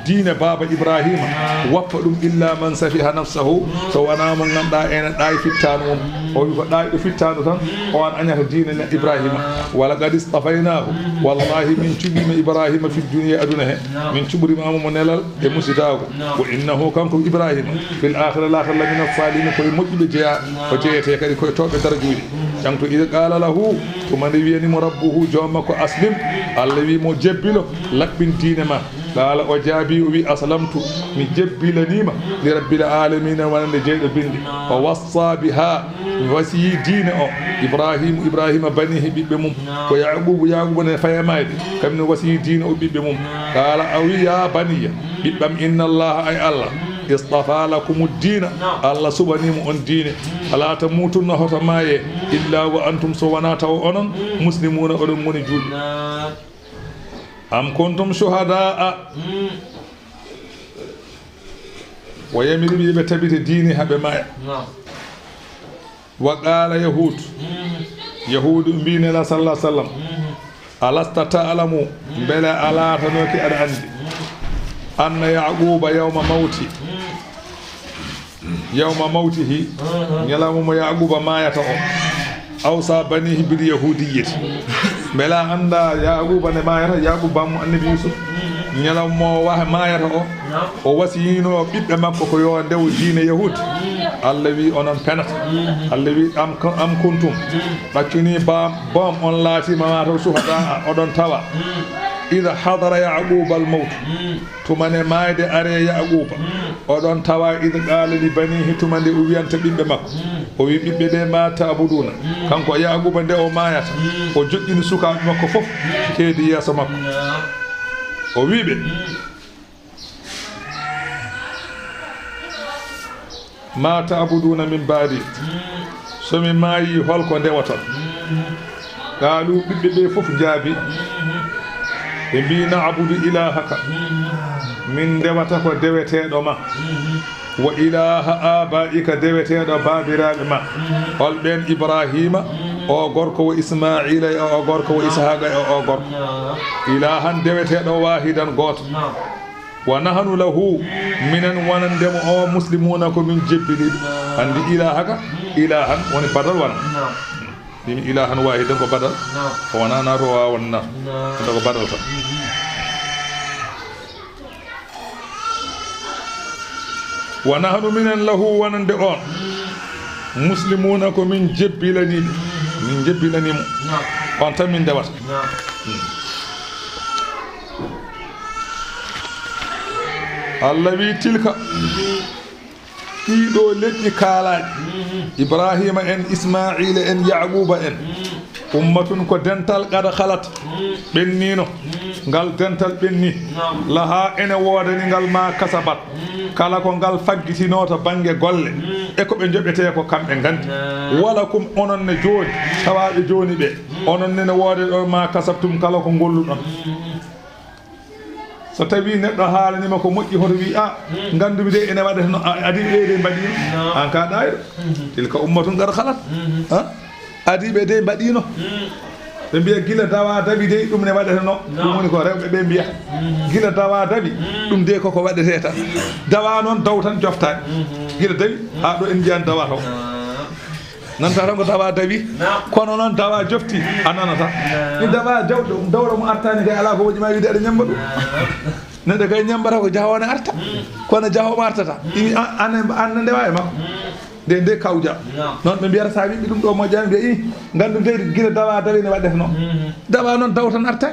diine baba Ibrahima wappa ɗum illa man safiha nafsahu so wona mo ganduɗa enen ɗayi fittano mum o wi ko ɗayi ɗo fittano tan o an añata diine ne Ibrahima wala qad istafaynahu wallahi min cuɓima Ibrahima fi dunia aduna he min cuɓurimamo mo nelal e musitago wa innahu kanko Ibrahima fil akhira lahar lamina salimi koye moƴƴuɓe jeeya o jeeyete kadi koye toɓe darajuji janto ida qala lahu tumande wiyanimo rabbuhu joom makko aslim Allah wi mo jebbilo laɓɓin diine ma qala o jaabi o wi aslamtu mi jebbilanima li rabbil alamina wonande jeyɗo bindi o wassa biha wasiyi diine o Ibrahima banihi ɓiɓɓe mum ko yaqubu ne fayamayde kamne wasiyi diine o ɓiɓɓe mum qala a wi ya baniya ɓiɓɓam inna allaha ay Allah istafa lakum dina Allah suɓanimo on diine ala tamutunna hoto maaye illa wa antum so wona taw onon muslimuna oɗon goni julɓe am kuntum shuhadaa wa yamiru ɓe tabite diine haɓe maya wa qala yahudu mbinela sallah sallam alasta ta'lamu beele ala tanoki aɗa andi anna yaquba yawma mawtihi ñalamumo yaquba mayata o awsa banihi bil yahudiyyati beela anda yaquba ne mayata yaquba bammo annabi yusuf ñalawmo waha mayata o wasiyino ɓiɓɓe makko ko yo ndew diine yahudi Allah wi onon penata Allah wi am kuntum ɗaccuni bom on laatima mataw suhada oɗon tawa ida hadara yaquba al mawt tumane mayde are yaquba oɗon tawa ida qala li banihi tumande o wiyanta ɓiɓɓe makko o wi ɓiɓɓe ɓe ma ta'buduna kanko yaquba nde o mayata o joƴƴini sukaɓe makko fof keedi yeeso makko o wiɓe ma ta'buduna min baadi somi maayi holko ndewaton qaalu ɓiɓɓe ɓe fof jaabi ɓe mbi na'budu ilahaka min ndewata ko deweteɗo ma wa ilaha abaika deweteɗo babiraɓe ma holɓen Ibrahima o gorko wo Ismaila e o gorko wo Ishaqa e o gorko ilahan deweteɗo wahidan goto wa nahnu lahu minen wonandemo o muslimuna ko min jebbiniɓe andi ilahaka ilahan woni badal wona ɗimi ilahan wahidan ko badal o wona nato o wawa wonna ko badal tan wa nahnu minen lahu wonande on muslimuna ko min jebbilanimo on tan min ndewata Allah wi tilka ɗiɗo leƴƴi kaalaɗi Ibrahima en Ismaila en Yaquba en ummatun ko dental qad khalat ɓennino ngal dental ɓenni laha ene woodani ngal ma kasabat kala ko ngal faggitino to banggue golle e ko ɓe joɓete ko kamɓe gandi wala kum onon ne joni tawaɓe joni ɓe onon ne woode ɗo ma kasabtum kala ko golluɗon so tawi neɗɗo haalanima ko moƴƴi hoto wi a gandumi de ene waɗata no adiɓe de mbaɗino an ka ɗayɗo tilka ummatun qad khalat adiɓe de mbaɗino ɓe mbiya gila dawa daɓi de ɗum ne waɗata no ɗum woni ko rewɓe ɓe mbiyata gila dawa daɓi ɗum de koko waɗete tan dawa noon daw tan joftani gila dawi ha ɗo en jiyan dawa taw nanta tan ko dawa dawi kono noon dawa jofti a nanata ni dawa jawɗo dawɗo mo artani kay ala ko woƴima wiide aɗa ñamba ɗum neɗɗo kay ñambata ko jahone arta kono jahomo artata an ndewa e makko nde kawja noon ɓe mbiyata sa wiɓɓe ɗum ɗo moƴƴani mbiya i gandu de guila dawa dawi ne waɗete no dawa noon daw tan arta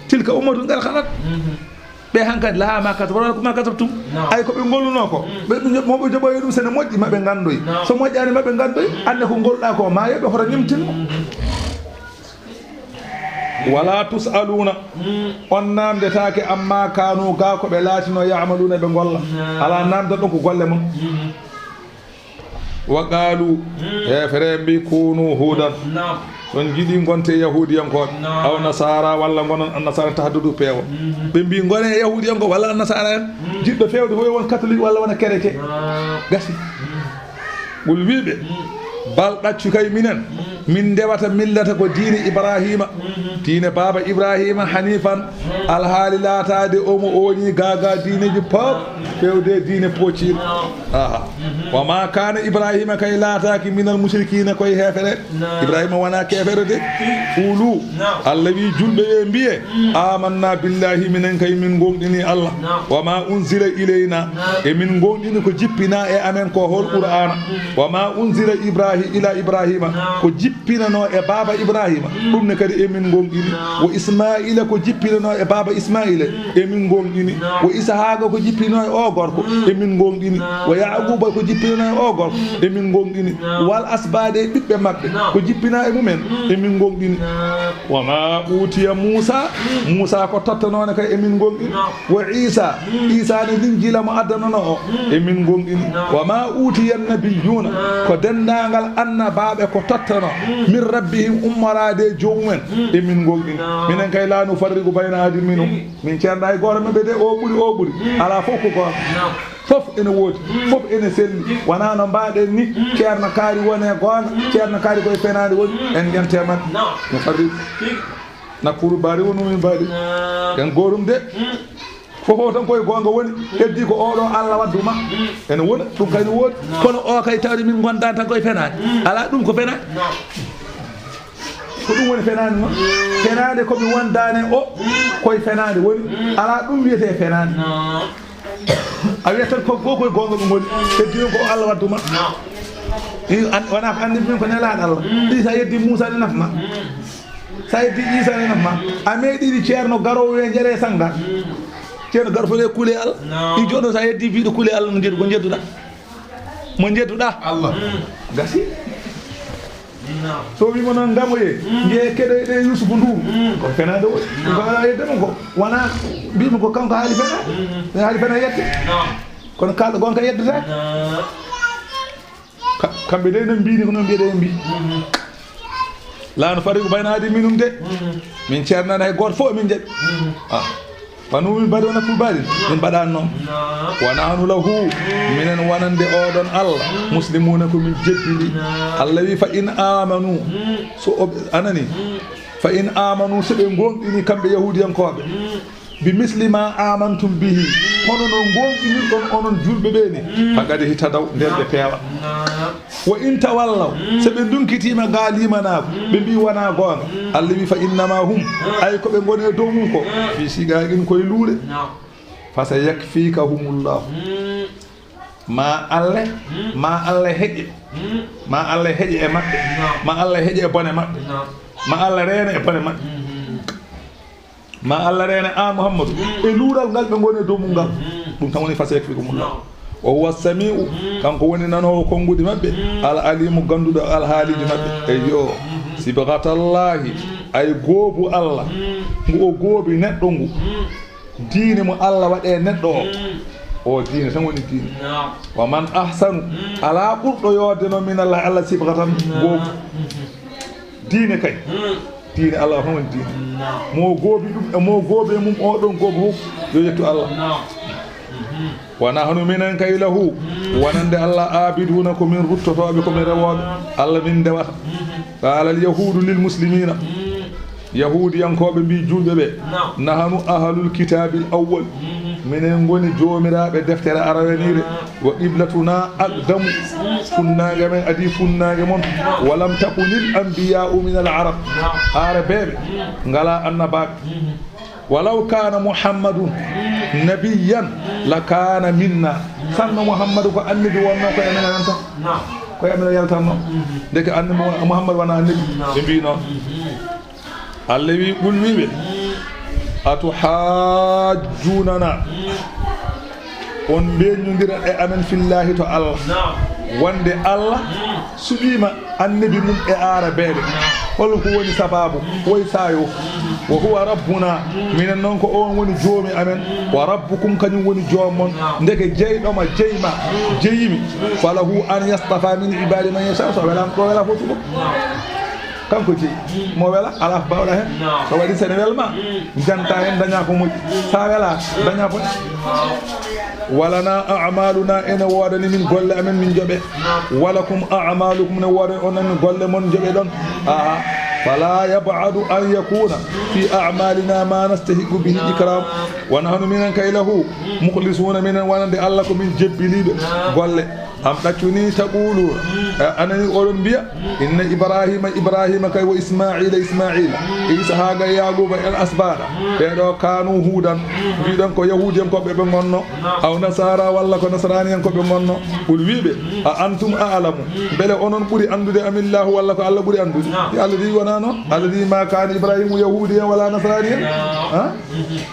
tilka ummatun qad khalat ɓe hankadi laha ma kasab wala ko ma kasabtum ay ko ɓe golluno ko ɓe moɓe joɓoyi ɗum sene moƴƴi maɓe gandoyi so moƴƴani maɓe gandoyi ande ko golluɗa ko ma yoɓe hoto ñimtinno wala tusaluna on namdetake amma kanu ga ko ɓe laatino yamaluna ɓe golla ala namda ɗon ko golle mum wa qalu hefere mbi kunu hudan son jiɗi gonte yahudiyankoɓe aw nasara walla gonon annasara tahaddudu peewa ɓe mbi gone yahudiyanko walla annasara en jiɗɗo fewde hoy won catholique walla wona chrétien gasi ɓul wiɓe bal ɗaccu kay minen min ndewata millata ko diine Ibrahima diine baba Ibrahima hanifan alhaali laatade omo oñi gaga diineji pop fewde diine poccir aha wa ma kana Ibrahima kay laataki minal mushrikina koye hefere Ibrahima wona kefere de ulu Allah wi julɓe e mbiye amanna billahi minen kay min gonɗini Allah wa ma unzila ilayna e min gonɗini ko jippina e amen ko hol qur'ana wa ma unzila ila Ibrahima ko jippinano e baba Ibrahima ɗum ne kadi emin gonɗini wo Ismaila ko jippinano e baba Ismaila emin gonɗini wo Ishaqa ko jippino e o gorko emin gonɗini wo Yaquba ko jippino e o gorko emin gonɗini wal asbade ɓiɓɓe mabɓe ko jippina e mumen emin gonɗini wa ma utiya Musa ko tottanone kay emin gonɗini wo Isa ne linjila mo addanono o emin gonɗini wa ma utiya nabiyuna ko dendagal annabaɓe ko tottano min rabbihim ummarade jomumen emin gonɗini minen kay la nufarriqu bayna ahadin minhum min ceerna e goto maɓɓe de o ɓuuri ala fof ko goto fof ene woodi fof ene selli wona no mbaɗen ni ceerno kaari wone gonga ceerno kaari koye fenade woni en gente mabɓe no farriqu nakkuru baari wonumin mbaɗi en gotum de fofo tan koye gonga woni heddi ko oɗo Allah wadduma ene wona ɗum kayni woodi kono o kay tawde min gonda tan koye fenade ala ɗum ko fenade ko ɗum woni fenade noon fenade komi wondane o koye fenade woni ala ɗum wiyete fenade a wiyat tan ko koye gonga ɗum woni heddi ko Allah wadduma wona ko andi min ko nelaɗo Allah Isa yeddi Moussa ne nafma sa yeddi Isa ne nafma a meeɗiɗi ceerno garowo e jeere sangal ceerno garo fole kuule Allah i joɗo sa yeddi biɗo kuule Allah no jeddu ko jedduɗa mo jedduɗa Allah gasi so wimo noon gamoye je keɗoyɗe Yousoufou Ndour ko fenade woɗi ko ala yeddema ko wona mbimi ko kanko haali fena yedde kono kalɗo gonka yeddetake kamɓe de no mbini ko noon mbiyeɗe mbi la nufarriqu bayna ahadin minhum de min ceernani hay goto fof min jaɓi panu min mbaɗi wona fulbaɗi min mbaɗani noon wonanu lahu minen wonande oɗon Allah muslimuna komin jeddiri Allah wi fa in amanu so anani fa in amanu so ɓe gonɗini kamɓe yahudiyankoɓe bi mislima amantum bihi hono no gonɗinirɗon onon julɓe ɓeni fagade hitadaw nder ɓe peewa wo in tawallaw so ɓe dunkitima ga limanako ɓe mbi wona gonga Allah wi fa innama hum ay koɓe goni e dow mum ko fi sigaqin koye luuɗe fa sa yakfikahumullahu ma Allah heƴe e maɓɓe ma Allah heƴe e bone maɓɓe ma Allah reena e bone maɓɓe ma Allah reena an Muhammadou e luural ngal ɓe goni e dow mum ngal ɗum tan woni fasayakfikumullah wa huwa samiu kanko woni nanowo konngudi maɓɓe al alimu ganduɗo alhaaliji maɓɓe eyyo sibgatallahi ay goobu Allah ngu o goobi neɗɗo ngu diine mo Allah waɗe neɗɗo o diine tan woni diine wa man ahsanu ala ɓurɗo yoodeno min Allah sibgatan goobu diine kay diine Allah tan woni diine mo goobi ɗum mo goobi mum oɗon goobu fof yo yettu Allah wa nahnu minen kay lahu wonande Allah abiduna ko min ruttotoɓe ko min rewoɓe Allah min dewata qala al yahudu lil muslimina yahudiyankoɓe mbi julɓe ɓe nahnu ahlul kitabil awwal minen goni jomiraɓe deftere arawenire wa qiblatuna aqdamu funnage men adi funnage mon walam takunil anbiya'u min al arab arabeɓe ngala annabaɓe ولو كان محمد نبيا لكان منا سنة محمد كو النبي ونا كو يمنا نانتا كو يمنا يالتانو ديك ان محمد وانا النبي بينو الذي قل ويبه atuhajjunana on beñondira e amen fillahi to Allah wonde Allah suɓima annabi mum e arabeɓe hol ko woni sababu way sayo wa huwa rabbuna minen non ko on woni joomi amen wa rabbukum kanyum woni joomon ndeke jeyɗoma jeyma jeyimi falahu an yastafa min ibadi man yasha so wala do wala fotu kanko jeyi mo wela ala bawɗa hen so waɗi sene welma janta hen daña ko moƴƴi sa wela daña ko walana a'maluna ene wodani min golle amen min joɓe walakum a'malukum ne wodani onon golle mon joɓe ɗon aha فلا يبعد أن يكون في أعمالنا ما نستحق به الإكرام ونحن من كيله مخلصون من ونند الله من جبلي قال أم تكوني تقولوا أنني أولن بيا إن إبراهيم كي وإسماعيل إسحاق يعقوب الأسباط كانوا هودا بيدن كو يهوديان كو بيبنغونو أو نصارى ولا كو نصرانيان كو بيبنغونو قل ويبه أنتم أعلموا بل أنون بري أندود أم الله ولا كو الله بري أندود الذي ونانو الذي ما كان إبراهيم يهوديا ولا نصرانيا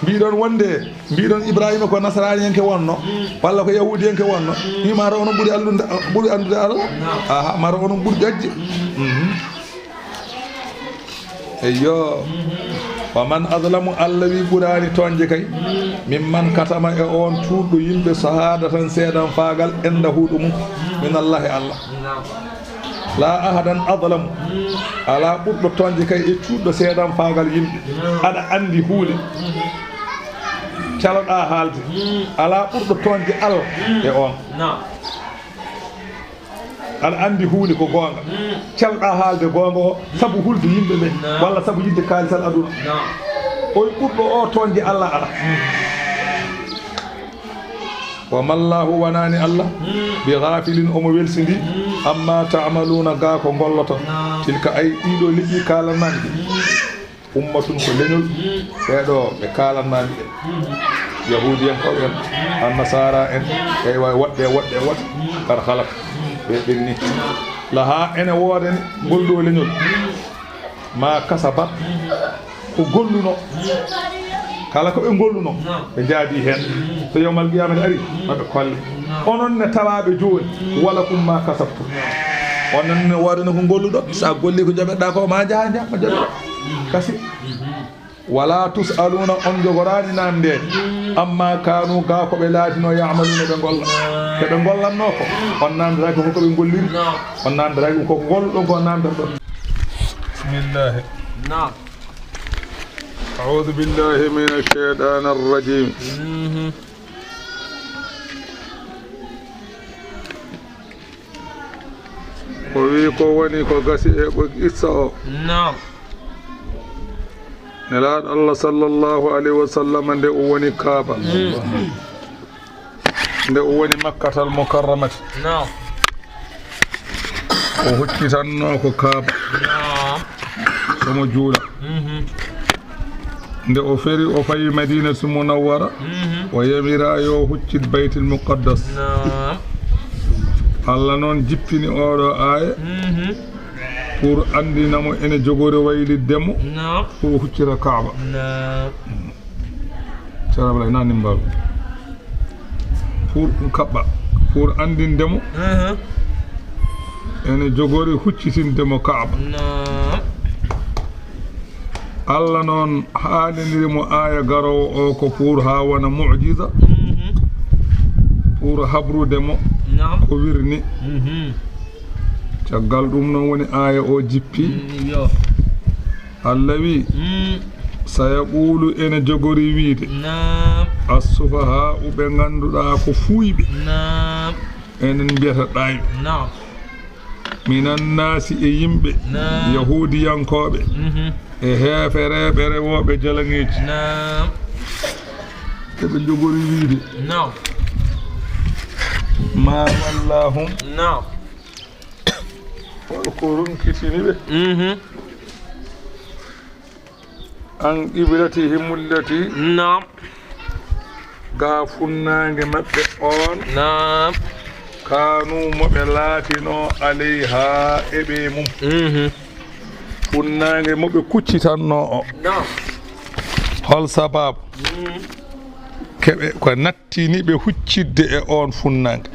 بيدن وندي بيدن إبراهيم كو نصرانيان كي ونو ولا كو يهوديان كي ونو نيما رونو بري أندود الله maro onon ɓuri jajje eyyo wa man adlamu allah wi ɓurani toñje kay mimman katama e on tuɗɗo yimɓe sahada tan seeɗan faagal enda huuɗo mum min allahi allah la ahadan adlamu ala ɓurɗo toñje kay e cuuɗɗo seeɗan faagal yimɓe aɗa andi huude caloɗa haalde ala ɓurɗo toñje allah e on aɗa andi huunde ko goonga calɗa haalde goonga o sabu hulde yimɓe ɓe walla sabu yidde kaalisal aduna oy ɓurɗo o toonje Allah ala wa mallahu wanani Allah bi ghafilin omo welsidi amma ta'maluna ga ko golloto tilka ay ɗiɗo liƴƴi kalannaɓe ummatun ko leñol ɓeɗo ɓe kalannaɓe ɓe yahudi en koɓe en annasara en e way woɗɗe kar halak ɓe ɓenni laha ene woodani golɗo leñol ma kasabat ko golluno kala ko ɓe golluno ɓe jaadi hen so yawmal qiyamati ari maɓe kolle onon ne tawaɓe joni wala kum ma kasabtu onon ne woodani ko golluɗo sa golli ko jaɓeɗa ko ma jaha jaɓma jaɓeɗa kasi wala tusaluna on jogorani namde amma kanu ga ko ɓe laatino yamaluna ɓe golla keɓe gollanno ko on namdiraki ko ɓe golliri on namdiraki ko golluɗo ko namdata ɗon bismillahi أعوذ بالله من الشيطان الرجيم وي كو وني كو غاسي e ɓo issa o nelaɗo Allah sallallahu alayhi wa sallam nde o woni Kaaba nde o woni Makkatal Mukarramati o hoccitanno ko Kaaba somo juula nde o feri o fayi Madinatul Munawwara o yamira yo huccit Baytul Muqaddas Allah noon jippini oɗo aya pour andinamo ene jogori wayliddemo pour huccira Kaaba carabla nani mbalu pour kabba pour andindemo ene jogori huccitindemo Kaaba Allah non haalindirimo aya garowo o ko pour ha wona mu'jiza pour habrudemo ko wirni caggal ɗum non woni aya o jippi Allah wi sayaqulu ene jogori wiide as-sufaha ɓe ganduɗa ko fuyɓe enen mbiyata ɗayɓe minan nasi e yimɓe yahudiyankoɓe e heefereɓe rewoɓe jalaŋeji eɓe jogori wiide ma wallahum holko runkitini ɓe an qiblatihim allati ga funnange maɓɓe on kanu moɓe laatino alayha eɓe mum funnange moɓe kuccitanno o hol sababu keɓe ko nattini ɓe huccidde e on funnange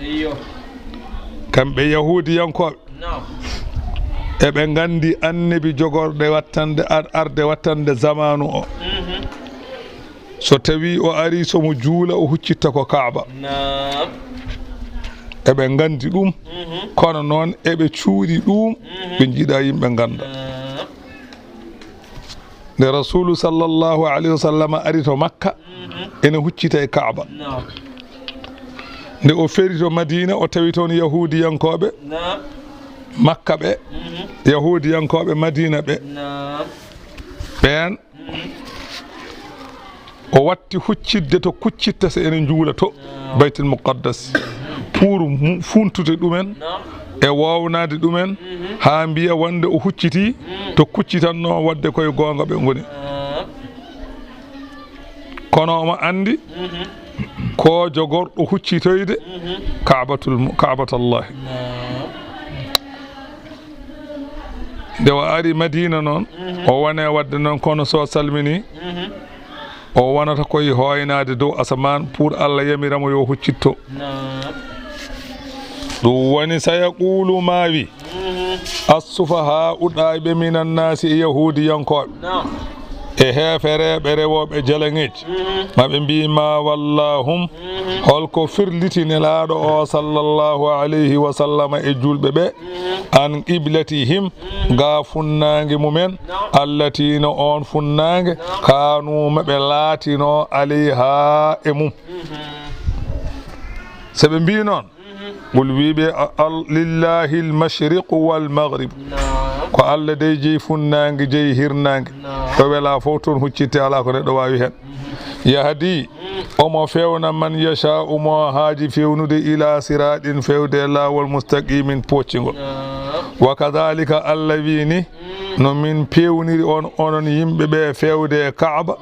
kamɓe yahudiyankoɓe eɓe gandi annabi jogorɗe wattande arde wattande zamanu o so tawi o ari somo juula o huccitta ko Kaaba eɓe gandi ɗum kono noon eɓe cuuɗi ɗum ɓe jiiɗa yimɓe ganda nde rasulu sallallahu alayhi wa sallam ari to Makka ene huccita e Kaaba nde o feri to Madina o tawi toon yahudiyankoɓe Makka ɓe yahudiyankoɓe Madina ɓe ɓen o watti huccidde to kuccitta se ene juula to Baytul Muqaddas pour funtude ɗumen e wownade ɗumen ha mbiya wonde o hucciti to kuccitanno wadde koye gonga ɓe goni kono omo andi ko jogorɗo huccitoyde Kaabatallahi nde o ari Madina noon o wone wadde noon kono so salmini o wonata koye hoynade dow asaman pour Allah yamiramo yo huccitto ɗum woni sayaqulu mawi as-sufaha uɗayɓe minan nasi e yahudiyankoɓe e heefereɓe rewoɓe jalaŋeji maɓe mbima wallahum holko firliti nelaɗo o sallallahu alayhi wa sallam e julɓe ɓe an qiblatihim ga funnangue mumen allati no on funnangue kanu maɓe laatino alayha e mum soɓe mbi noon qul wiɓe lillahi lmashriqu walmaghrib ko Allah dey jeeyi funnangue jeeyi hirnangue to wela fof toon huccitte ala ko neɗɗo wawi hen yahdi omo fewna man yasha umo haaji fewnude ila siraɗin fewde lawol mustaqimin poccigol wa kadhalika Allah wini no min pewniri onon yimɓe ɓe fewde Kaaba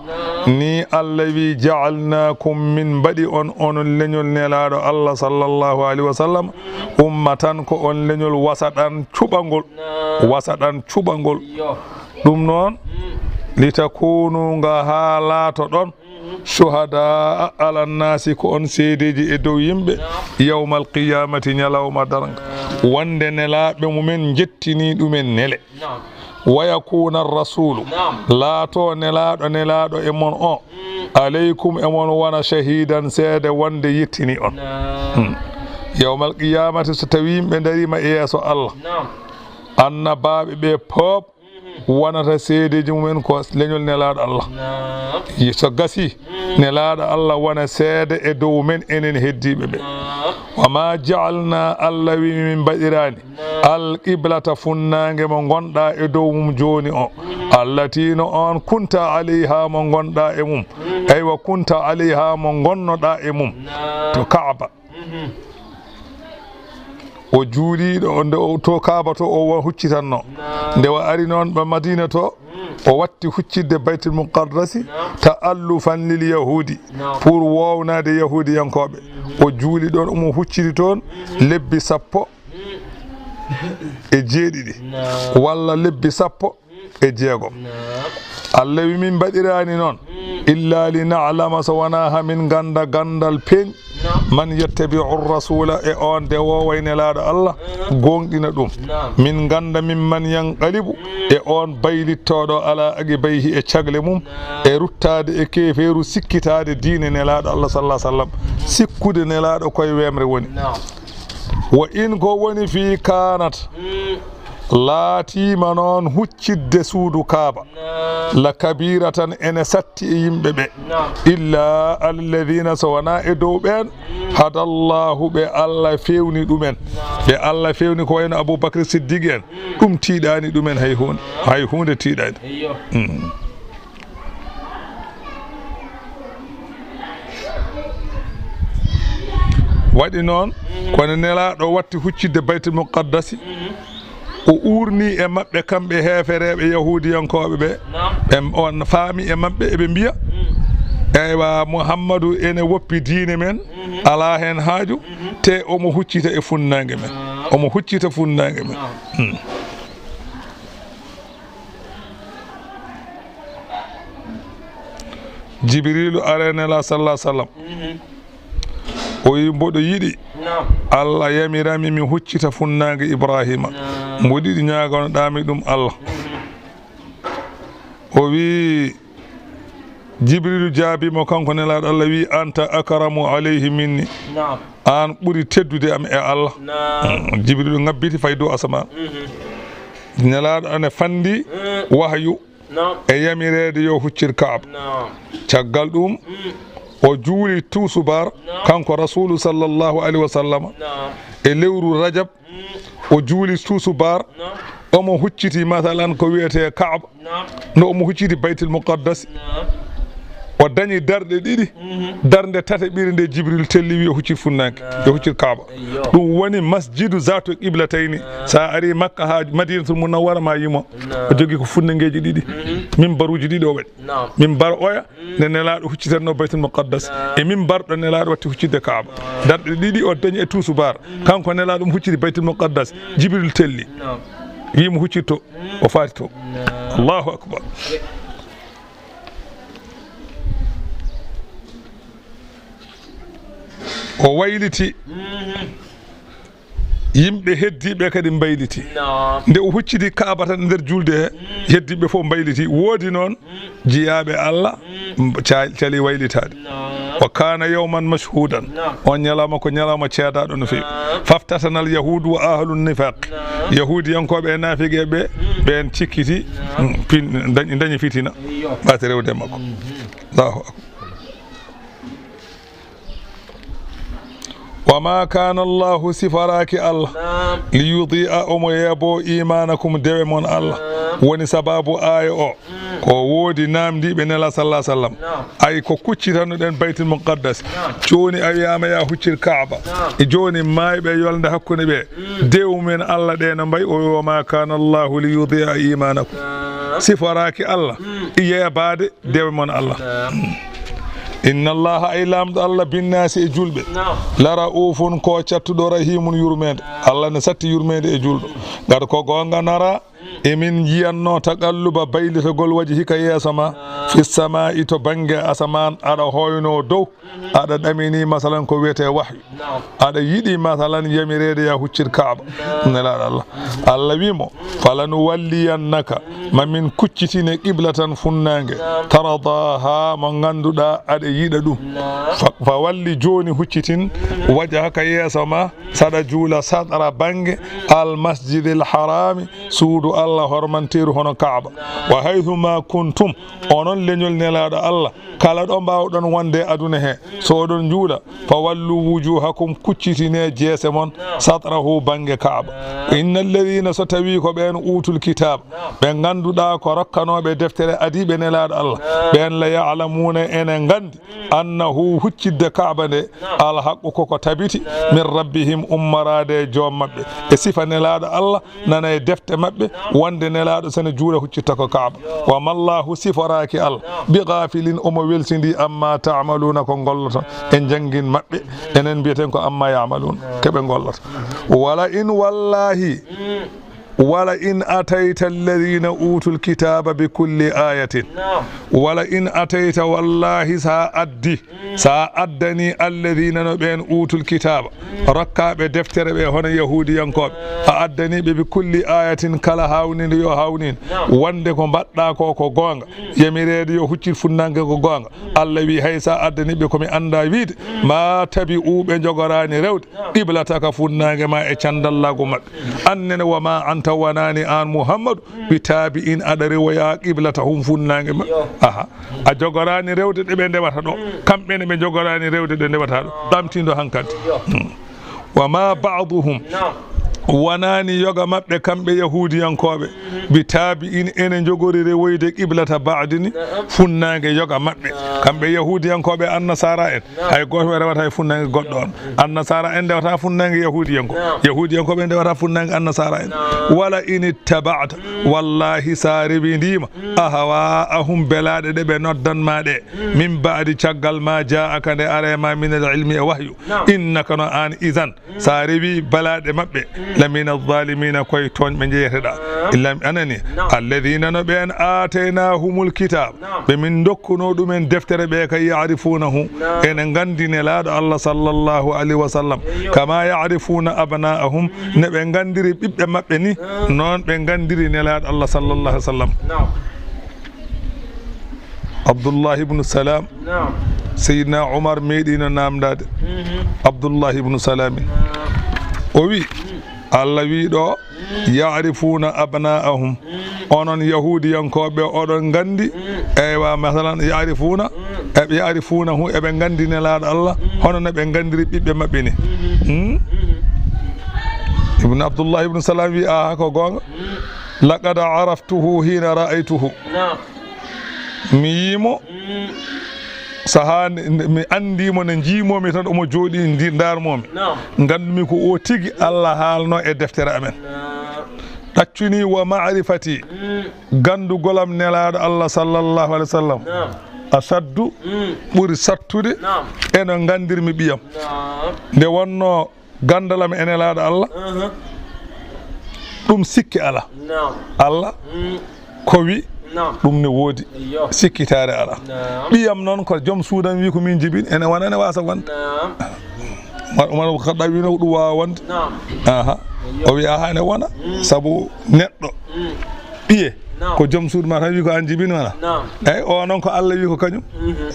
ni Allah wi ja'alnakum min mbaɗi onon leñol nelaɗo Allah sallallahu alayhi wa sallam ummatan ko on leñol wasaɗan cuɓangol ɗum noon litakunu nga ha laato ɗon shuhada ala nasi ko on seedeji e dow yimɓe yawmal qiyamati ñalawma daranga wonde nelaɓe mumen jettini ɗumen nele wayakuna rasulu laato nelaɗo e mon o aleykum e mon wona shahidan seede wonde yettini on yawmal qiyamati so tawi yimɓe darima e yeeso Allah annabaɓe ɓe pop wonata seedeji mumen ko leñol nelaɗo Allah so gasi nelaɗo Allah wona seede e dow men enen heddiɓe ɓe wama ja'alna Allah wi min mbaɗirani alqiblata funnangue mo gonɗa e dow mum joni o allatino on kunta alayha mo gonɗa e mum aywa kunta alayha mo gonnoɗa e mum to Kaaba o juuliɗo nde to Kaaba to o huccitanno nde o ari noon ɓe Madina to o watti huccidde Baytul Muqaddasi ta'allufan lil yahudi pour wownade yahudiyankoɓe o juuli ɗon omo hucciti toon lebbi 10 e jeeɗiɗi walla lebbi 10 e jeegom Allah wi min mbaɗirani noon illa li na'lama so wona ha min ganda gandal peñ man yattabi'u rasula e on de wowayne laaɗo Allah gonɗina ɗum min ganda min man yanqalibu e on baylittoɗo ala aqibayhi e cagle mum e ruttade e keferu sikkitade diine nelaɗo Allah sallallahu alaihi wasallam sikkude nelaɗo koye wemre woni wa in ko woni fi kanat laatima noon huccidde suudu kaaba la kabiratan ene satti e yimɓe ɓe illa alladina so wona e dow ɓen hadallahu ɓe Allah fewni ɗumen ɓe Allah fewni ko wayno Aboubacry Siddiqui en ɗum tiiɗani ɗumen hay hunde tiiɗani waɗi noon kono nelaɗo watti huccidde baytul muqaddasi o urni e maɓɓe kamɓe heefereɓe yahudiyankoɓe ɓe on faami e maɓɓe eɓe mbiya eywa Muhammadu ene woppi diine men ala hen haaju te omo huccita e funnangue men omo huccita funnangue men Jibrilu arenela sallallahu alaihi wasallam o wi mboɗo yiɗi Allah yamirami mi huccita funnangue Ibrahima mboɗo yiɗi ñagonoɗami ɗum Allah o wi Jibrilu jaabimo kanko nelaɗo Allah wi anta akramu alayhi minni an ɓuuri teddude am e Allah Jibrilu ngabbiti fay dow asaman nelaɗo ane fandi wahyu e yamirede yo huccir Kaaba caggal ɗum o juuli tusubar kanko rasulu sallallahu alaihi wasallam e lewru Rajab o juuli tusubar omo hucciti masalan ko wiyete Kaaba no omo hucciti baytul muqaddas o dañi darɗe ɗiɗi darde tata ɓiri nde Jibril telli wi o huccit funnanke yo huccit Kaaba ɗum woni masjidu zatu qiblatayni sa ari Makka ha Madinatul Munawwara ma yimo o jogui ko funnangeji ɗiɗi mimbaruji ɗiɗi o waɗi mimbar oya nde nelaɗo huccitanno baytul muqaddas e mimbar ɗo nelaɗo watti huccidde Kaaba darɗe ɗiɗi o dañi e tusubar kanko nelaɗo ɗum hucciti baytul muqaddas Jibril telli wimo huccitto o faati to Allahu akbar o wayliti yimɓe heddiɓe kadi mbayliti nde o hucciti Kaaba tan nder julde he heddiɓe fof mbayliti woodi noon jiyaɓe Allah cali waylitade wa kana yawman mashhudan on ñalawma ko ñalawma ceedaɗo no fewi faftatanal yahudu wa ahlun nifaq yahudiyankoɓe e nafiqeɓe ɓen cikkiti dañi fitina ɓaati rewde makko Allahu akbar وما كان الله سفراك الله ليضيء أمو يبو إيمانكم دومون الله وني سباب آية ko woodi namdiɓe nela sallallahu alaihi wasallam ay ko kuccitanoɗen baytul muqaddas joni a wiyama ya huccir Kaaba e joni mayɓe yolde hakkude ɓe dewmumen Allah ɗe no mbay o wama kana Allahu li yudi'a imanakum sifaraki Allah yebade dewmon Allah inna allaha ay lamɗo Allah binnasi e julɓe la raufun ko cattuɗo rahimun yurmede Allah ne satti yurmede e julɗo gata ko gonga nara emin jiyanno taqalluba baylitogol waji hika yeeso ma fi samai to banggue asaman aɗa hoyno dow aɗa ɗamini masalan ko wiyete wahyu aɗa yiiɗi masalan yamirede ya huccir Kaaba nelaɗo Allah Allah wimo falanu walliyannaka mamin kuccitine qiblatan funnangue taradaha mo ganduɗa aɗa yiiɗa ɗum fa walli joni huccitin waja haka yeeso ma saɗa juula sadara banggue al masjidil harami suudu Allah hormantiru hono Kaaba wa haythuma kuntum onon leñol nelaɗo Allah kala ɗo mbawɗon wonde aduna he so oɗon juula fa wallu wujuhakum kuccitine jeese mon satrahu banggue Kaaba innal ladina so tawi ko ɓen utul kitab ɓe ganduɗa ko rokkanoɓe deftere adiɓe nelaɗo Allah ɓen la ya'lamuna ene gandi annahu huccidde Kaaba nde alhaqqu koko tabiti min rabbihim ummarade joom mabɓe e sifa nelaɗo Allah nana e defte mabɓe wonde nelaɗo sene juula huccitta ko Kaaba wa mallahu sifaraki Allah bi ghafilin omo welsidi amma ta'maluna ko gollota en jangin mabɓe enen mbiyeten ko amma ya'maluna keɓe gollota wala in wallahi wala in atayta alladhina utul kitaba bi kulli ayatin wala in atayta wallahi sa addani alladhina no ben utul kitaba rakkabe deftere be hono yahudiyankobe a addani be bi kulli ayatin kala hawnin yo hawnin wande ko badda ko gonga yamirede yo huccir funnange ko gonga Allah wi haysa addani be ko mi anda wiide ma tabi ube jogorani rewde qiblata ka funnange ma e candallago mabbe annene wa ma anta wanani an muhammad bi tabi'in adari wa ya qiblata hum funnange ma aha a jogorani rewde de be ndewata do kambe ne be jogorani rewde de ndewata do damtindo hankante wa ma ba'dhum wanani yoga mabbe kambe yahudiyankobe bi tabi'in ene jogorire woyde qiblata ba'dini funnange yoga mabbe kambe yahudiyankobe annasara en hay goto rewata hay funnange goddo on annasara en dewata funnange yahudiyankobe dewata funnange annasara en wala in ittaba'ta wallahi saribi ndima ahwa ahum belade de be noddan maade min ba'di caggal ma ja'aka de arema min al-ilmi e wahyu innaka no an izan saribi balade mabbe لمن الظالمين كوي تون من جيردا إلا أنني الذين نبين آتيناهم الكتاب بمن دكنو من دفتر بيك يعرفونه إن غندين لاد الله صلى الله عليه وسلم كما يعرفون أبناءهم نبين غندري بيبما بني نون بين غندري نلاد الله صلى الله عليه وسلم عبد الله بن سلام سيدنا عمر ميدين نامداد عبد الله بن سلام وي Allah wi do ya'rifuna abna'ahum onon yahudiyankobe odon gandi eywa masalan ya'rifunahu ebe gandi ne laado Allah hono ne be gandiri bibbe mabbe ni ibn Abdullah ibn Salam wi ko gonga laqad araftuhu hina ra'aytuhu miyimo sahani mi andimo ne jiimomi tan omo jodi ndi darmomi gandumi ko o tigi Allah haalno e deftere amen taccuni wa ma'rifati gandu golam nelaado Allah sallallahu alaihi wasallam asaddu buri sattude eno gandirmi biyam de wonno gandalam enelaado Allah dum sikki Allah ko wi dum ne wodi sikkitare ala biyam non ko jom suudan wi ko min jibin ene wana ne wasa wan man khadda wi no du wa wan aha o wi aha ne wana sabu neddo biye ko jom suud ma tan wi ko an jibin wana ay o non ko Allah wi ko kanyum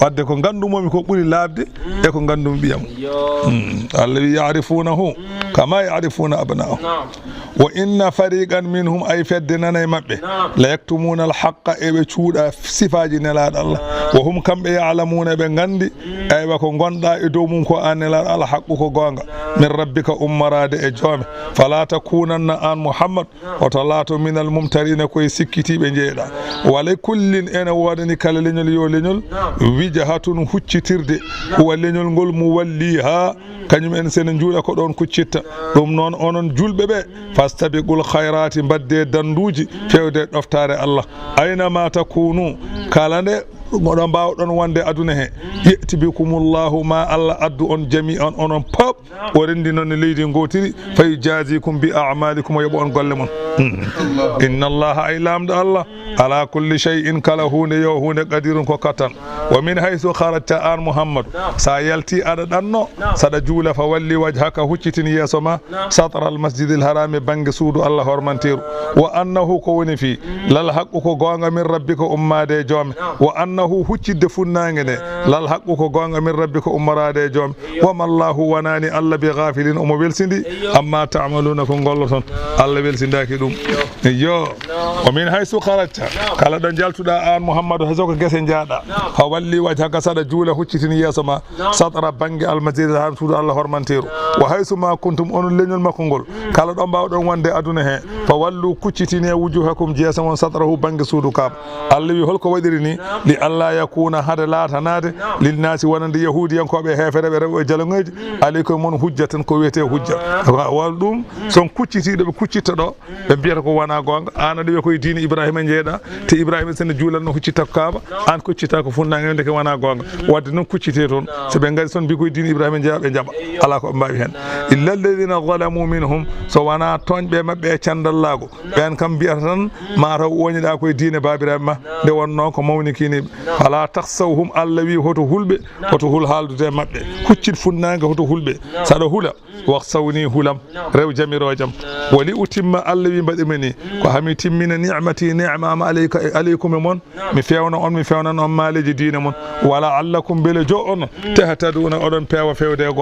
wadde ko gandumomi ko buri labde e ko gandum biyam Allah wi ya'rifunahu kama ya'rifuna abna'ahum wa inna fariqan minhum ay faddana mabbe la yaktumuna al-haqqa e cuuda sifaji nelad Allah wa hum kambe ya'lamuna be gandi ay ba ko gonda e dow mum ko anelad al-haqqu ko gonga min rabbika ummarade e jome fala takunanna an muhammad wa talatu min al-mumtarina ko sikkiti be jeeda wala kullin ena wodani kala lenyol yo lenyol wijahatun huccitirde huwa lenyol ngol mu walliha kanyum en sen juuda ko don kuccitta dum non onon julbe be fastabiqul khairati badde danduji fewde doftare Allah aina ma takunu kalande modon bawdon wonde aduna he yatibikumullahu ma Allah addu on jami'an onon pop o rendi non leydi ngotiri fay jazikum bi a'malikum wa yabon golle mon inna Allah ailamda Allah ala kulli shay'in kala hunde yo hunde qadirun ko katan wa min haythu kharajta an muhammad sa yalti ada danno sada jula fa walli wajhaka huccitin yasoma satra al masjid al haram bangi suudu Allah hormantiru wa annahu ko woni fi lal haqqu ko gonga min rabbika ummade jom wa annahu huccidde funnange ne lal haqqu ko gonga min rabbika ummarade jom wa mallahu wanani Allah bi ghafilin umo welsindi amma ta'maluna ko golloton Allah welsindaki dum yo wa min haythu kharajta kala don jaltuda an muhammadu hazoko gese jaada ha walli wajhaka sada jula huccitin yesoma satara bangi al masjid al suudu Allah hormantiru wa haythu ma kuntum on lenyol makko gol kala don bawdon wonde aduna he fa wallu kuccitine wujuhakum jesamon satrahu bangi suudu kab Allah wi holko wadiri ni li alla yakuna hada latanade lil nasi wonande yahudiyankobe hefere be rew jalongeji alaykum mon hujjatan ko wete hujja wal dum son kuccitido be kuccita do be biyata ko wana gonga ana de ko diini ibrahima jeeda te ibrahima sen juulanno huccita kaaba an kuccita ko funnange de ko wana gonga wadde non kuccite ton so be ngari son bi ko diini ibrahima jeeba be jaba ala ko mbawi hen illa alladhina zalamu minhum so wana tonɓe mabɓe e candallago ɓen kam mbiyata tan mataw woñiɗa koye diine babiraɓe ma nde wonno ko mawnikiniɓe fala taksawhum Allah wi hoto hulɓe hoto hul haaldude mabɓe huccit funnague hoto hulɓe saɗa hula waksawni hulam rew jamiro jam wali utimma Allah wi mbaɗimani ko hami timmina ni'mati ni'mama aleykum e mon mi fewna on mi fewnan on maaleji diine mon wala allakum bele jo on tahtaduna oɗon peewa fewde e gonga